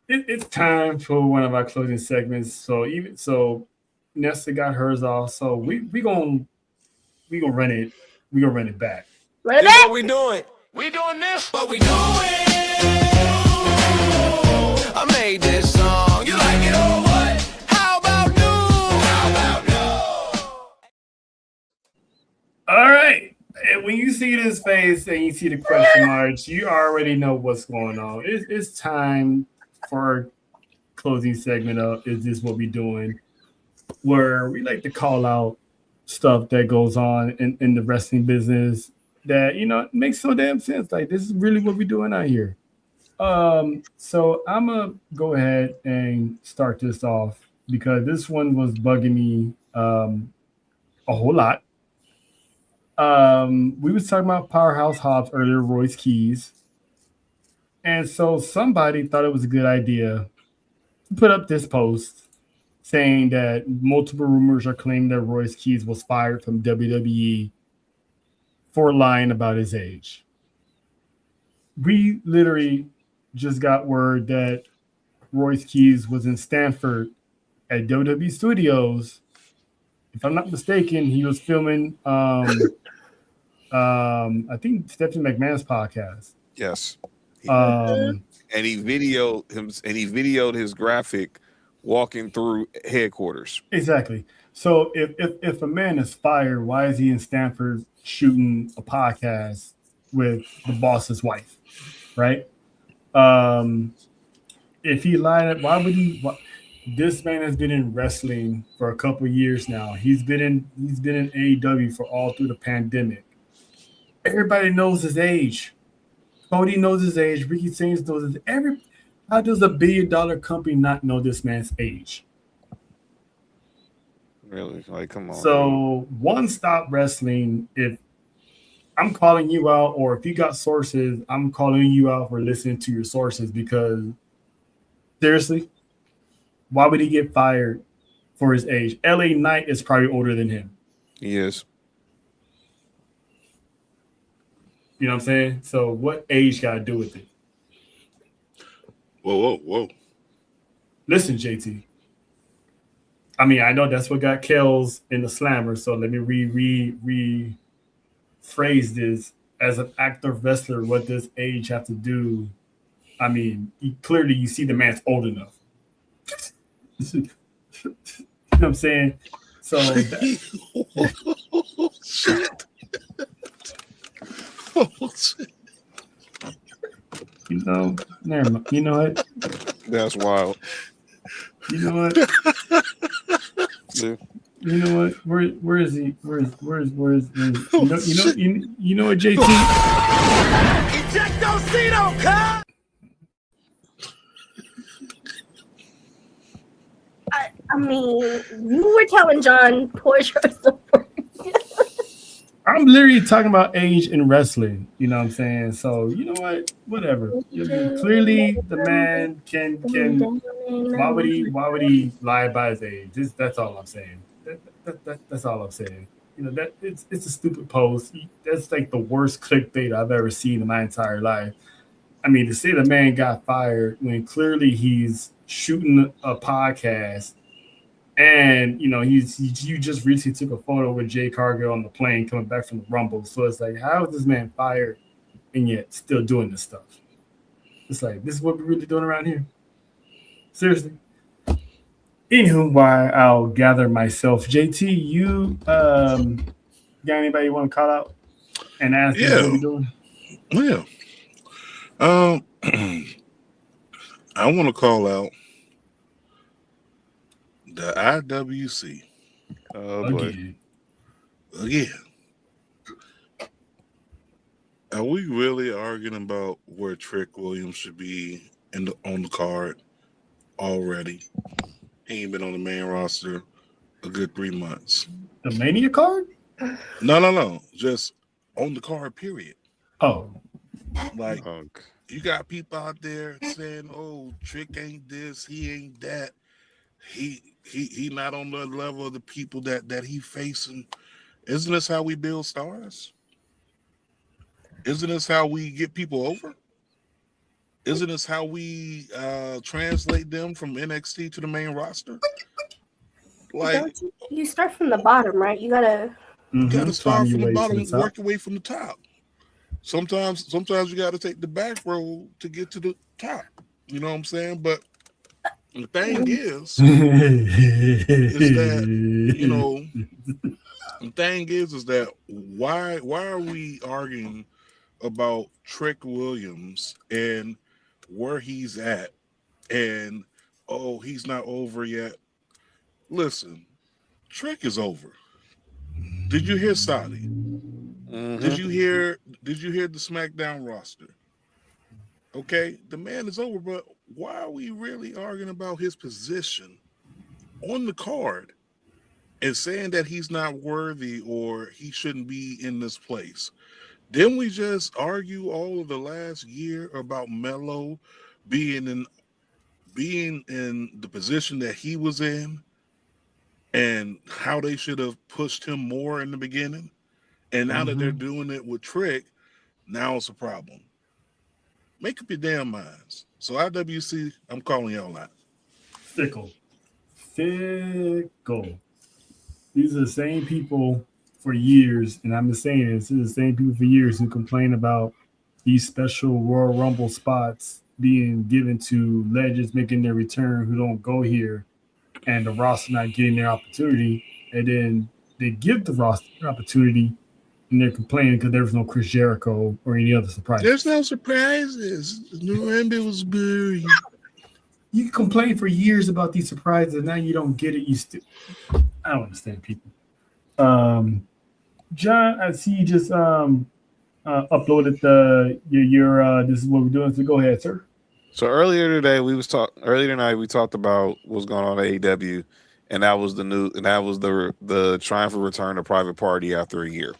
it's time for one of our closing segments. So Nessa got hers off. So we gonna run it. We gonna run it back. Run it back. What we doing? We doing this. What we doing? I made this song. You like it or what? How about no? All right. And when you see this face and you see the question marks, you already know what's going on. It's time for our closing segment of Is This What We Doing? Where we like to call out stuff that goes on in the wrestling business that, you know, makes so damn sense. Like, this is really what we're doing out here. So I'm gonna go ahead and start this off because this one was bugging me a whole lot. We was talking about Powerhouse Hobbs earlier, Royce Keys, and so somebody thought it was a good idea to put up this post saying that multiple rumors are claiming that Royce Keys was fired from WWE for lying about his age. We literally just got word that Royce Keys was in Stanford at WWE Studios. If I'm not mistaken, he was filming I think Stephanie McMahon's podcast. Yes. And he videoed his graphic walking through headquarters. Exactly. So if a man is fired, why is he in Stanford shooting a podcast with the boss's wife? Right? If he lied, why would he? This man has been in wrestling for a couple of years now. He's been in AEW for all through the pandemic. Everybody knows his age. Cody knows his age. Ricky Sainz knows his age. How does a $1 billion company not know this man's age? Really? Like, come on. So, One Stop Wrestling, if I'm calling you out, or if you got sources, I'm calling you out for listening to your sources, because seriously, why would he get fired for his age? LA Knight is probably older than him. He is. You know what I'm saying? So what age got to do with it? Whoa. Listen, JT. I mean, I know that's what got Kells in the Slammer, so let me rephrase this. As an active wrestler, what does age have to do? I mean, clearly you see the man's old enough. You know what I'm saying? So you know, never mind. You know what? That's wild. You know what? Yeah. You know what? Where is he? Where's you know what, JT? Ejectocito, cut! I mean, you were telling John Porsche story. I'm literally talking about age in wrestling. You know what I'm saying? So you know what? Whatever. Clearly, the man can. Why would he lie about his age? That's all I'm saying. That's all I'm saying. that it's a stupid post. That's like the worst clickbait I've ever seen in my entire life. I mean, to say the man got fired when clearly he's shooting a podcast, and you just recently took a photo with Jay Cargill on the plane coming back from the Rumble. So it's like, how is this man fired and yet still doing this stuff? It's like, this is what we're really doing around here. Seriously. Anywho, why I'll gather myself. JT, you got anybody you want to call out and ask them what we're doing? Yeah. I want to call out the IWC. Oh boy. Again. Are we really arguing about where Trick Williams should be on the card already? He ain't been on the main roster a good 3 months. The Mania card? No. Just on the card, period. Oh. Like, you got people out there saying, oh, Trick ain't this, he ain't that. He not on the level of the people that he facing. Isn't this how we build stars? Isn't this how we get people over? Isn't this how we translate them from NXT to the main roster? Like, you start from the bottom, right? You gotta start from the bottom and work your way from the top. Sometimes you got to take the back road to get to the top. You know what I'm saying? But the thing is that why are we arguing about Trick Williams and where he's at, and he's not over yet? Listen, Trick is over. Did you hear Saudi? Mm-hmm. Did you hear the SmackDown roster? Okay, the man is over, but why are we really arguing about his position on the card and saying that he's not worthy or he shouldn't be in this place? Didn't we just argue all of the last year about Melo being in the position that he was in and how they should have pushed him more in the beginning? And now that they're doing it with Trick, now it's a problem. Make up your damn minds. So IWC, I'm calling y'all out. Fickle. These are the same people for years, and I'm just saying this is the same people for years who complain about these special Royal Rumble spots being given to legends making their return who don't go here, and the roster not getting their opportunity, and then they give the roster an opportunity, and they're complaining because there was no Chris Jericho or any other surprises. There's no surprises. November was buried. You complain for years about these surprises, and now you don't get it. I don't understand people. John, I see you just uploaded your this is what we're doing. So go ahead, sir. So earlier tonight we talked about what's going on at AEW, and that was the triumphant return of Private Party after a year.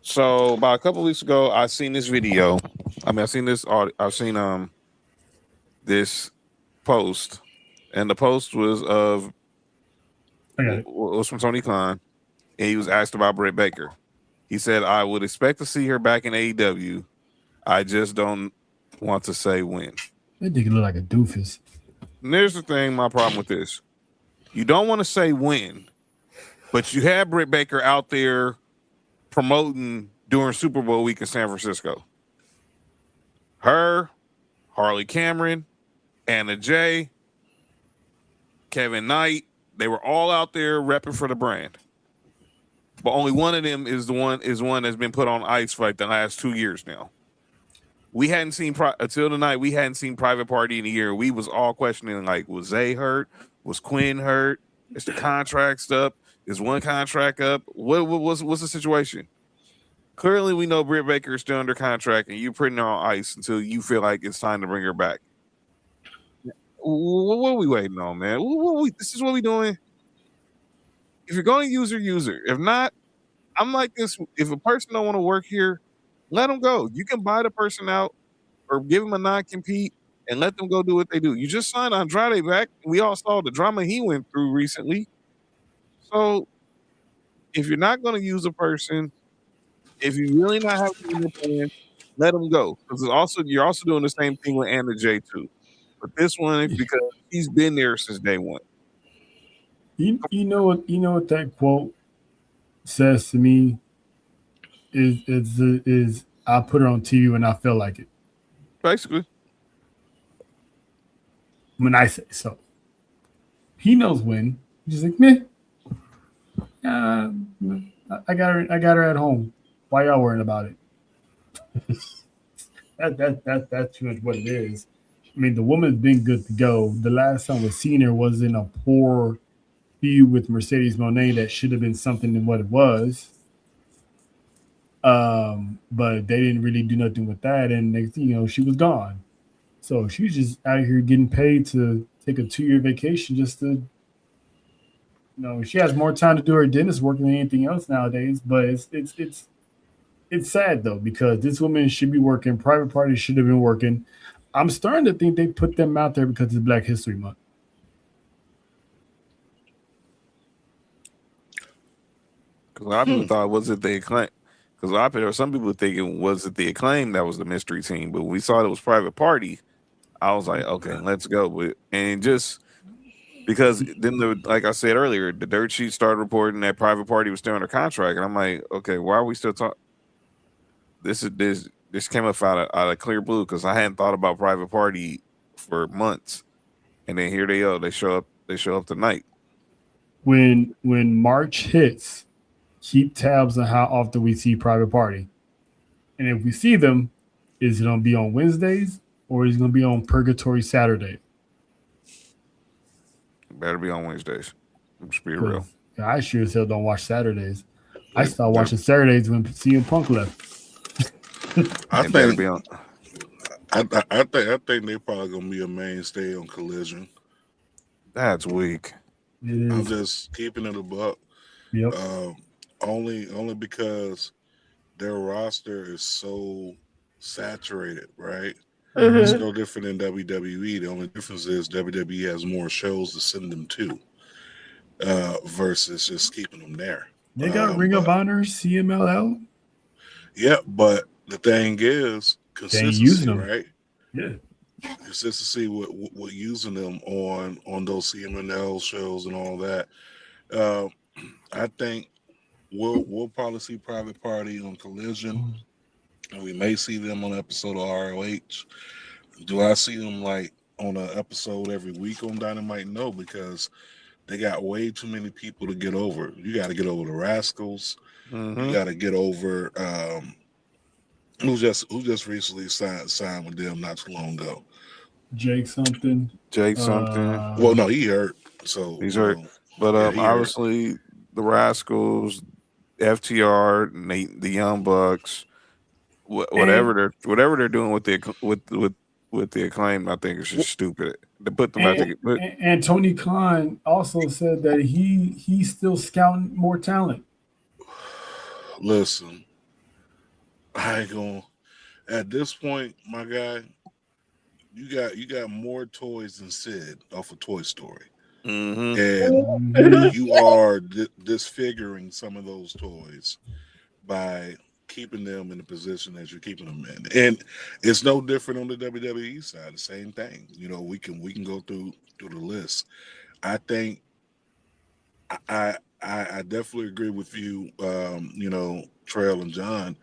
So about a couple of weeks ago, I seen this video. I've seen this post, and the post was from Tony Khan, and he was asked about Britt Baker. He said, "I would expect to see her back in AEW. I just don't want to say when." That nigga look like a doofus. And here's the thing, my problem with this. You don't want to say when, but you have Britt Baker out there promoting during Super Bowl week in San Francisco. Her, Harley Cameron, Anna Jay, Kevin Knight, they were all out there repping for the brand. But only one of them is one that's been put on ice for like the last 2 years now. We hadn't seen until tonight. We hadn't seen Private Party in a year. We was all questioning, like, was Zay hurt? Was Quinn hurt? Is the contract up? Is one contract up? What's the situation? Clearly, we know Britt Baker is still under contract, and you're putting her on ice until you feel like it's time to bring her back. What are we waiting on, man? This is what we're doing. If you're going to use her. If not, I'm like this. If a person don't want to work here, let them go. You can buy the person out or give them a non-compete and let them go do what they do. You just signed Andrade back. We all saw the drama he went through recently. So if you're not going to use a person, if you really not having a plan, let them go. Because you're also doing the same thing with Anna J too. But this one, because he's been there since day one. You know what that quote says to me is I put it on TV when I feel like it. Basically, When I say so. He knows when. He's just like, meh. I got her at home. Why y'all worrying about it? That's pretty much what it is. I mean, the woman's been good to go. The last time we seen her was in a poor feud with Mercedes Moné that should have been something than what it was. But they didn't really do nothing with that, and next thing you know, she was gone. So she's just out here getting paid to take a 2-year vacation just to, she has more time to do her dentist work than anything else nowadays. But it's sad though, because this woman should be working. Private Party should have been working. I'm starting to think they put them out there because it's Black History Month. because a lot of people thought was it the Acclaim. Because some people thinking was it the Acclaim that was the mystery team, but when we saw it was Private Party, I was like, okay, let's go. And just because then, like I said earlier, the dirt sheet started reporting that Private Party was still under contract, and I'm like, okay, why are we still talking? This came up out of clear blue because I hadn't thought about Private Party for months, and then here they go. They show up tonight. When March hits, keep tabs on how often we see Private Party, and if we see them, is it going to be on Wednesdays or is it going to be on Purgatory Saturday? Better be on Wednesdays. Let's be real. I sure as hell don't watch Saturdays. I started watching Saturdays when CM Punk left. I think they're probably gonna be a mainstay on Collision. That's weak. I'm just keeping it a buck. Yep. Only because their roster is so saturated, right? Mm-hmm. It's no different than WWE. The only difference is WWE has more shows to send them to, versus just keeping them there. They got Ring of Honor, CMLL. Yeah, but the thing is consistency, right? Yeah. Consistency with using them on those CMLL shows and all that. I think we'll probably see Private Party on Collision, and we may see them on an episode of ROH. Do I see them like on an episode every week on Dynamite? No, because they got way too many people to get over. You got to get over the Rascals. Mm-hmm. You got to get over who just recently signed with them not too long ago. Jake something. Well, no, he hurt. So he's hurt. But obviously the Rascals, FTR, the Young Bucks, whatever they're doing with the Acclaim, I think it's just stupid. They put them and Tony Khan also said that he's still scouting more talent. Listen, I ain't gonna. At this point, my guy, you got more toys than Sid off of Toy Story, and you are disfiguring some of those toys by keeping them in the position that you're keeping them in. And it's no different on the WWE side. The same thing. We can go through the list. I think I definitely agree with you. Trail and John.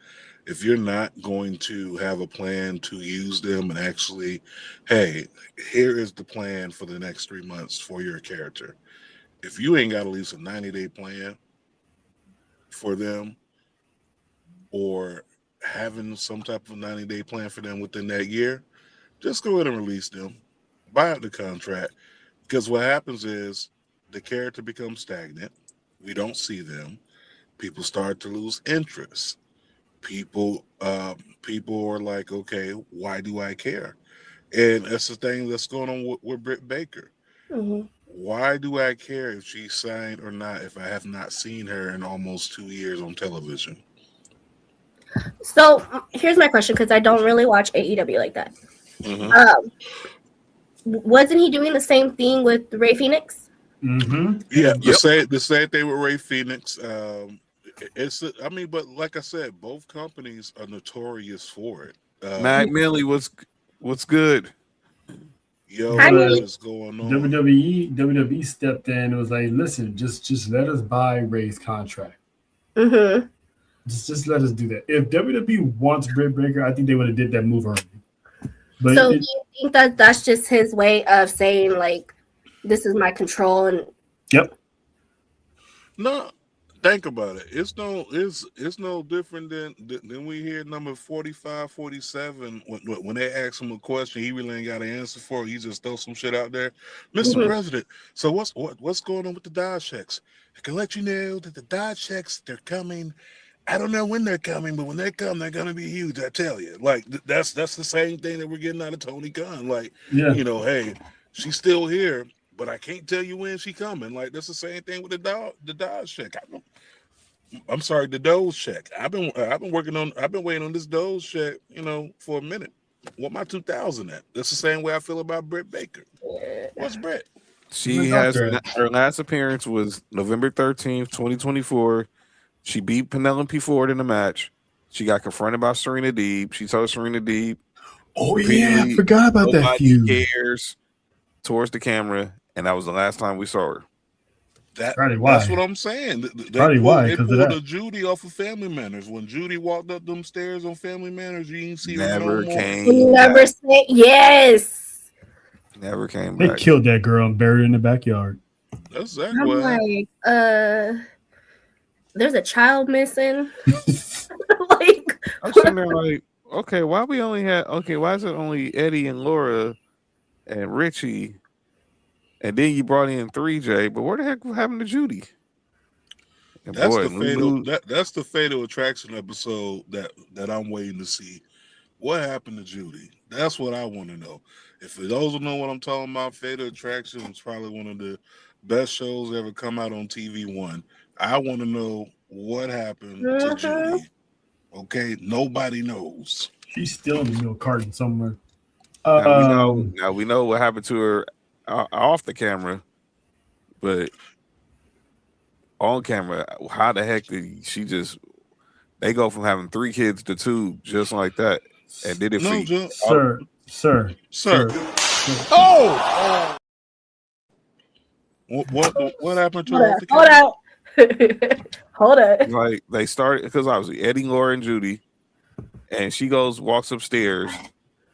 If you're not going to have a plan to use them and actually, hey, here is the plan for the next 3 months for your character. If you ain't got at least a 90-day plan for them, or having some type of 90-day plan for them within that year, just go ahead and release them. Buy out the contract. Because what happens is the character becomes stagnant. We don't see them. People start to lose interest. People are like, okay, why do I care? And that's the thing that's going on with Britt Baker. Mm-hmm. Why do I care if she's signed or not if I have not seen her in almost 2 years on television? So here's my question, because I don't really watch AEW like that. Mm-hmm. Wasn't he doing the same thing with Rey Fenix? Mm-hmm. Yeah, Yep. the same thing with Ray Phoenix. I mean, but like I said, both companies are notorious for it. Mac Millie, what's good? Yo, I what mean, is going on? WWE stepped in and was like, listen, just let us buy Ray's contract. mm-hmm. Just let us do that. If WWE wants Britt Baker, I think they would have did that move early. But So do you think that that's just his way of saying like, this is my control? And yep. No, think about it. It's no different than we hear number 45, 47 when they ask him a question he really ain't got an answer for. He just throw some shit out there. Mr. Mhm. President, so what's going on with the Dodge checks? I can let you know that the Dodge checks, they're coming. I don't know when they're coming, but when they come, they're gonna be huge. I tell you, like that's the same thing that we're getting out of Tony Khan. Like, Yeah. hey, she's still here, but I can't tell you when she coming. Like that's the same thing with the Dodge check. I'm sorry, the Doge check. I've been waiting on this Doge check, for a minute. What my 2000 at? That's the same way I feel about Britt Baker. What's Britt? She has her last appearance was November 13th, 2024. She beat Penelope Ford in a match. She got confronted by Serena Deeb. She told Serena Deeb, "Oh yeah, I forgot about that feud." Cares towards the camera, and that was the last time we saw her. That's what I'm saying. They pulled a Judy off of Family Manners. When Judy walked up them stairs on Family Manners, you didn't see her no more. Never say yes. Never came back. They killed that girl and buried her in the backyard. That's exactly what happened. There's a child missing. Like I'm sitting there like, okay, why is it only Eddie and Laura and Richie? And then you brought in 3J, but where the heck happened to Judy? And that's that's the fatal attraction episode that I'm waiting to see. What happened to Judy? That's what I want to know. If for those who know what I'm talking about, Fatal Attraction is probably one of the best shows ever come out on TV One. I want to know what happened to Judy. Okay, nobody knows. She's still in the milk carton somewhere. Now we know what happened to her off the camera, but on camera, how the heck did they go from having 3 kids to 2 just like that? And did it Sir. Oh! What happened to her? Hold on. Like they started because obviously Eddie, Laura, and Judy, and she walks upstairs.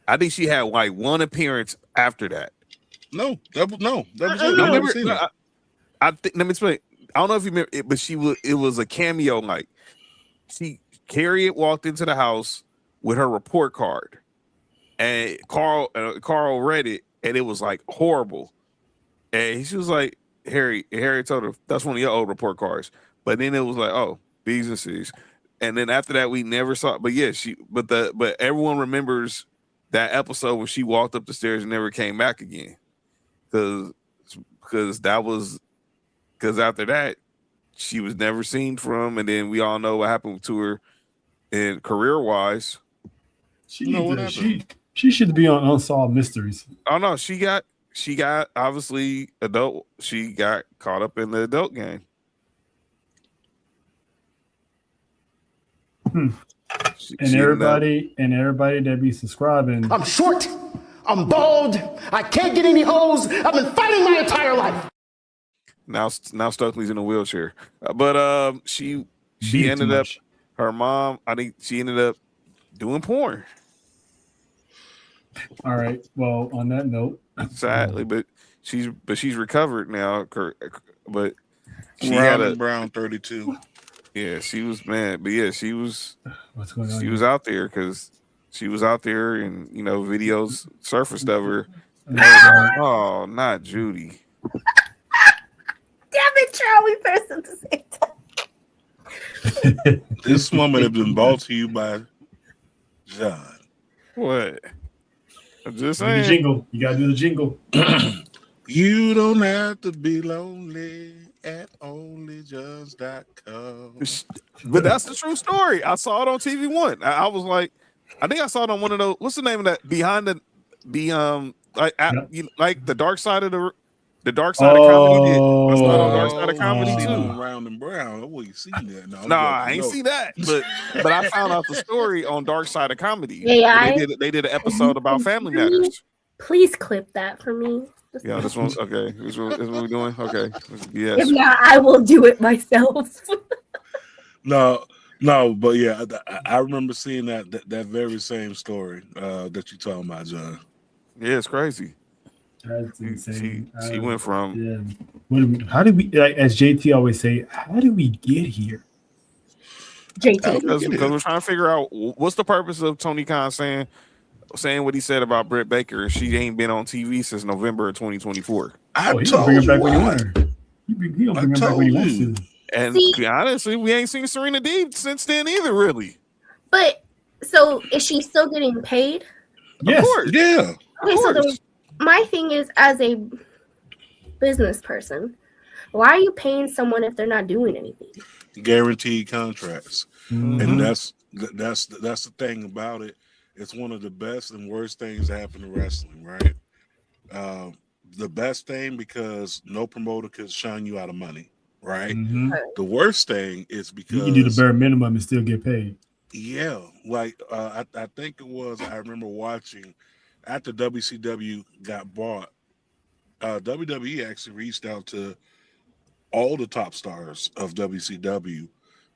I think she had like one appearance after that. No, that was it. I think. Let me explain. I don't know if you remember it, but it was a cameo. Like Harriet walked into the house with her report card, and Carl read it, and it was like horrible. And she was like, Harry told her that's one of your old report cards. But then it was like, oh, B's and C's. And then after that, we never saw. But yeah, but everyone remembers that episode where she walked up the stairs and never came back again. Because after that, she was never seen from, and then we all know what happened to her in career wise. She should be on Unsolved Mysteries. Oh no, she got obviously adult. She got caught up in the adult game. And everybody that be subscribing. I'm short. I'm bald. I can't get any hoes. I've been fighting my entire life. Now Stokely's in a wheelchair, but she ended up. Her mom, I think she ended up doing porn. All right. Well, on that note, sadly, but she's recovered now. But she had Brown 32. Yeah, she was mad, but yeah, she was. What's going on? She was out there because she was out there, and videos surfaced of her. And I was like, oh, not Judy. Damn it, Charlie! First at the same time. This woman has been brought to you by John. What? I'm just saying. The jingle. You gotta do the jingle. You don't have to be lonely at onlyjohns.com. But that's the true story. I saw it on TV One. I was like, I think I saw it on one of those. What's the name of that? Behind the like the dark side of the The Dark Side of Comedy did. Let's not on Oh, Dark Side of Comedy see too. them round and brown. Oh, you seen that? No, I'm Nah, joking. I ain't No. see that, but I found out the story on Dark Side of Comedy. Yeah, They did an episode about family matters. Please clip that for me. Yeah, this one. Okay, this is what we're doing. Okay, yes. If not, I will do it myself. No, but yeah, I remember seeing that very same story that you talking about, John. Yeah, it's crazy. That's insane. She went from. Yeah. How did we? Like, as JT always say, how did we get here? JT, Because we're trying to figure out what's the purpose of Tony Khan saying what he said about Britt Baker. She ain't been on TV since November of 2024. He gonna bring her back when he wants her. He gonna bring her back when he wants to. And to be honestly, we ain't seen Serena Deeb since then either, really. but so is she still getting paid? Yes. Of course. Yeah. Okay, so my thing is, as a business person, why are you paying someone if they're not doing anything? Guaranteed contracts, Mm-hmm. and that's the thing about it. It's one of the best and worst things that happen in wrestling, right? The best thing because no promoter could shine you out of money, right? Mm-hmm. The worst thing is because you can do the bare minimum and still get paid. Yeah, like I think it was. I remember watching after WCW got bought. WWE actually reached out to all the top stars of WCW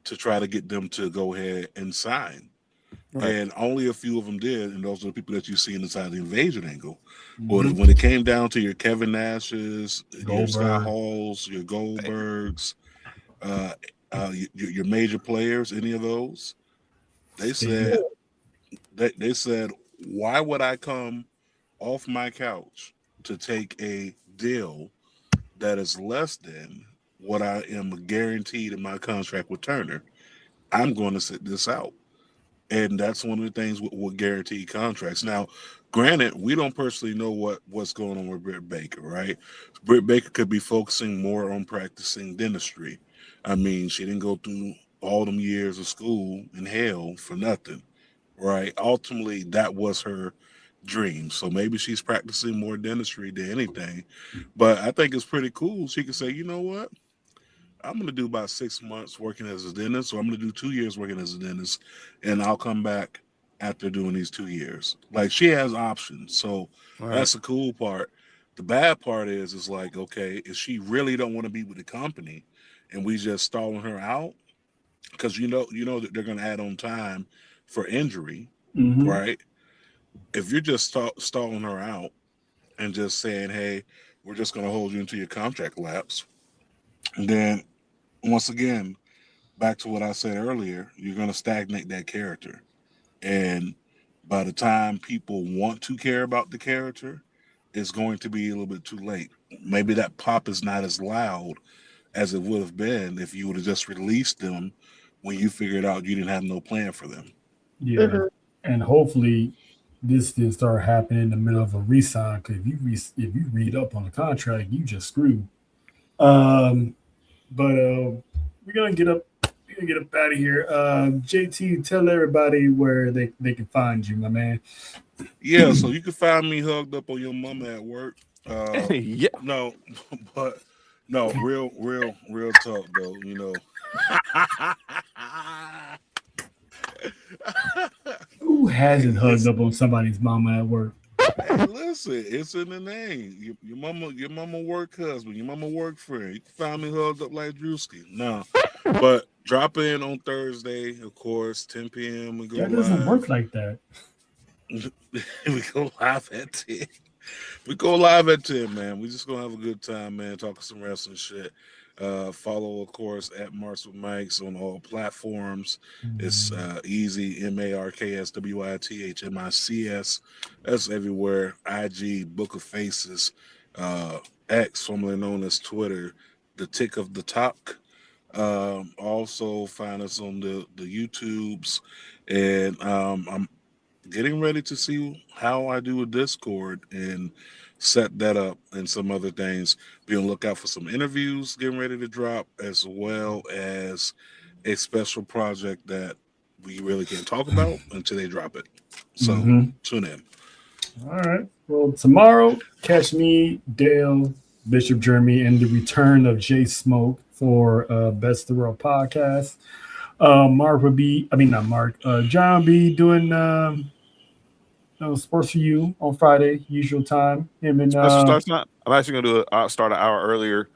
to try to get them to go ahead and sign. Right. And only a few of them did, and those are the people that you see inside the Invasion angle. Mm-hmm. When it came down to your Kevin Nashes, Goldberg. your Scott Halls, your Goldbergs, your major players, any of those, they said, why would I come off my couch to take a deal that is less than what I am guaranteed in my contract with Turner? I'm going to sit this out. And that's one of the things with guaranteed contracts. Now, granted, we don't personally know what's going on with Britt Baker, right? Britt Baker could be focusing more on practicing dentistry. I mean, she didn't go through all them years of school in hell for nothing, right? Ultimately, that was her dream. So maybe she's practicing more dentistry than anything. But I think it's pretty cool. She can say, you know what? I'm going to do about 6 months working as a dentist, or I'm going to do 2 years working as a dentist, and I'll come back after doing these 2 years. Like, she has options. So that's the cool part. The bad part is like, okay, if she really don't want to be with the company and we just stalling her out, because you know that they're going to add on time for injury, right? If you're just stalling her out and just saying, hey, we're just going to hold you until your contract lapse, then once again, back to what I said earlier, you're going to stagnate that character. And by the time people want to care about the character, it's going to be a little bit too late. Maybe that pop is not as loud as it would have been if you would have just released them when you figured out you didn't have no plan for them. Yeah. Mm-hmm. And hopefully this didn't start happening in the middle of a re-sign, because if you read up on the contract, you just screwed. But we're gonna get up out of here. JT, tell everybody where they can find you, my man. Yeah, so you can find me hugged up on your mama at work. Yeah. No, but no, real talk though, you know. Who hasn't hugged up on somebody's mama at work? Hey, listen, it's in the name. Your mama work husband, your mama work friend. You can find me hugged up like Drewski. No, but drop in on Thursday, of course, 10 p.m. We go live. That doesn't work like that. We go live at 10. We go live at 10, man. We just gonna have a good time, man. Talking some wrestling shit. Follow, of course, at Marks with Mikes on all platforms. It's easy, MarksWithMics. That's everywhere. IG, Book of Faces, X, formerly known as Twitter, the Tick of the Talk. Also find us on the YouTubes, and I'm getting ready to see how I do a Discord and set that up and some other things. Be on the lookout for some interviews getting ready to drop, as well as a special project that we really can't talk about until they drop it. So tune in. All right. Well, tomorrow, catch me, Dale, Bishop Jeremy, and the return of Jay Smoke for Best of the World podcast. Mark would be, I mean, not Mark, John will be doing Sports for You on Friday, usual time. Him and Special starts not. I'm actually going to start an hour earlier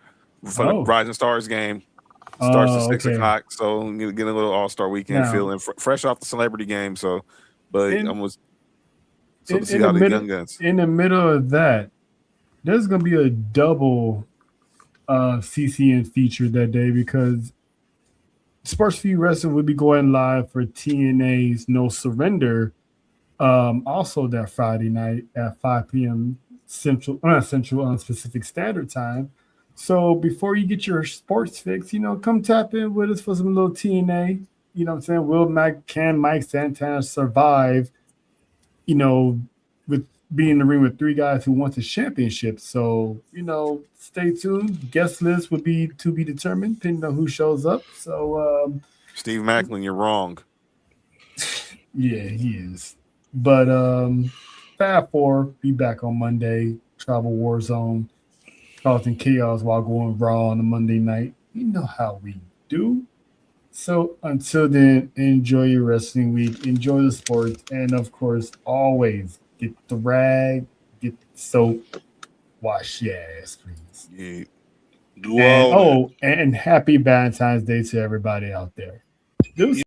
for the Rising Stars game. Starts at 6 o'clock, so I'm going to get a little All-Star weekend feeling fresh off the celebrity game. So, but almost to see how the young guns. In the middle of that, there's going to be a double CCN feature that day because Sports for You Wrestling will be going live for TNA's No Surrender also that Friday night at 5 p.m. Central Pacific Standard Time. So before you get your sports fix, come tap in with us for some little TNA. You know what I'm saying? Can Mike Santana survive, with being in the ring with 3 guys who want the championship? So, stay tuned. Guest list would be to be determined, depending on who shows up. So Steve Macklin, you're wrong. Yeah, he is. But Fab 4 be back on Monday. Travel War Zone. Causing chaos while going raw on a Monday night. You know how we do. So until then, enjoy your wrestling week. Enjoy the sports. And of course, always get the rag, get the soap, wash your ass, please. Yeah. And happy Valentine's Day to everybody out there. Deuces.